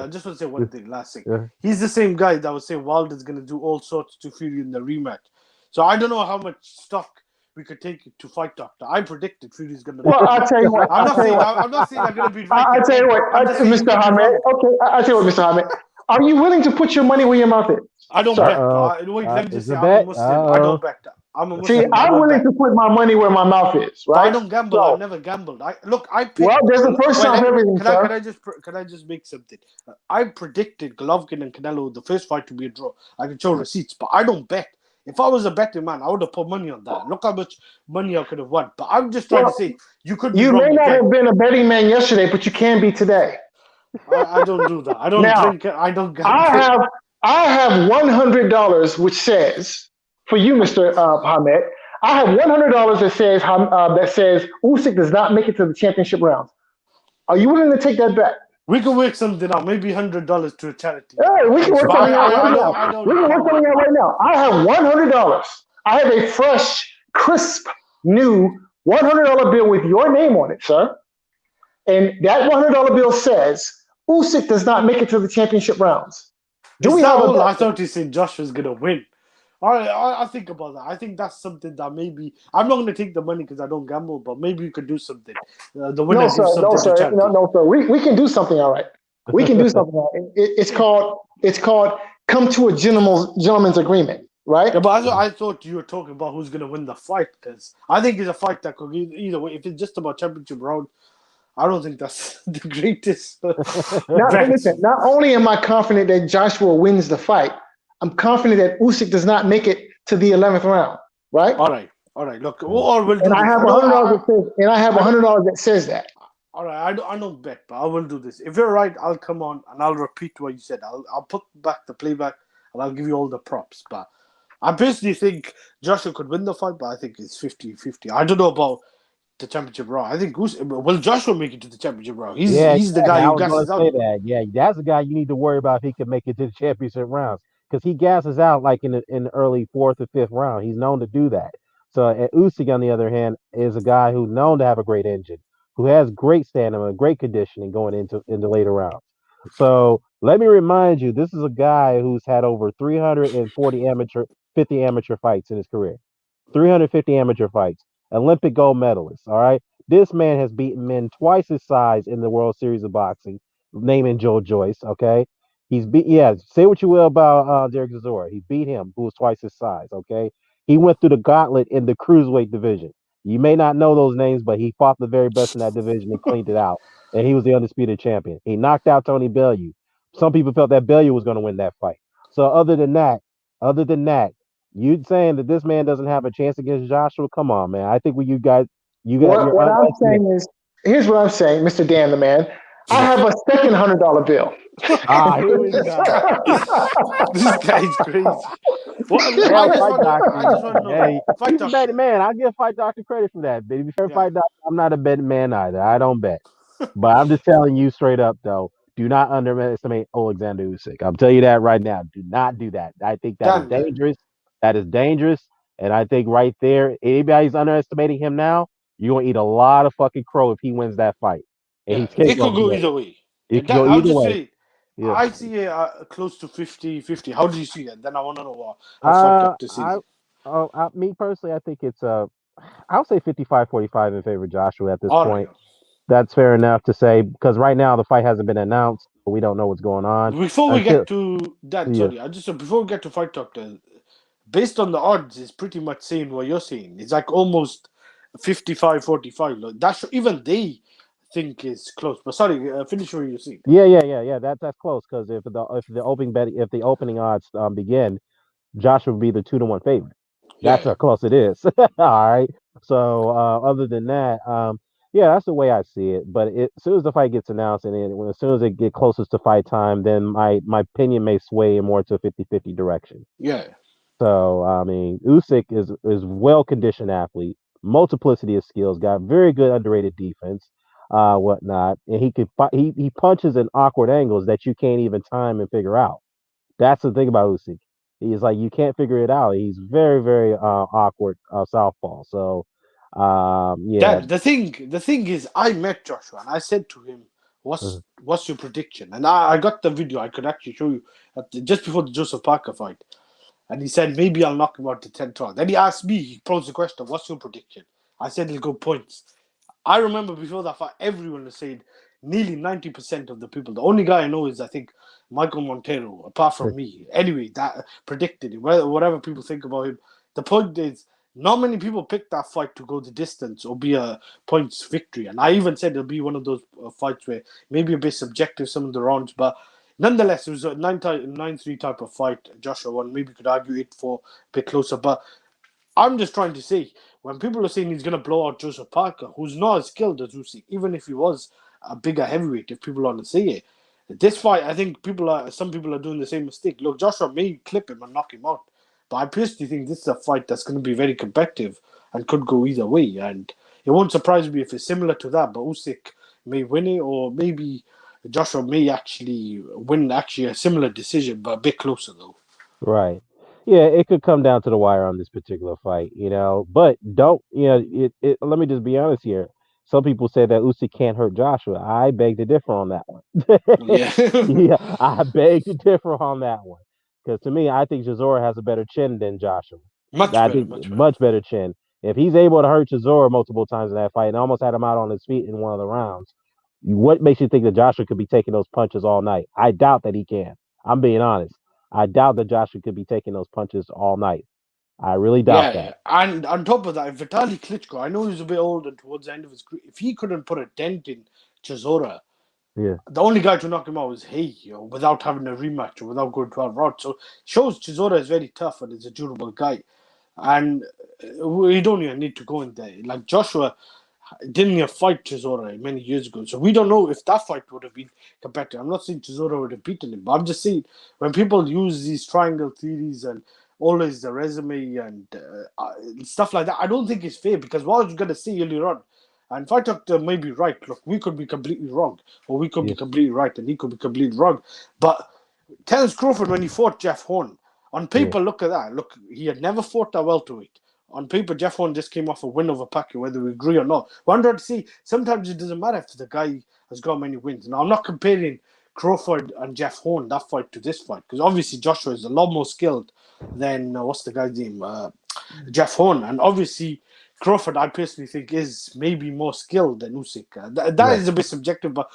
Speaker 2: just want to say one thing, last thing. Yeah. He's the same guy that was saying Wilder's going to do all sorts to Fury in the rematch. So I don't know how much stock we could take to Fight Doctor. I predicted Fury's going to.
Speaker 3: Well, I'll tell you what.
Speaker 2: I'm not saying I'm going to be right.
Speaker 3: I'll tell you what, Mr. Hamed. Okay, I'll tell you what, Mr. Hamed. Are you willing to put your money where your mouth is?
Speaker 2: I don't bet. Let me just say, I'm a Muslim. I don't bet. I'm a
Speaker 3: See,
Speaker 2: Muslim. I
Speaker 3: I'm
Speaker 2: don't
Speaker 3: willing
Speaker 2: bet.
Speaker 3: to put my money where my mouth is,
Speaker 2: But I
Speaker 3: right?
Speaker 2: don't gamble. I've
Speaker 3: So,
Speaker 2: never gambled. I picked.
Speaker 3: well, there's a first
Speaker 2: Wait,
Speaker 3: time for everything,
Speaker 2: can I
Speaker 3: sir.
Speaker 2: just make something? I predicted Golovkin and Canelo the first fight to be a draw. I can show receipts, but I don't bet. If I was a betting man, I would have put money on that. Look how much money I could have won. But I'm just trying to
Speaker 3: Well,
Speaker 2: say you could be
Speaker 3: you may
Speaker 2: wrong
Speaker 3: not
Speaker 2: again.
Speaker 3: have been a betting man yesterday, but you can be today.
Speaker 2: I don't do that. I don't
Speaker 3: Now,
Speaker 2: drink. I don't
Speaker 3: I
Speaker 2: gamble.
Speaker 3: have I have $100 which says for you, Mr. Hamed. I have $100 that says Usyk does not make it to the championship rounds. Are you willing to take that bet?
Speaker 2: We can work something out. Maybe $100 to a charity.
Speaker 3: Hey, we can work
Speaker 2: But
Speaker 3: something out right now.
Speaker 2: I
Speaker 3: We
Speaker 2: don't
Speaker 3: can work
Speaker 2: gamble.
Speaker 3: something out right now. I have $100. I have a fresh, crisp, new $100 bill with your name on it, sir. And that $100 bill says Usyk does not make it to the championship rounds. Do
Speaker 2: Is
Speaker 3: we
Speaker 2: that
Speaker 3: have a
Speaker 2: all?
Speaker 3: bet,
Speaker 2: I
Speaker 3: sir?
Speaker 2: thought you said Josh was gonna win. All right, I think about that. I think that's something that maybe I'm not gonna take the money because I don't gamble, but maybe you could do something. The winner
Speaker 3: No, sir.
Speaker 2: gives
Speaker 3: No,
Speaker 2: something to
Speaker 3: sir. No,
Speaker 2: charity.
Speaker 3: no, sir. We can do something. All right. We can do something. All right. It's called come to a gentleman's agreement, right?
Speaker 2: Yeah, but I thought you were talking about who's gonna win the fight because I think it's a fight that could either way. If it's just about championship round, I don't think that's the greatest
Speaker 3: Now,
Speaker 2: bet.
Speaker 3: listen. Not only am I confident that Joshua wins the fight, I'm confident that Usyk does not make it to the 11th round, right?
Speaker 2: All right. Look, or we'll
Speaker 3: And
Speaker 2: do
Speaker 3: I
Speaker 2: this.
Speaker 3: have $100 that says,
Speaker 2: I don't.
Speaker 3: that says that.
Speaker 2: All right, I don't bet, but I will do this. If you're right, I'll come on and I'll repeat what you said. I'll put back the playback and I'll give you all the props. But I personally think Joshua could win the fight, but I think it's 50-50. I don't know about the championship round. I think will Joshua make it to the championship round?
Speaker 1: Yeah,
Speaker 2: He's the
Speaker 1: exactly.
Speaker 2: guy
Speaker 1: I
Speaker 2: who
Speaker 1: was going
Speaker 2: gasses
Speaker 1: to say
Speaker 2: out.
Speaker 1: that. Yeah, that's the guy you need to worry about if he can make it to the championship rounds because he gasses out like in the early fourth or fifth round. He's known to do that. So Usyk, on the other hand, is a guy who's known to have a great engine, who has great stamina, great conditioning going into later rounds. So let me remind you, this is a guy who's had over 50 amateur fights in his career. 350 amateur fights, Olympic gold medalist. All right. This man has beaten men twice his size in the World Series of Boxing, naming Joe Joyce. Okay. Yeah, say what you will about Derek Chisora. He beat him, who was twice his size. Okay. He went through the gauntlet in the cruiserweight division. You may not know those names, but he fought the very best in that division and cleaned it out. And he was the undisputed champion. He knocked out Tony Bellew. Some people felt that Bellew was going to win that fight. So other than that, you saying that this man doesn't have a chance against Joshua? Come on, man. I think when
Speaker 3: What
Speaker 1: you're
Speaker 3: what I'm
Speaker 1: underestimating.
Speaker 3: saying is, here's what I'm saying, Mr. Dan the man. I have a second $100 bill.
Speaker 1: Here we
Speaker 2: this
Speaker 1: go.
Speaker 2: guy, this guy is crazy. Well,
Speaker 1: All
Speaker 2: I
Speaker 1: right,
Speaker 2: just
Speaker 1: Fight
Speaker 2: want to know. I
Speaker 1: Doctor.
Speaker 2: just want to know.
Speaker 1: Hey,
Speaker 2: Fight
Speaker 1: he's a betting
Speaker 2: doctor.
Speaker 1: man. I give Fight Doctor credit for that. But to be fair,
Speaker 2: Yeah.
Speaker 1: Fight Doctor, I'm not a betting man either. I don't bet. But I'm just telling you straight up, though. Do not underestimate Alexander Usyk. I'll tell you that right now. Do not do that. I think that is
Speaker 2: Dan.
Speaker 1: dangerous. That is dangerous. And I think right there, anybody's underestimating him now, you're gonna eat a lot of fucking crow if he wins that fight. And
Speaker 2: Yeah,
Speaker 1: he's
Speaker 2: it
Speaker 1: capable
Speaker 2: could
Speaker 1: of
Speaker 2: go
Speaker 1: doing
Speaker 2: either way.
Speaker 1: it.
Speaker 2: Yeah,
Speaker 1: It could go
Speaker 2: I'll
Speaker 1: either
Speaker 2: just
Speaker 1: way.
Speaker 2: say
Speaker 1: Yeah.
Speaker 2: I see it close to 50-50. How do you see it? Then I want to know how Fight Doctor sees
Speaker 1: I,
Speaker 2: it.
Speaker 1: me personally, I think it's I'll say 55-45 in favor of Joshua at this
Speaker 2: All right.
Speaker 1: point. That's fair enough to say because right now the fight hasn't been announced. We don't know what's going on
Speaker 2: Before we
Speaker 1: until
Speaker 2: get to that,
Speaker 1: yeah.
Speaker 2: sorry, I just before we get to Fight Doctor, based on the odds, it's pretty much saying what you're saying. It's like almost 55-45. Like that's even they think is close. But sorry, finish what you're saying.
Speaker 1: Yeah. That's close because if the opening odds begin, Joshua would be the 2-1 favorite. That's
Speaker 2: Yeah,
Speaker 1: how close it is. All right. So other than that, yeah, that's the way I see it. But as soon as the fight gets announced and as soon as it get closest to fight time, then my opinion may sway more to a 50-50 direction.
Speaker 2: yeah.
Speaker 1: So I mean, Usyk is well conditioned athlete, multiplicity of skills, got very good underrated defense, whatnot, and he punches in awkward angles that you can't even time and figure out. That's the thing about Usyk. He's like you can't figure it out. He's very awkward southpaw. So yeah.
Speaker 2: Dan, the thing is, I met Joshua and I said to him,
Speaker 1: Mhm.
Speaker 2: "What's your prediction?" And I got the video. I could actually show you just before the Joseph Parker fight. And he said, maybe I'll knock him out to 10th round. Then he asked me, he posed the question, what's your prediction? I said, he'll go points. I remember before that fight, everyone was saying, nearly 90% of the people. The only guy I know is, I think, Michael Montero, apart from me. Anyway, that predicted it. Whatever people think about him. The point is, Not many people pick that fight to go the distance or be a points victory. And I even said it'll be one of those fights where maybe a bit subjective, some of the rounds, but nonetheless, it was a 9-3 type of fight. Joshua won. Maybe you could argue 8-4, a bit closer. But I'm just trying to say, when people are saying he's going to blow out Joseph Parker, who's not as skilled as Usyk, even if he was a bigger heavyweight, if people want to say it, this fight, I think some people are doing the same mistake. Look, Joshua may clip him and knock him out, but I personally think this is a fight that's going to be very competitive and could go either way. And it won't surprise me if it's similar to that, but Usyk may win it, or maybe Joshua may actually win a similar decision, but a bit closer though.
Speaker 1: Right. Yeah, it could come down to the wire on this particular fight, But don't, let me just be honest here. Some people say that Usyk can't hurt Joshua. I beg to differ on that one.
Speaker 2: Yeah.
Speaker 1: Yeah, I beg to differ on that one. Because to me, I think Chisora has a better chin than Joshua.
Speaker 2: Much
Speaker 1: I
Speaker 2: better,
Speaker 1: think
Speaker 2: much better.
Speaker 1: much better chin. If he's able to hurt Chisora multiple times in that fight and almost had him out on his feet in one of the rounds, what makes you think that Joshua could be taking those punches all night? I doubt that he can. I'm being honest. I doubt that Joshua could be taking those punches all night. I really doubt
Speaker 2: Yeah,
Speaker 1: that.
Speaker 2: yeah. And on top of that, Vitaly Klitschko, I know he's a bit older towards the end of his career. If he couldn't put a dent in Chisora,
Speaker 1: Yeah,
Speaker 2: the only guy to knock him out was without having a rematch or without going 12 rounds. So shows Chisora is very tough and is a durable guy. And we don't even need to go in there. Like Joshua didn't even fight Chisora many years ago. So we don't know if that fight would have been competitive. I'm not saying Chisora would have beaten him, but I'm just saying when people use these triangle theories and always the resume and stuff like that, I don't think it's fair because what I was going to say earlier on, and Fight Doctor may be right. Look, we could be completely wrong, or we could be
Speaker 1: yeah,
Speaker 2: completely right, and he could be completely wrong. But Terence Crawford, when he fought Jeff Horn, on
Speaker 1: yeah,
Speaker 2: paper, look at that. Look, he had never fought that welterweight. On paper, Jeff Horn just came off a win over Pacquiao, whether we agree or not. Wonder to see. Sometimes it doesn't matter if the guy has got many wins. Now, I'm not comparing Crawford and Jeff Horn that fight to this fight because obviously Joshua is a lot more skilled than what's the guy's name, Jeff Horn, and obviously Crawford, I personally think, is maybe more skilled than Usyk. That
Speaker 1: right.
Speaker 2: is a bit subjective, but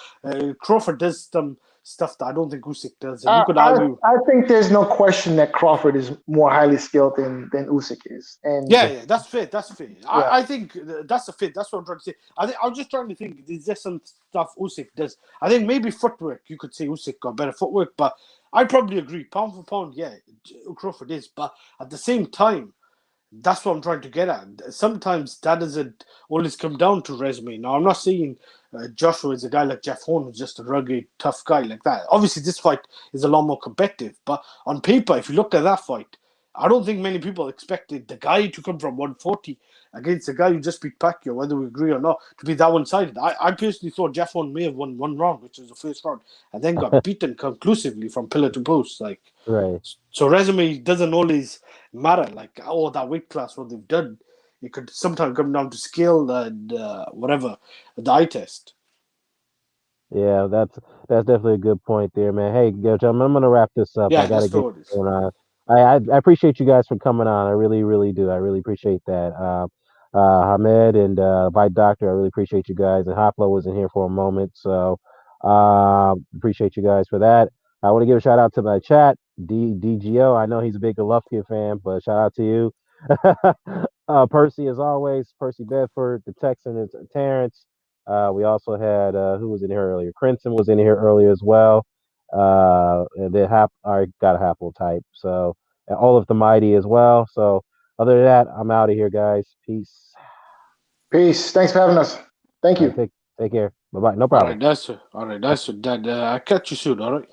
Speaker 2: Crawford does some stuff that I don't think Usyk does, and you
Speaker 3: I,
Speaker 2: could
Speaker 3: I
Speaker 2: argue.
Speaker 3: I think there's no question that Crawford is more highly skilled than Usyk is, and
Speaker 2: Yeah,
Speaker 1: Yeah,
Speaker 2: yeah, that's fair. That's fair.
Speaker 3: yeah,
Speaker 2: I think that's a fit. That's what I'm trying to say. I'm just trying to think. Is there some stuff Usyk does? I think maybe footwork. You could say Usyk got better footwork, but I'd probably agree. Pound for pound, yeah, Crawford is. But at the same time, that's what I'm trying to get at. Sometimes that doesn't always come down to resume. Now, I'm not saying Joshua is a guy like Jeff Horn, who's just a rugged, tough guy like that. Obviously, this fight is a lot more competitive. But on paper, if you look at that fight, I don't think many people expected the guy to come from 140 against the guy who just beat Pacquiao, whether we agree or not, to be that one-sided. I personally thought Jeff Horn may have won one round, which was the first round, and then got beaten conclusively from pillar to post.
Speaker 1: right.
Speaker 2: So resume doesn't always matter. Like, oh, that weight class, what they've done. It could sometimes come down to skill and whatever, the eye test.
Speaker 1: Yeah, that's definitely a good point there, man. Hey, gentlemen, I'm gonna wrap this up. I
Speaker 2: Yeah,
Speaker 1: gotta
Speaker 2: that's
Speaker 1: get
Speaker 2: what it is.
Speaker 1: going on. I appreciate you guys for coming on. I really, really do. I really appreciate that. Hamed and Bite Doctor, I really appreciate you guys. And Hoplo was in here for a moment, so appreciate you guys for that. I want to give a shout out to my chat, DGO. I know he's a big Golovkin fan, but shout out to you. Percy, as always, Percy Bedford, the Texan is Terrence. We also had who was in here earlier? Crimson was in here earlier as well. And then I got a haplotype. So and all of the mighty as well. So other than that, I'm out of here, guys. Peace.
Speaker 3: peace. Thanks for having us. Thank
Speaker 1: All right,
Speaker 3: you.
Speaker 1: take care. Bye bye. No
Speaker 2: All
Speaker 1: problem.
Speaker 2: right, that's it. All right, that's it. That, I'll catch you soon. All right.